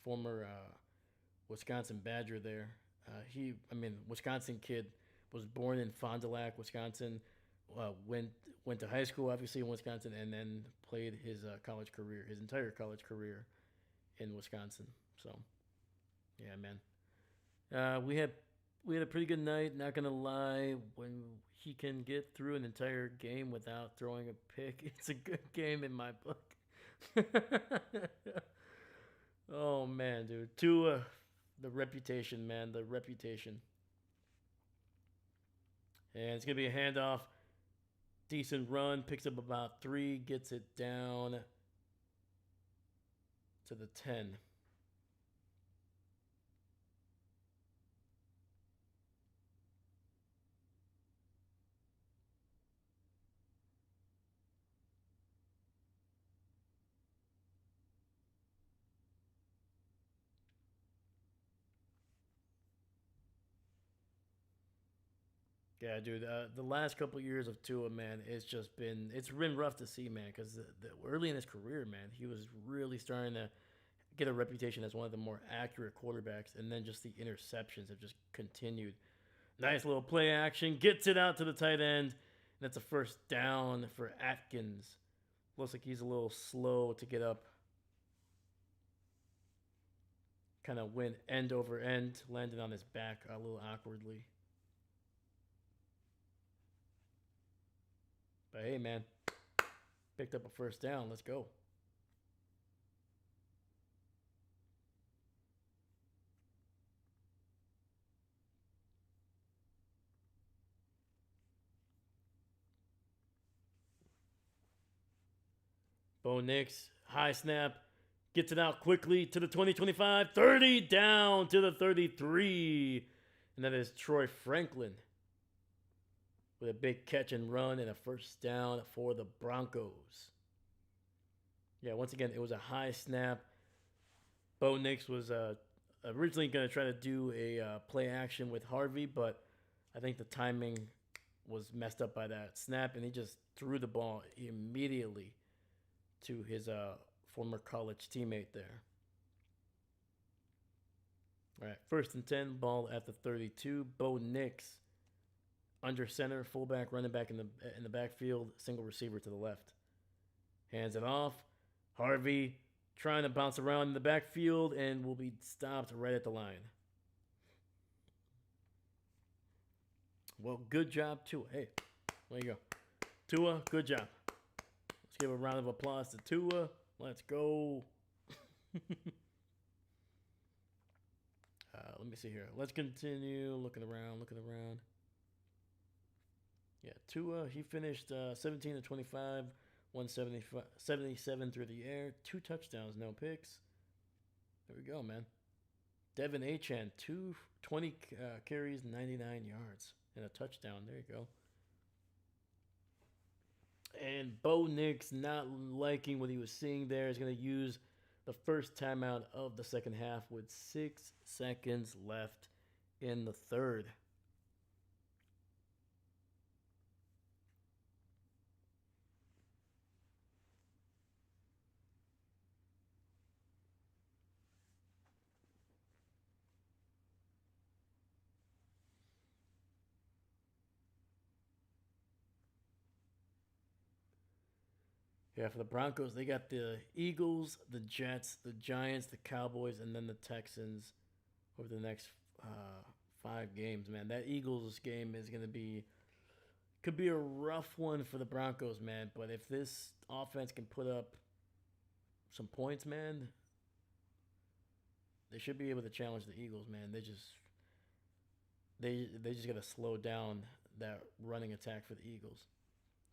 Former Wisconsin Badger there. Wisconsin kid, was born in Fond du Lac, Wisconsin. Went to high school, obviously in Wisconsin, and then played his college career, his entire college career in Wisconsin. So, yeah, man. We had a pretty good night. Not gonna lie, when he can get through an entire game without throwing a pick, it's a good game in my book. Oh man, dude. Tua, the reputation, man, the reputation. And it's gonna be a handoff. Decent run, picks up about three, gets it down to the 10. Yeah, dude. The last couple of years of Tua, man, it's been rough to see, man, because early in his career, man, he was really starting to get a reputation as one of the more accurate quarterbacks, and then just the interceptions have just continued. Nice little play action, gets it out to the tight end, and that's a first down for Atkins. Looks like he's a little slow to get up. Kind of went end over end, landed on his back a little awkwardly. But hey, man, picked up a first down. Let's go. Bo Nix, high snap, gets it out quickly to the 2025, 30 down to the 33. And that is Troy Franklin with a big catch and run and a first down for the Broncos. Yeah, once again, it was a high snap. Bo Nix was originally going to try to do a play action with Harvey, but I think the timing was messed up by that snap, and he just threw the ball immediately to his former college teammate there. All right, first and 10, ball at the 32. Bo Nix, under center, fullback, running back in the backfield, single receiver to the left. Hands it off. Harvey trying to bounce around in the backfield and will be stopped right at the line. Well, good job, Tua. Hey, there you go. Tua, good job. Let's give a round of applause to Tua. Let's go. Let me see here. Let's continue looking around. Yeah, Tua, he finished 17 to 25, 177 through the air, two touchdowns, no picks. There we go, man. Devin Achan, 220 carries, 99 yards, and a touchdown. There you go. And Bo Nix, not liking what he was seeing there, is going to use the first timeout of the second half with 6 seconds left in the third. Yeah, for the Broncos, they got the Eagles, the Jets, the Giants, the Cowboys, and then the Texans over the next 5 games. Man, that Eagles game is going to be could be a rough one for the Broncos, man. But if this offense can put up some points, man, they should be able to challenge the Eagles, man. They just got to slow down that running attack for the Eagles.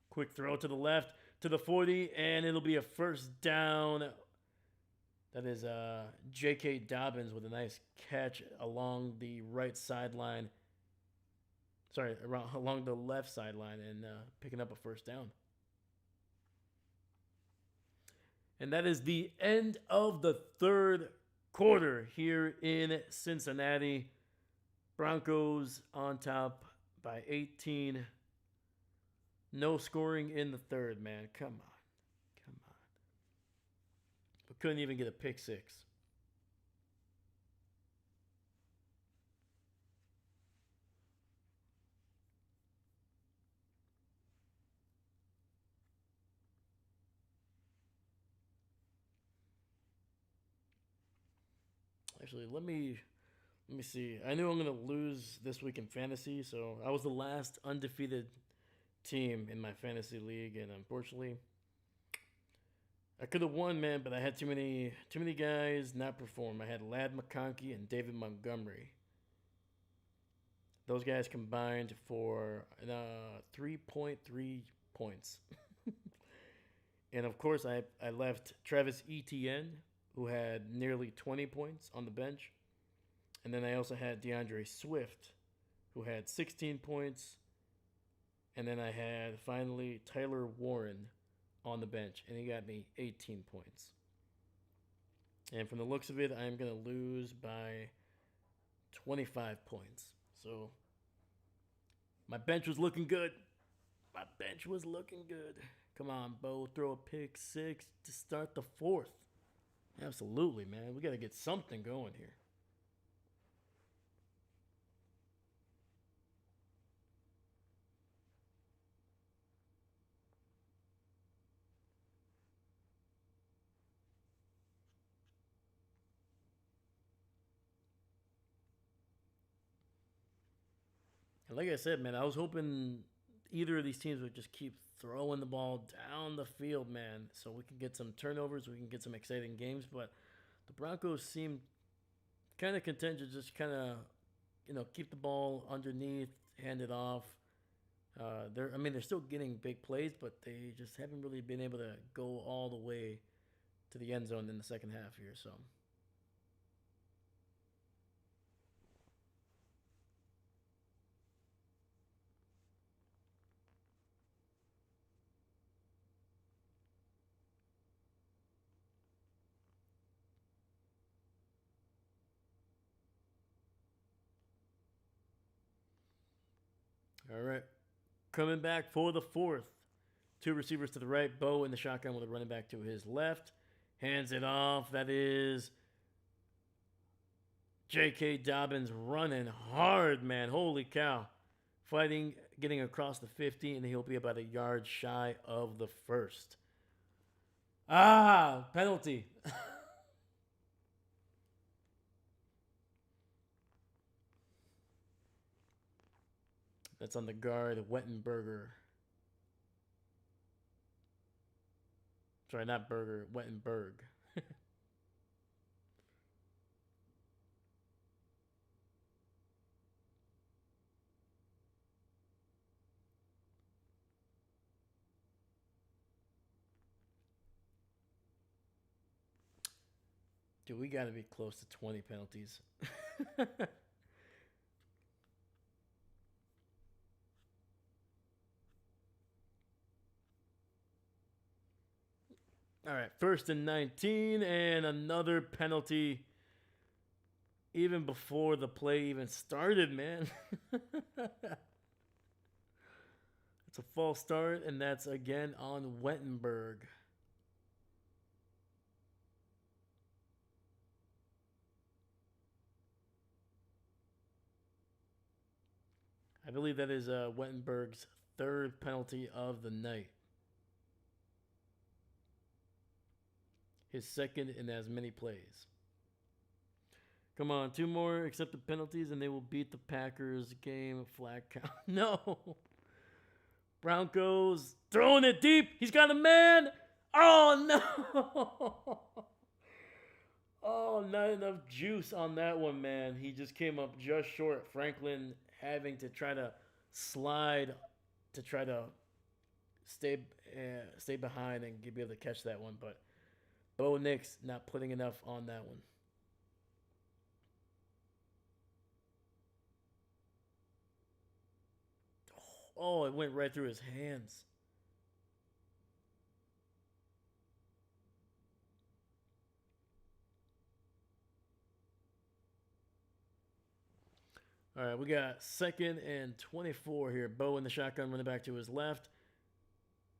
Quick throw to the left to the 40, and it'll be a first down. That is J.K. Dobbins with a nice catch along the right sideline. Sorry, along the left sideline and picking up a first down. And that is the end of the third quarter here in Cincinnati. Broncos on top by 18. No scoring in the third, man. Come on. Come on. We couldn't even get a pick six. Actually, let me see. I knew I'm gonna lose this week in fantasy, so I was the last undefeated team in my fantasy league, and unfortunately, I could have won, man, but I had too many guys not perform. I had Ladd McConkey and David Montgomery. Those guys combined for 3.3 points. And of course, I left Travis Etienne, who had nearly 20 points on the bench. And then I also had DeAndre Swift, who had 16 points. And then I had finally Tyler Warren on the bench, and he got me 18 points. And from the looks of it, I'm going to lose by 25 points. So my bench was looking good. My bench was looking good. Come on, Bo, throw a pick six to start the fourth. Absolutely, man. We got to get something going here. And like I said, man, I was hoping either of these teams would just keep throwing the ball down the field, man, so we can get some turnovers, we can get some exciting games. But the Broncos seem kind of content to just kind of, keep the ball underneath, hand it off. They're still getting big plays, but they just haven't really been able to go all the way to the end zone in the second half here. So all right, coming back for the fourth. Two receivers to the right, Bo in the shotgun with a running back to his left. Hands it off. That is J.K. Dobbins running hard, man. Holy cow. Fighting, getting across the 50, and he'll be about a yard shy of the first. Ah, penalty. That's on the guard, Wettenberger. Sorry, not Burger, Wettenberg. Dude, we got to be close to 20 penalties. All right, first and 19, and another penalty even before the play even started, man. It's a false start, and that's again on Wettenberg. I believe that is Wettenberg's third penalty of the night. His second in as many plays. Come on, two more accepted penalties, and they will beat the Packers game flag count. No. Broncos throwing it deep. He's got a man. Oh, no. Oh, not enough juice on that one, man. He just came up just short. Franklin having to try to slide to try to stay stay behind and be able to catch that one. But Bo Nix not putting enough on that one. Oh, it went right through his hands. All right, we got second and 24 here. Bo in the shotgun, running back to his left.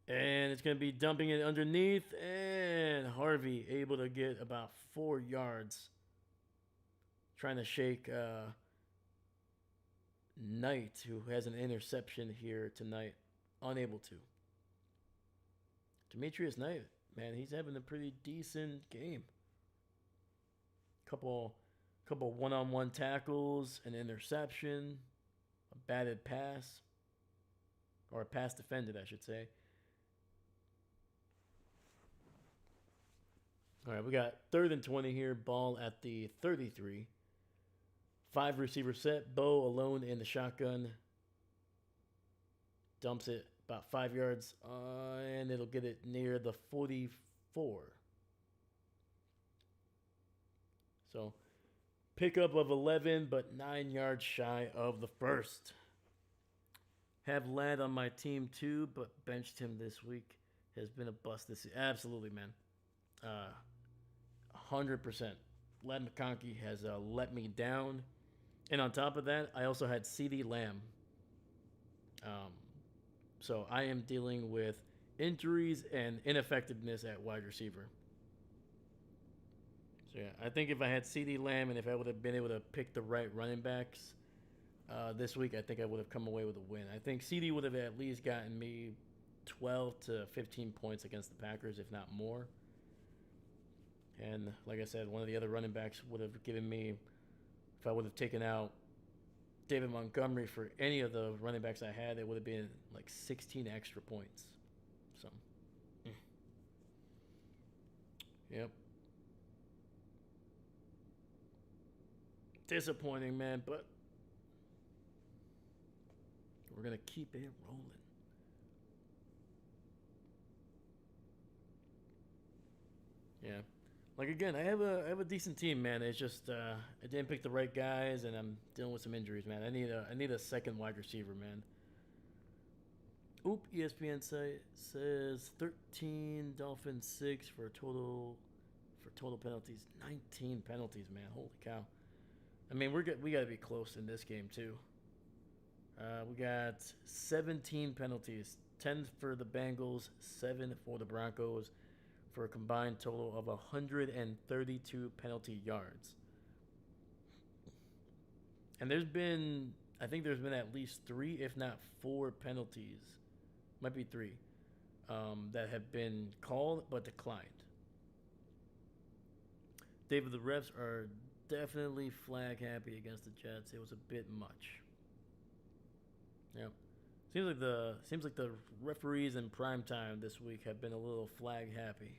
And it's going to be dumping it underneath. And Harvey able to get about 4 yards. Trying to shake Knight, who has an interception here tonight. Unable to. Demetrius Knight, man, he's having a pretty decent game. Couple one-on-one tackles, an interception, a batted pass, or a pass defended, I should say. All right, we got third and 20 here. Ball at the 33. 5 receiver set. Bo alone in the shotgun. Dumps it about 5 yards, and it'll get it near the 44. So, pickup of 11, but 9 yards shy of the first. Have Ladd on my team too, but benched him this week. Has been a bust this season. Absolutely, man. 100%. Ladd McConkey has let me down. And on top of that, I also had CeeDee Lamb. So I am dealing with injuries and ineffectiveness at wide receiver. So yeah, I think if I had CeeDee Lamb and if I would have been able to pick the right running backs this week, I think I would have come away with a win. I think CeeDee would have at least gotten me 12 to 15 points against the Packers, if not more. And like I said, one of the other running backs would have given me, if I would have taken out David Montgomery for any of the running backs I had, it would have been like 16 extra points. So, yep. Disappointing, man, but we're going to keep it rolling. Yeah. Like again, I have a decent team, man. It's just I didn't pick the right guys, and I'm dealing with some injuries, man. I need a second wide receiver, man. Oop, ESPN site says 13, Dolphins 6 for total penalties. 19 penalties, man. Holy cow. I mean, we got to be close in this game too. We got 17 penalties, 10 for the Bengals, 7 for the Broncos, for a combined total of 132 penalty yards. And I think there's been at least 3, if not 4 penalties, might be 3, that have been called but declined. David, the refs are definitely flag happy against the Jets. It was a bit much. Yep. Seems like the referees in prime time this week have been a little flag happy.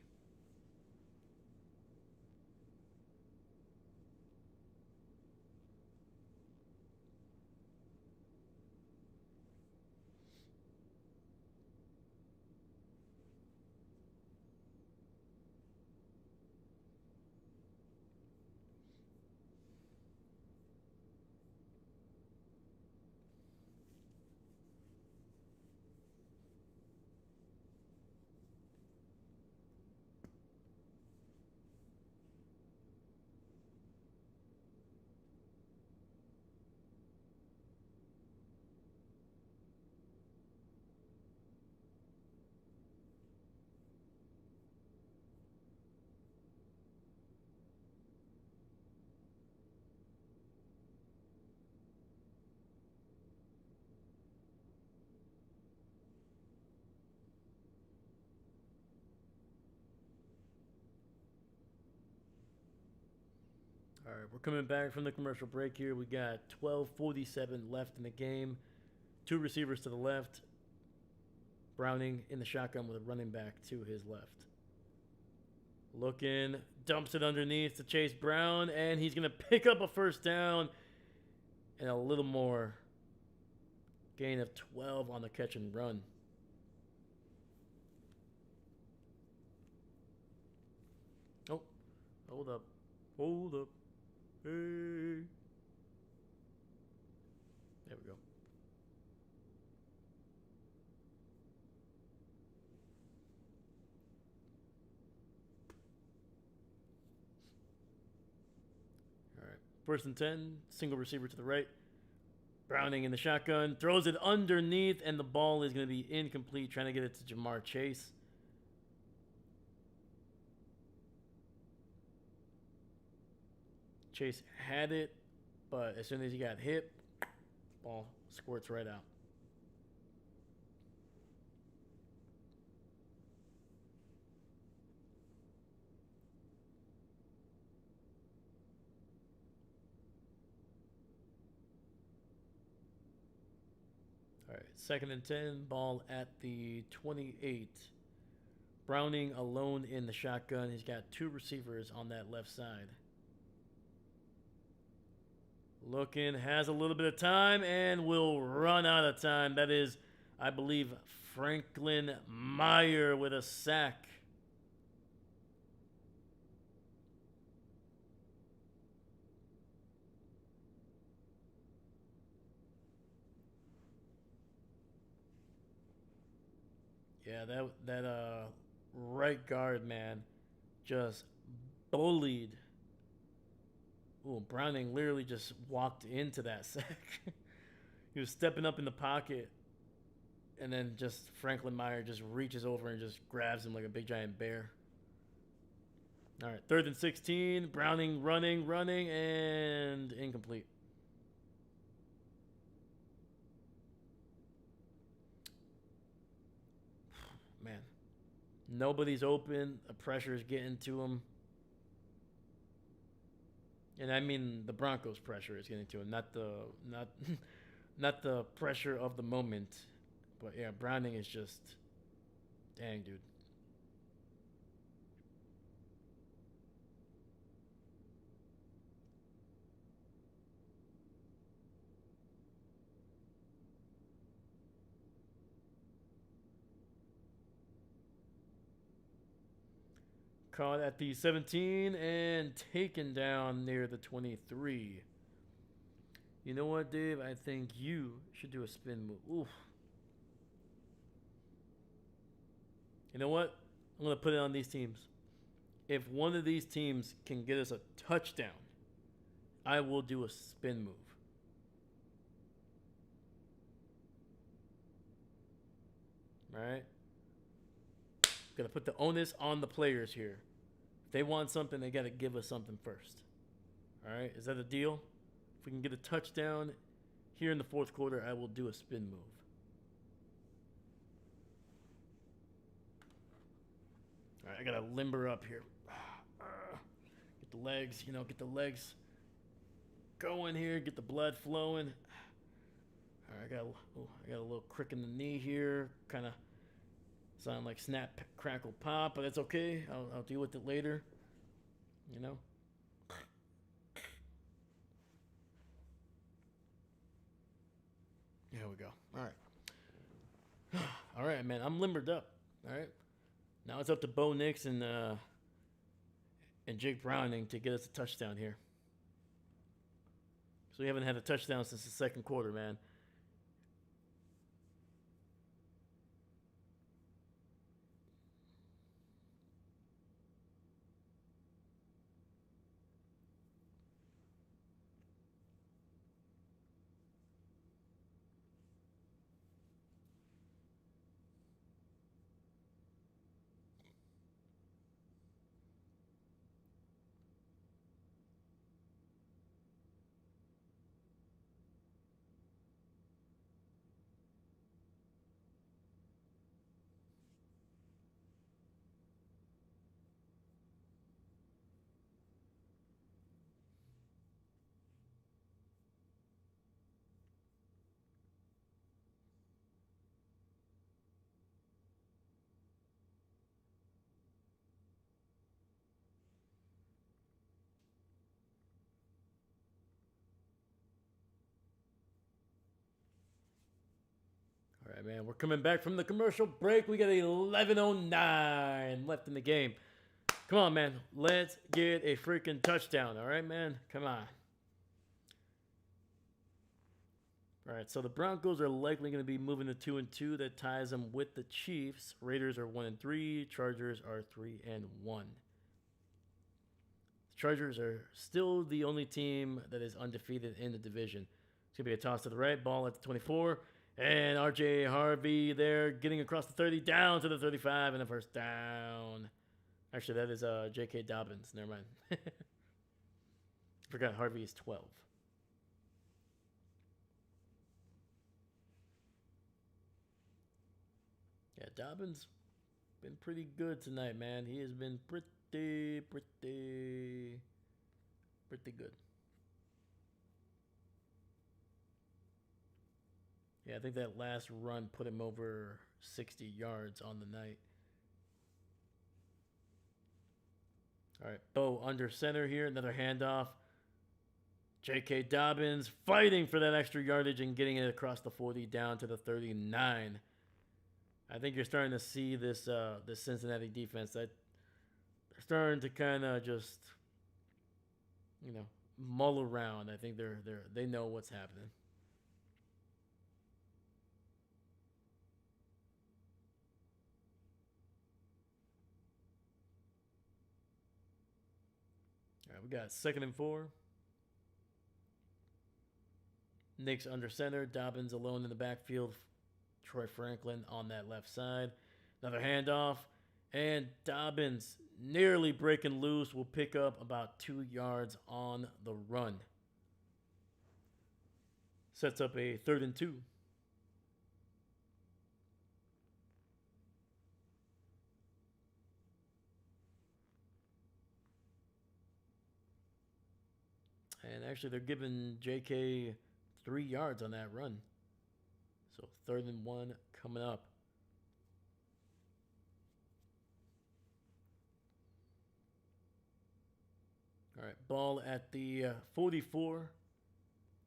All right, we're coming back from the commercial break here. We got 12:47 left in the game. Two receivers to the left. Browning in the shotgun with a running back to his left. Looking, dumps it underneath to Chase Brown, and he's going to pick up a first down and a little more. Gain of 12 on the catch and run. Oh, hold up. Hold up. Hey. There we go. All right. First and 10, single receiver to the right. Browning in the shotgun, throws it underneath, and the ball is going to be incomplete, trying to get it to Jamar Chase. Chase had it, but as soon as he got hit, ball squirts right out. All right, second and 10, ball at the 28. Browning alone in the shotgun. He's got two receivers on that left side. Looking, has a little bit of time, and will run out of time. That is, I believe, Franklin Meyer with a sack. Yeah, that right guard, man, just bullied. Ooh, Browning literally just walked into that sack. He was stepping up in the pocket, and then just Franklin Meyer just reaches over and just grabs him like a big giant bear. All right, third and 16. Browning running, and incomplete. Man, nobody's open. The pressure is getting to him. And I mean the Broncos pressure is getting to him, not not the pressure of the moment. But yeah, Browning is just dang, dude. Caught at the 17 and taken down near the 23. You know what, Dave? I think you should do a spin move. Oof. You know what? I'm going to put it on these teams. If one of these teams can get us a touchdown, I will do a spin move. All right? Got to put the onus on the players here. If they want something, they got to give us something first. All right? Is that a deal? If we can get a touchdown here in the fourth quarter, I will do a spin move. All right, I got to limber up here. Get the legs, get the legs going here, get the blood flowing. All right, I got a little crick in the knee here, kind of sound like snap, crackle, pop, but it's okay. I'll deal with it later. There we go. All right. All right, man. I'm limbered up. All right. Now it's up to Bo Nix and Jake Browning to get us a touchdown here. So we haven't had a touchdown since the second quarter, man. right, man. We're coming back from the commercial break. We got 11:09 left in the game. Come on, man. Let's get a freaking touchdown. All right, man. Come on. All right, so the Broncos are likely going to be moving to 2-2. That ties them with the Chiefs. Raiders are 1-3. Chargers are 3-1. The Chargers are still the only team that is undefeated in the division. It's going to be a toss to the right, ball at the 24. And RJ Harvey there getting across the 30, down to the 35, and a first down. Actually, that is J.K. Dobbins. Never mind. Forgot Harvey is 12. Yeah, Dobbins been pretty good tonight, man. He has been pretty good. Yeah, I think that last run put him over 60 yards on the night. All right, Bo under center here. Another handoff. J.K. Dobbins fighting for that extra yardage and getting it across the 40 down to the 39. I think you're starting to see this Cincinnati defense that they're starting to kind of just, mull around. I think they know what's happening. All right, we got 2nd and 4. Knicks under center. Dobbins alone in the backfield. Troy Franklin on that left side. Another handoff. And Dobbins nearly breaking loose. Will pick up about 2 yards on the run. Sets up a 3rd and 2. And actually, they're giving J.K. 3 yards on that run. So 3rd and 1 coming up. All right, ball at the 44.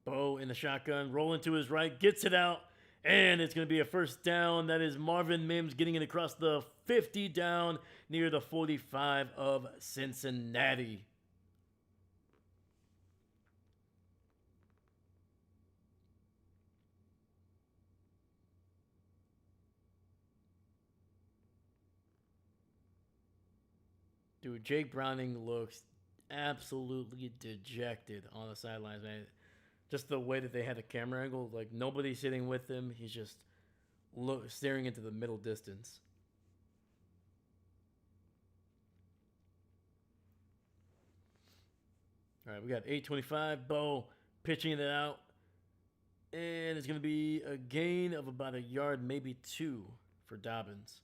Bo in the shotgun, rolling to his right, gets it out, and it's going to be a first down. That is Marvin Mims getting it across the 50 down near the 45 of Cincinnati. Dude, Jake Browning looks absolutely dejected on the sidelines, man. Just the way that they had the camera angle, like nobody's sitting with him. He's just staring into the middle distance. All right, we got 8:25. Bo pitching it out. And it's going to be a gain of about a yard, maybe 2 for Dobbins.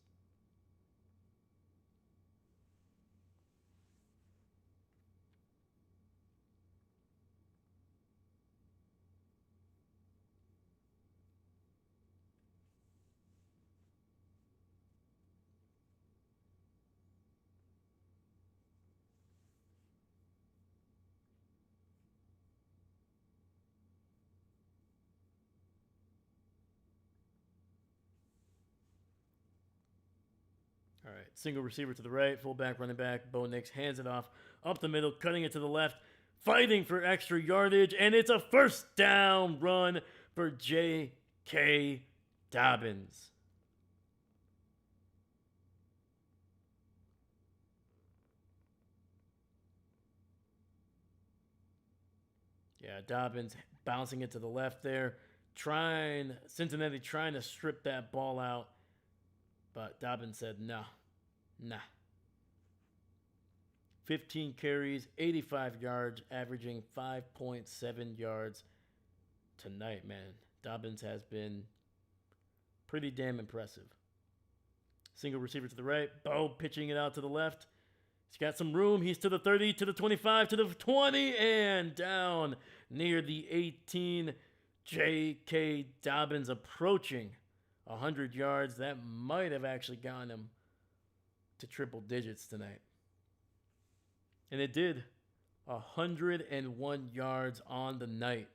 All right, single receiver to the right, fullback, running back. Bo Nix hands it off up the middle, cutting it to the left, fighting for extra yardage, and it's a first down run for J.K. Dobbins. Yeah, Dobbins bouncing it to the left there, Cincinnati trying to strip that ball out, but Dobbins said nah. 15 carries, 85 yards, averaging 5.7 yards tonight, man. Dobbins has been pretty damn impressive. Single receiver to the right. Bo pitching it out to the left. He's got some room. He's to the 30, to the 25, to the 20, and down near the 18. J.K. Dobbins approaching 100 yards. That might have actually gotten him to triple digits tonight. And it did. 101 yards on the night.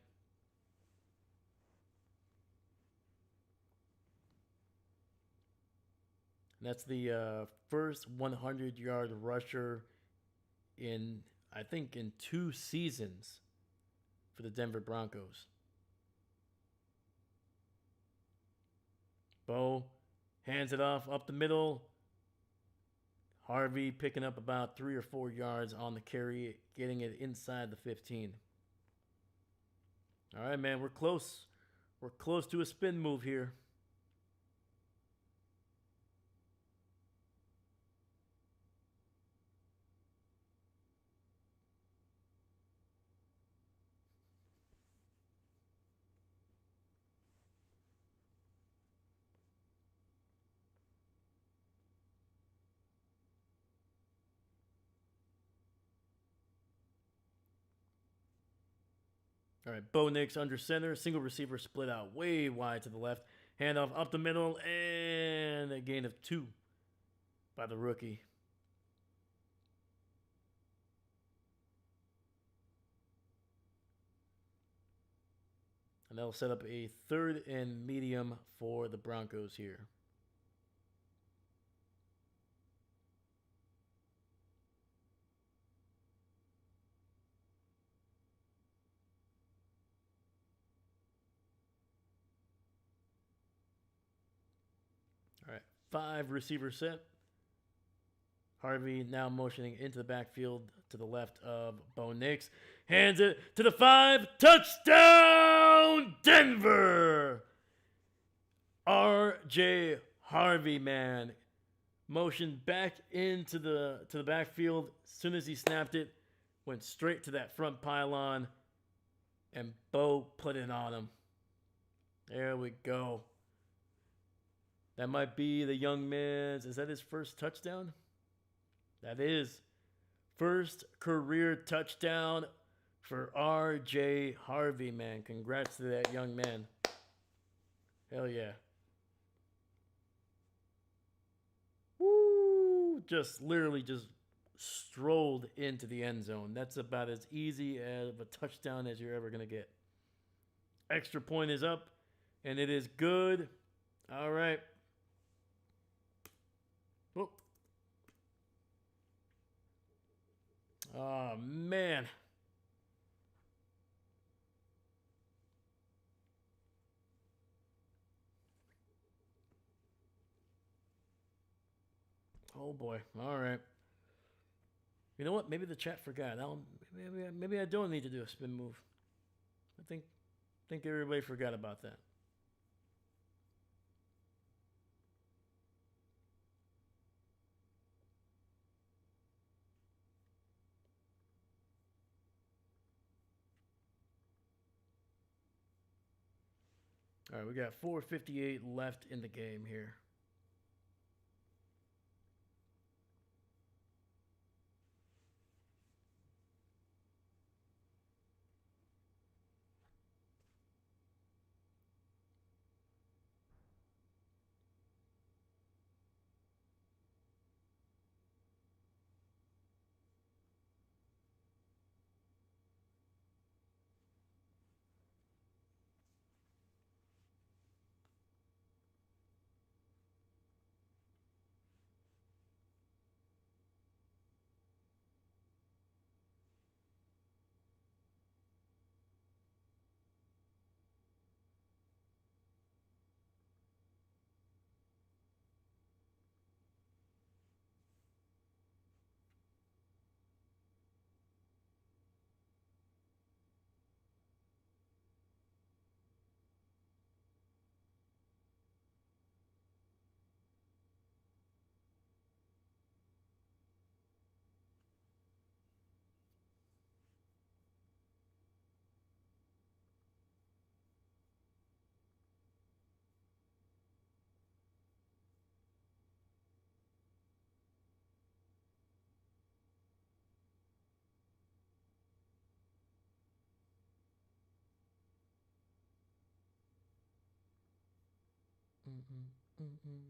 That's the first 100-yard rusher in, I think, in 2 seasons for the Denver Broncos. Bo hands it off up the middle. Harvey picking up about 3 or 4 yards on the carry, getting it inside the 15. All right, man, we're close. We're close to a spin move here. All right, Bo Nix under center. Single receiver split out way wide to the left. Handoff up the middle, and a gain of 2 by the rookie. And that'll set up a 3rd and medium for the Broncos here. All right, 5 receiver set. Harvey now motioning into the backfield to the left of Bo Nix. Hands it to the 5. Touchdown, Denver! R.J. Harvey, man. Motioned back into the backfield. As soon as he snapped it, went straight to that front pylon, and Bo put it on him. There we go. That might be the young man's. Is that his first touchdown? That is. First career touchdown for R.J. Harvey, man. Congrats to that young man. Hell yeah. Woo! Just literally just strolled into the end zone. That's about as easy of a touchdown as you're ever going to get. Extra point is up, and it is good. All right. Oh, oh man. Oh boy. All right. You know what? Maybe the chat forgot. Maybe I don't need to do a spin move. I think everybody forgot about that. All right, we got 4:58 left in the game here. Mm-mm, mm-mm.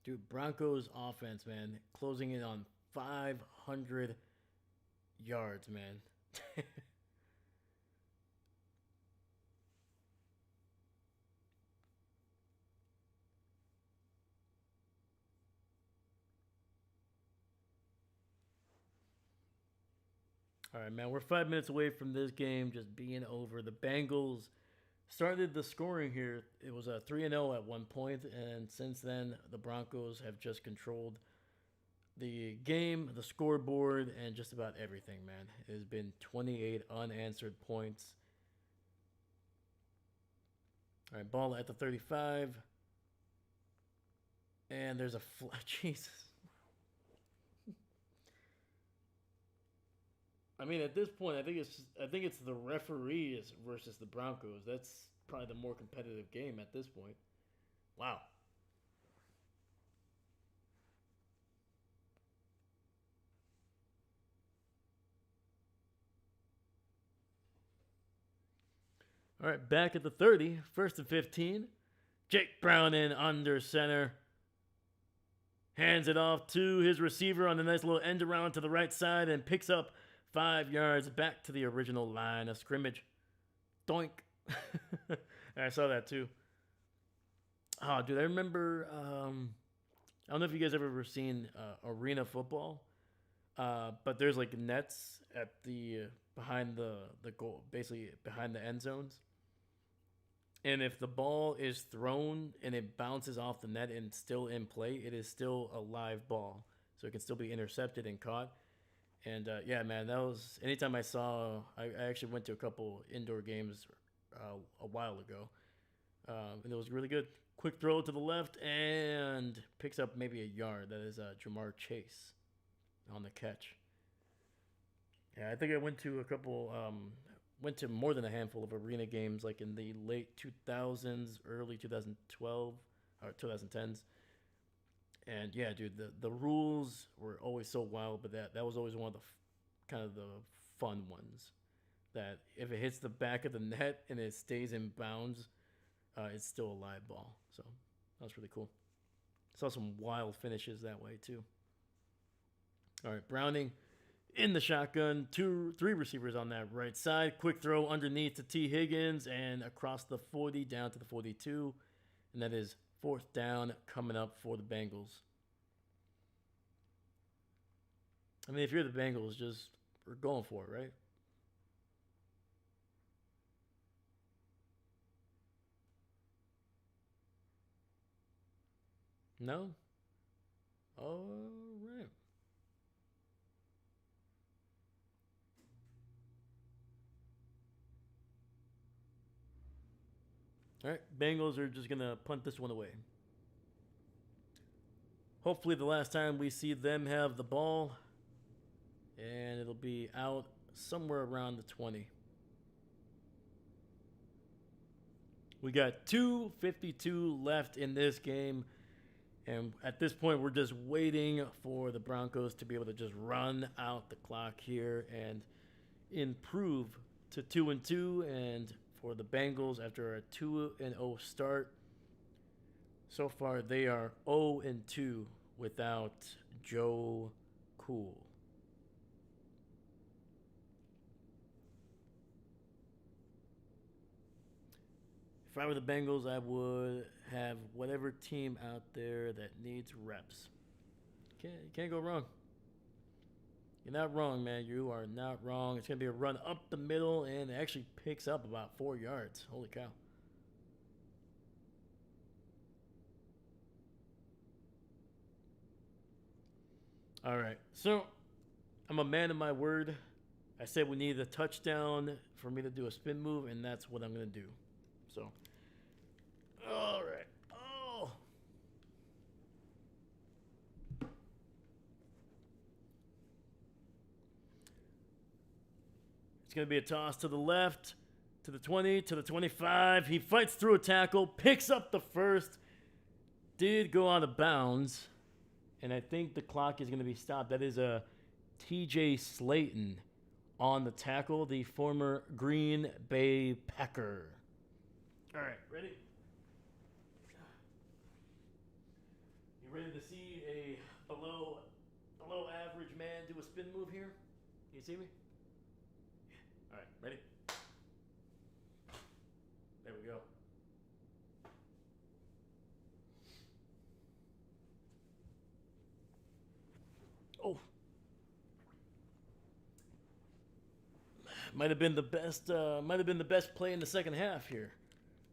Dude, Broncos offense, man, closing in on 500 yards, man. All right, man, we're 5 minutes away from this game just being over. The Bengals started the scoring here. It was a 3-0 at one point, and since then, the Broncos have just controlled the game, the scoreboard, and just about everything, man. It has been 28 unanswered points. All right, ball at the 35. And there's a Jesus. I mean, at this point, I think it's the referees versus the Broncos. That's probably the more competitive game at this point. Wow. All right, back at the 30, first and 15. Jake Brown in under center. Hands it off to his receiver on a nice little end around to the right side and picks up 5 yards back to the original line of scrimmage. Doink. I saw that too. Oh, dude, I remember. I don't know if you guys ever seen arena football, but there's like nets at the behind the goal, basically behind the end zones. And if the ball is thrown and it bounces off the net and still in play, it is still a live ball, so it can still be intercepted and caught. And yeah, man, that was anytime I saw. I actually went to a couple indoor games a while ago, and it was really good. Quick throw to the left and picks up maybe a yard. That is Jamar Chase on the catch. Yeah, I think I went to a couple. Went to more than a handful of arena games, like in the late 2000s, early 2012, or 2010s. And yeah, dude, the rules were always so wild, but that was always one of the kind of the fun ones. That if it hits the back of the net and it stays in bounds, it's still a live ball. So that was really cool. Saw some wild finishes that way too. All right, Browning in the shotgun, three receivers on that right side. Quick throw underneath to T. Higgins and across the 40 down to the 42. And that is fourth down coming up for the Bengals. I mean, if you're the Bengals, just we're going for it, right? No? All right. All right. Bengals are just going to punt this one away. Hopefully, the last time we see them have the ball, and it'll be out somewhere around the 20. We got 2:52 left in this game. And at this point, we're just waiting for the Broncos to be able to just run out the clock here and improve to 2-2. And for the Bengals, after a 2-0 start, so far they are 0-2 without Joe Cool. If I were the Bengals, I would have whatever team out there that needs reps. You can't go wrong. You're not wrong, man. You are not wrong. It's going to be a run up the middle, and it actually picks up about 4 yards. Holy cow. All right. So, I'm a man of my word. I said we needed a touchdown for me to do a spin move, and that's what I'm going to do. So, all right. Oh. It's going to be a toss to the left, to the 20, to the 25. He fights through a tackle, picks up the first, did go out of bounds, and I think the clock is going to be stopped. That is a TJ Slayton on the tackle, the former Green Bay Packer. All right, ready? You ready to see a below average man do a spin move here? Can you see me? All right, ready? There we go. Oh, might have been the best. Might have been the best play in the second half here.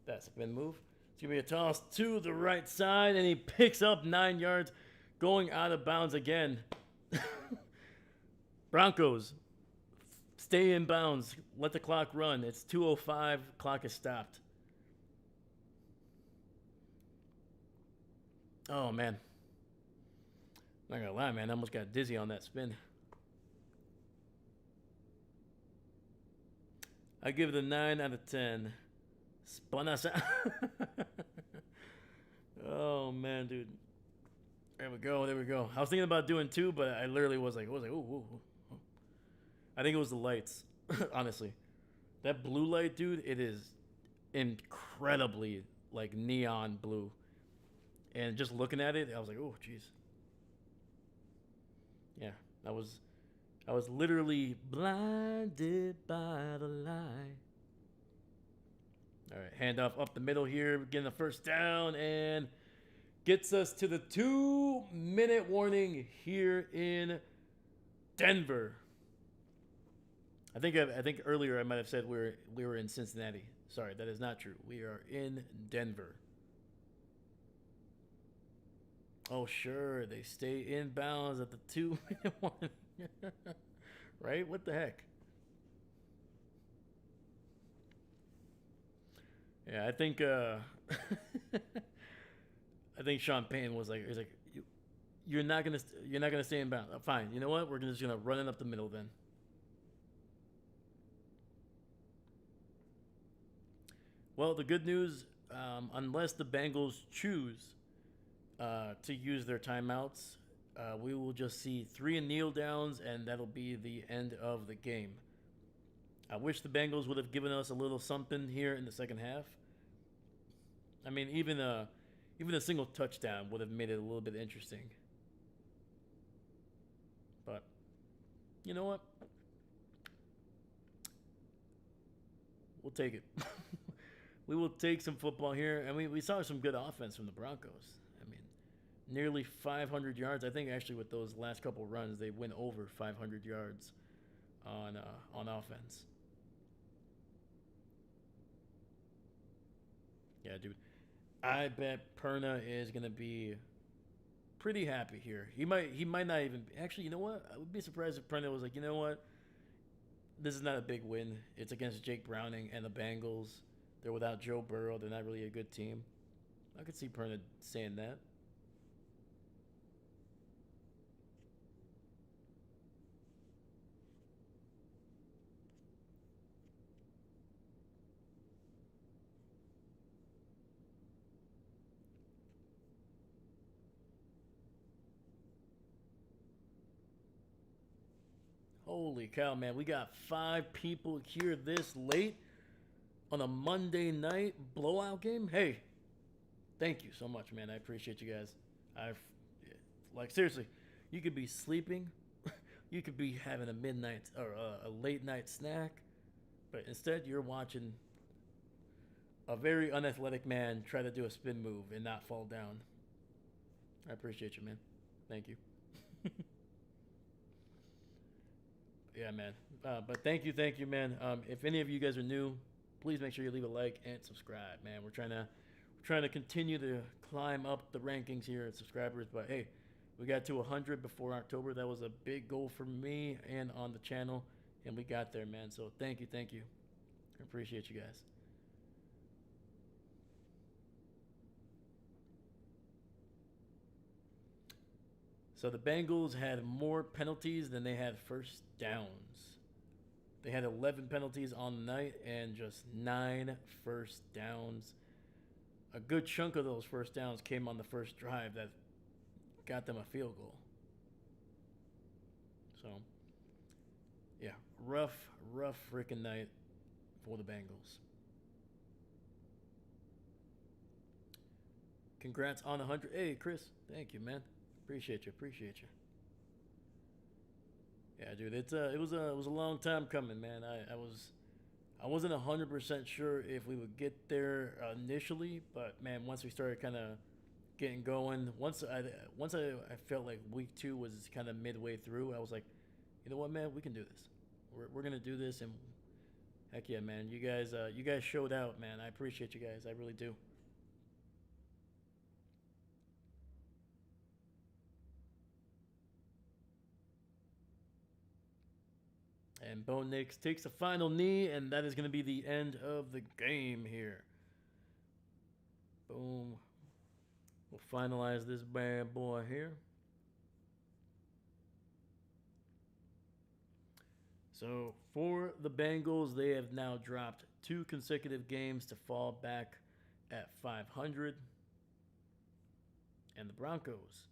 That spin move. It's gonna be a toss to the right side, and he picks up 9 yards, going out of bounds again. Broncos, stay in bounds. Let the clock run. It's 2:05. Clock is stopped. Oh man, not gonna lie, man. I almost got dizzy on that spin. I give it a 9 out of 10. Spun us out. Oh man, dude. There we go. There we go. I was thinking about doing 2, but I literally was like, ooh, ooh, ooh. I think it was the lights. Honestly, that blue light, dude. It is incredibly like neon blue. And just looking at it, I was like, oh, jeez. Yeah, I was literally blinded by the light. All right, handoff up the middle here, getting a first down, and gets us to the 2-minute warning here in Denver. I think earlier I might have said we were in Cincinnati. Sorry, that is not true. We are in Denver. Oh sure, they stay in bounds at the 2-minute warning. Right? What the heck? Yeah, I think I think Sean Payne was like, he's like, you're not gonna stay in bounds. Fine, you know what? We're just gonna run it up the middle then. Well, the good news, unless the Bengals choose to use their timeouts, we will just see 3 kneel downs, and that'll be the end of the game. I wish the Bengals would have given us a little something here in the second half. I mean, even a single touchdown would have made it a little bit interesting. But you know what? We'll take it. We will take some football here, and we saw some good offense from the Broncos. I mean, nearly 500 yards. I think actually with those last couple runs, they went over 500 yards on offense. Yeah, dude. I bet Perna is gonna be pretty happy here. He might not even actually. You know what? I would be surprised if Perna was like, you know what? This is not a big win. It's against Jake Browning and the Bengals. They're without Joe Burrow. They're not really a good team. I could see Perna saying that. Holy cow, man. We got 5 people here this late on a Monday night blowout game. Hey, thank you so much, man. I appreciate you guys. I've like seriously, you could be sleeping, you could be having a midnight or a late night snack, but instead you're watching a very unathletic man try to do a spin move and not fall down. I appreciate you, man. Thank you. Yeah, man. But thank you, man. If any of you guys are new, please make sure you leave a like and subscribe, man. We're trying to continue to climb up the rankings here at subscribers. But hey, we got to 100 before October. That was a big goal for me and on the channel, and we got there, man. So thank you. I appreciate you guys. So the Bengals had more penalties than they had first downs. They had 11 penalties on the night and just 9 first downs. A good chunk of those first downs came on the first drive that got them a field goal. So, yeah, rough freaking night for the Bengals. congrats on 100. Hey, Chris, thank you, man. Appreciate you. Appreciate you. Yeah, dude, it was a long time coming, man. I wasn't 100% sure if we would get there initially, but man, once we started kind of getting going, I felt like week two was kind of midway through. I was like, you know what, man, we can do this. We're gonna do this, and heck yeah, man, you guys showed out, man. I appreciate you guys. I really do. And Bo Nix takes the final knee, and that is going to be the end of the game here. Boom. We'll finalize this bad boy here. So for the Bengals, they have now dropped two consecutive games to fall back at 500. And the Broncos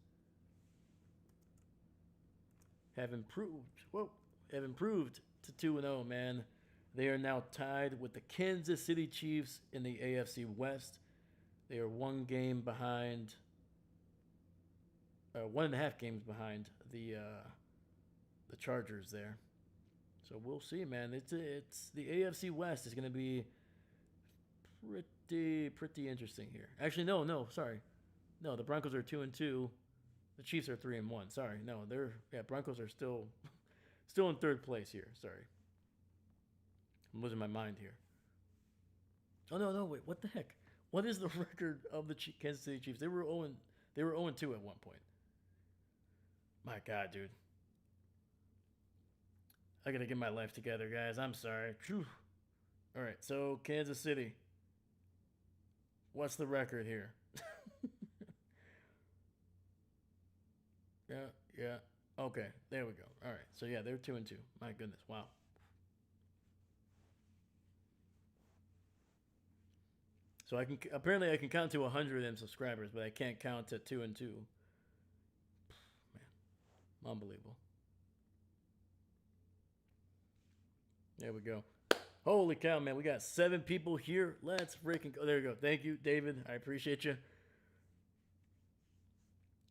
have improved. Whoa, have improved to 2-0, man. They are now tied with the Kansas City Chiefs in the AFC West. They are one game behind, 1.5 games behind the Chargers there. So we'll see, man. It's the AFC West is going to be pretty interesting here. Actually, no, sorry, no. The Broncos are 2-2. The Chiefs are 3-1. Sorry, no, Broncos are still in third place here. Sorry, I'm losing my mind here. Oh no, wait, what the heck? What is the record of the Kansas City Chiefs? They were 0-2 at one point. My God, dude. I gotta get my life together, guys. I'm sorry. Whew. All right, so Kansas City. What's the record here? Yeah. Okay, there we go. All right, so yeah, they're 2-2. My goodness, wow. So I can count to 100 in subscribers, but I can't count to 2-2. Man, unbelievable. There we go. Holy cow, man. We got 7 people here. Let's freaking go. There we go. Thank you, David. I appreciate you.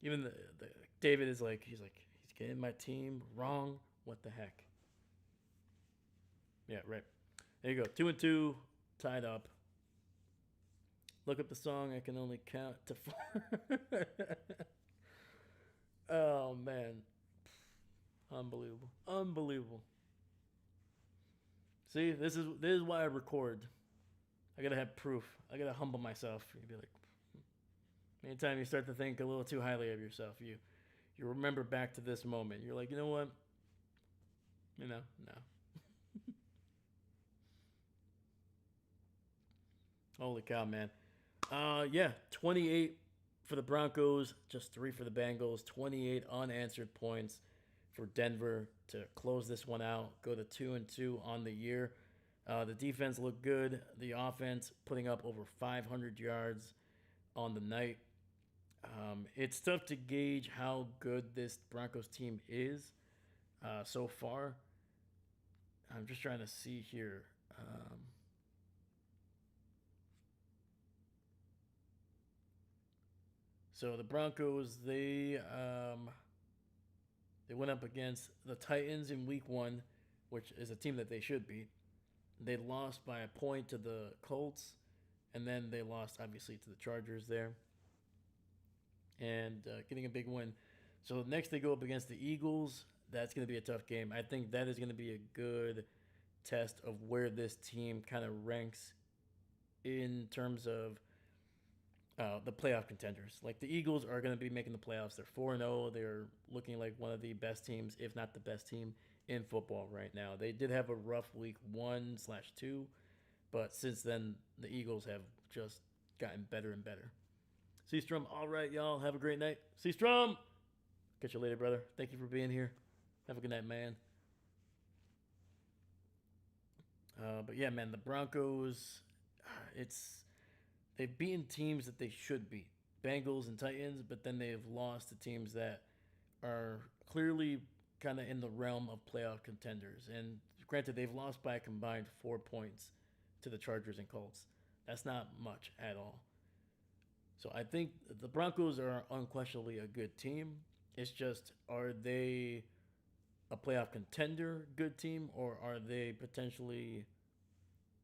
Even the David is like, he's getting my team wrong. What the heck? Yeah, right. There you go. 2-2, tied up. Look up the song. I can only count to 4. Oh, man. Unbelievable. Unbelievable. See, this is why I record. I gotta have proof. I gotta humble myself. You'd be like, anytime you start to think a little too highly of yourself, you remember back to this moment. You're like, you know what? No. Holy cow, man. Yeah, 28 for the Broncos, just 3 for the Bengals, 28 unanswered points for Denver to close this one out, go to 2-2 on the year. The defense looked good. The offense putting up over 500 yards on the night. It's tough to gauge how good this Broncos team is so far. I'm just trying to see here. So the Broncos, they went up against the Titans in week one, which is a team that they should beat. They lost by a point to the Colts, and then they lost, obviously, to the Chargers there. And getting a big win. So next they go up against the Eagles. That's going to be a tough game. I think that is going to be a good test of where this team kind of ranks in terms of the playoff contenders. Like the Eagles are going to be making the playoffs. They're 4-0. They're looking like one of the best teams, if not the best team in football right now. They did have a rough week 1/2, but since then the Eagles have just gotten better and better. Seastrom, all right, y'all. Have a great night. Seastrom, catch you later, brother. Thank you for being here. Have a good night, man. But yeah, man, the Broncos, it's they've beaten teams that they should beat, Bengals and Titans, but then they've lost to teams that are clearly kind of in the realm of playoff contenders. And granted, they've lost by a combined 4 points to the Chargers and Colts. That's not much at all. So I think the Broncos are unquestionably a good team. It's just, are they a playoff contender good team, or are they potentially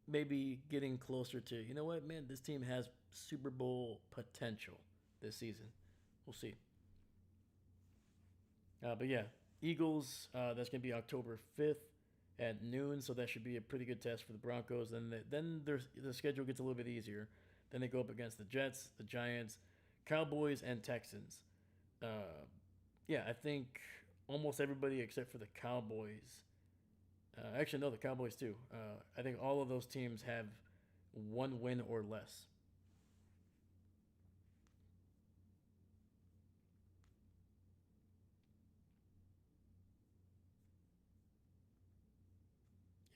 maybe getting closer to, you know what, man, this team has Super Bowl potential this season? We'll see. But yeah, Eagles, that's going to be October 5th at noon, so that should be a pretty good test for the Broncos. Then the schedule gets a little bit easier. Then they go up against the Jets, the Giants, Cowboys, and Texans. Uh, yeah, I think almost everybody except for the Cowboys. Actually, no, the Cowboys too. I think all of those teams have one win or less.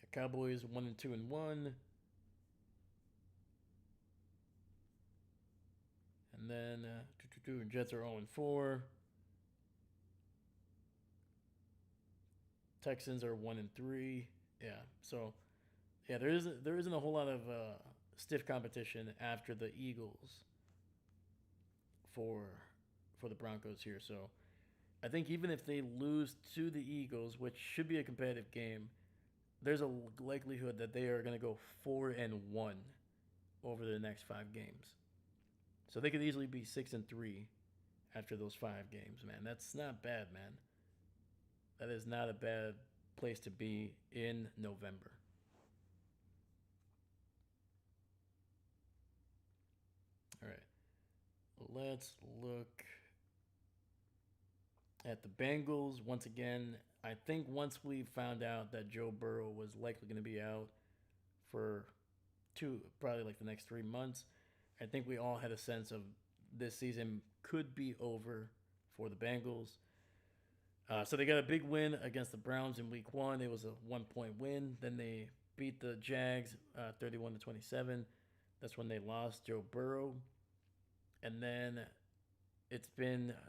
Yeah, Cowboys 1 and 2 and 1, and then Jets are 0 and 4. Texans are 1 and 3. Yeah, so yeah, there isn't a whole lot of stiff competition after the Eagles for for the Broncos here. So I think even if they lose to the Eagles, which should be a competitive game, there's a likelihood that they are going to go 4-1 over the next 5 games. So they could easily be 6-3 after those 5 games. Man, that's not bad, man. That is not a bad place to be in November. All right, let's look at the Bengals once again. I think once we found out that Joe Burrow was likely going to be out for probably like the next 3 months, I think we all had a sense of this season could be over for the Bengals. So they got a big win against the Browns in Week 1. It was a 1 point win. Then they beat the Jags 31-27. That's when they lost Joe Burrow. And then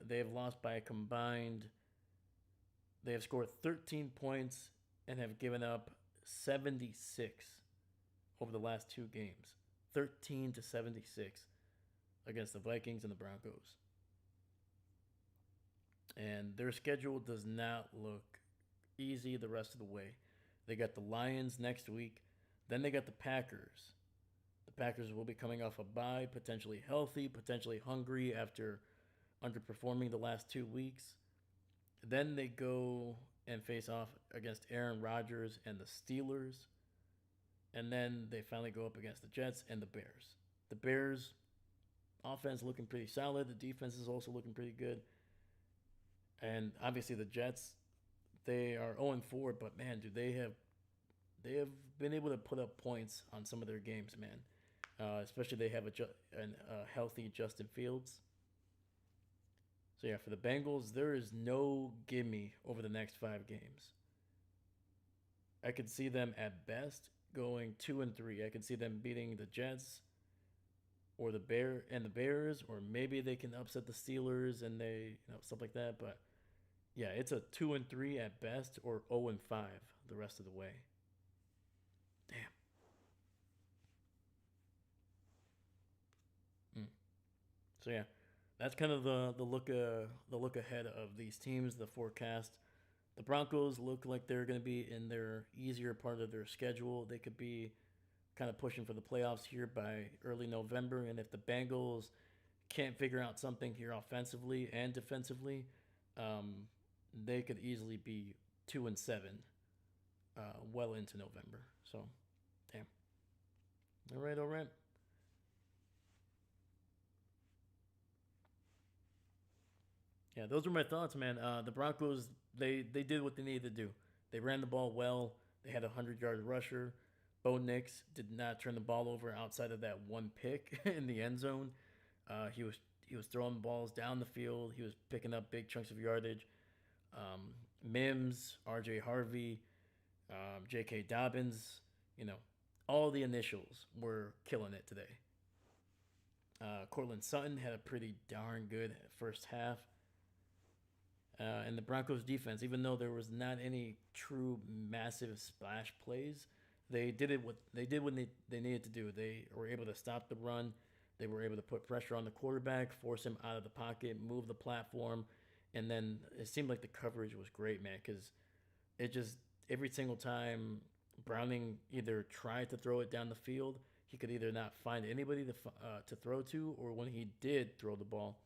they've lost by a combined, they have scored 13 points and have given up 76 over the last 2 games. 13-76 against the Vikings and the Broncos. And their schedule does not look easy the rest of the way. They got the Lions next week. Then they got the Packers. The Packers will be coming off a bye, potentially healthy, potentially hungry after underperforming the last 2 weeks. Then they go and face off against Aaron Rodgers and the Steelers. And then they finally go up against the Jets and the Bears. The Bears offense looking pretty solid. The defense is also looking pretty good. And obviously the Jets, they are 0-4, but man, dude, they have been able to put up points on some of their games, man. Especially they have a healthy Justin Fields. So yeah, for the Bengals, there is no gimme over the next 5 games. I could see them at best going 2-3. I could see them beating the Jets or the Bears, or maybe they can upset the Steelers and stuff like that. But yeah, it's a 2-3 at best, or 0-5 the rest of the way. Damn. Mm. So yeah, that's kind of the look ahead of these teams, the forecast. The Broncos look like they're going to be in their easier part of their schedule. They could be kind of pushing for the playoffs here by early November. And if the Bengals can't figure out something here offensively and defensively, they could easily be 2-7 well into November. So, damn. All right, all right. Yeah, those were my thoughts, man. The Broncos, they did what they needed to do. They ran the ball well. They had a 100-yard rusher. Bo Nix did not turn the ball over outside of that one pick in the end zone. He was throwing balls down the field. He was picking up big chunks of yardage. Um, Mims, R.J. Harvey, J.K. Dobbins, you know, all the initials were killing it today. Cortland Sutton had a pretty darn good first half. And the Broncos defense, even though there was not any true massive splash plays, they did what they needed to do. They were able to stop the run. They were able to put pressure on the quarterback, force him out of the pocket, move the platform, and then it seemed like the coverage was great, man, because it just every single time Browning either tried to throw it down the field, he could either not find anybody to throw to, or when he did throw the ball,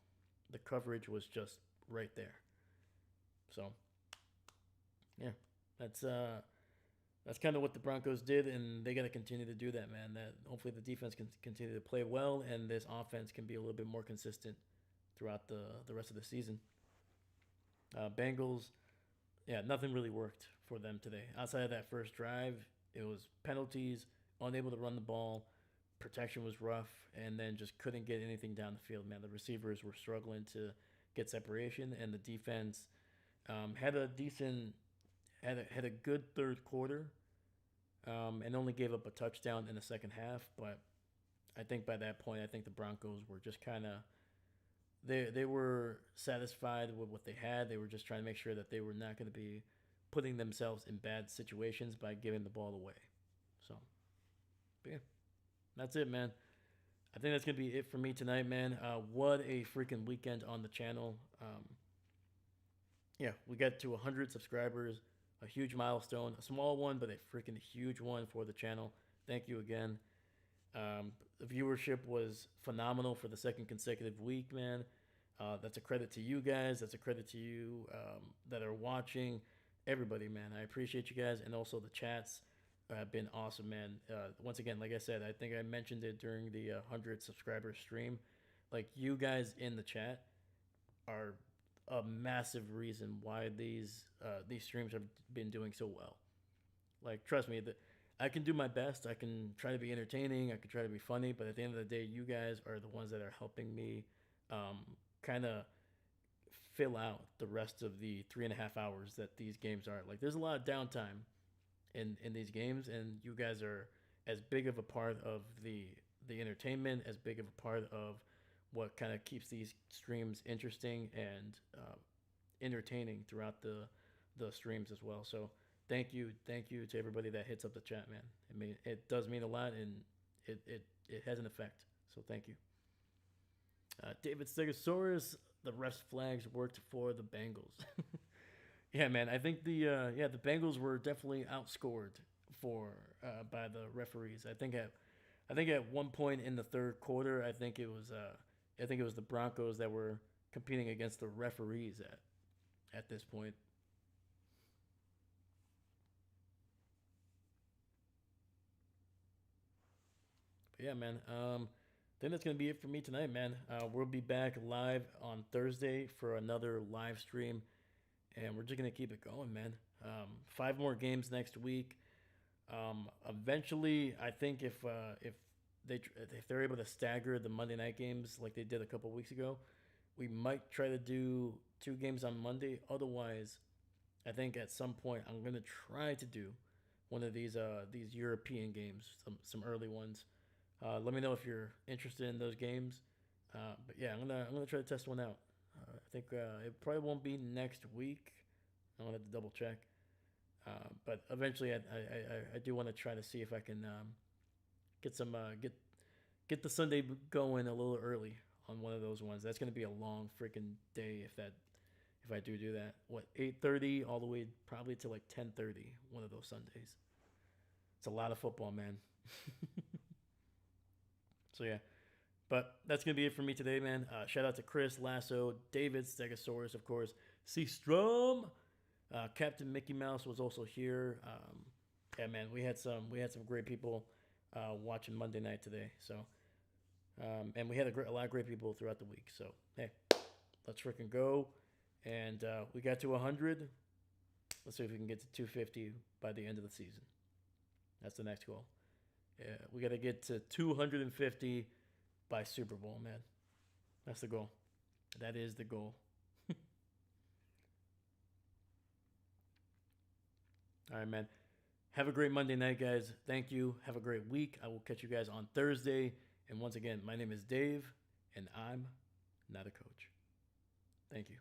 the coverage was just right there. So yeah, that's uh that's kind of what the Broncos did, and they got to continue to do that, man. That hopefully the defense can continue to play well, and this offense can be a little bit more consistent throughout the rest of the season. Bengals, yeah, nothing really worked for them today. Outside of that first drive, it was penalties, unable to run the ball, protection was rough, and then just couldn't get anything down the field. Man, the receivers were struggling to get separation, and the defense had a decent had a good third quarter, and only gave up a touchdown in the second half. But I think by that point, I think the Broncos were just kind of they were satisfied with what they had. They were just trying to make sure that they were not going to be putting themselves in bad situations by giving the ball away. So, but yeah, that's it, man. I think that's gonna be it for me tonight, man. What a freaking weekend on the channel. Yeah, we got to 100 subscribers, a huge milestone, a small one, but a freaking huge one for the channel. Thank you again. The viewership was phenomenal for the second consecutive week, man. That's a credit to you guys. That's a credit to you that are watching. Everybody, man. I appreciate you guys, and also the chats have been awesome, man. Once again, like I said, I think I mentioned it during the 100 subscriber stream. Like, you guys in the chat are a massive reason why these streams have been doing so well. Like, trust me, I can do my best. I can try to be entertaining. I can try to be funny. But at the end of the day, you guys are the ones that are helping me kind of fill out the rest of the 3.5 hours that these games are. Like, there's a lot of downtime in these games, and you guys are as big of a part of the entertainment, as big of a part of what kind of keeps these streams interesting and entertaining throughout the streams as well. So thank you to everybody that hits up the chat, man. It does mean a lot, and it has an effect. So thank you. David Stegosaurus, the refs flags worked for the Bengals. Yeah, man. I think the Bengals were definitely outscored for by the referees. I think at one point in the third quarter, I think it was the Broncos that were competing against the referees at this point. But yeah, man. I think that's gonna be it for me tonight, man. We'll be back live on Thursday for another live stream, and we're just gonna keep it going, man. 5 more games next week. Eventually, I think if they're able to stagger the Monday night games like they did a couple weeks ago, we might try to do 2 games on Monday. Otherwise, I think at some point I'm gonna try to do one of these European games, some early ones. Let me know if you're interested in those games. But yeah, I'm gonna try to test one out. I think it probably won't be next week. I'm gonna have to double check. But eventually, I do want to try to see if I can get some get the Sunday going a little early on one of those ones. That's gonna be a long freaking day if I do that. What, 8:30 all the way probably to like 10:30 one of those Sundays. It's a lot of football, man. So yeah, but that's gonna be it for me today, man. Shout out to Chris Lasso, David Stegosaurus, of course, C Strum, Captain Mickey Mouse was also here. Yeah, man, we had some great people watching Monday night today. So, and we had a lot of great people throughout the week. So hey, let's freaking go, and we got to 100. Let's see if we can get to 250 by the end of the season. That's the next goal. Yeah, we got to get to 250 by Super Bowl, man. That's the goal. That is the goal. All right, man. Have a great Monday night, guys. Thank you. Have a great week. I will catch you guys on Thursday. And once again, my name is Dave, and I'm not a coach. Thank you.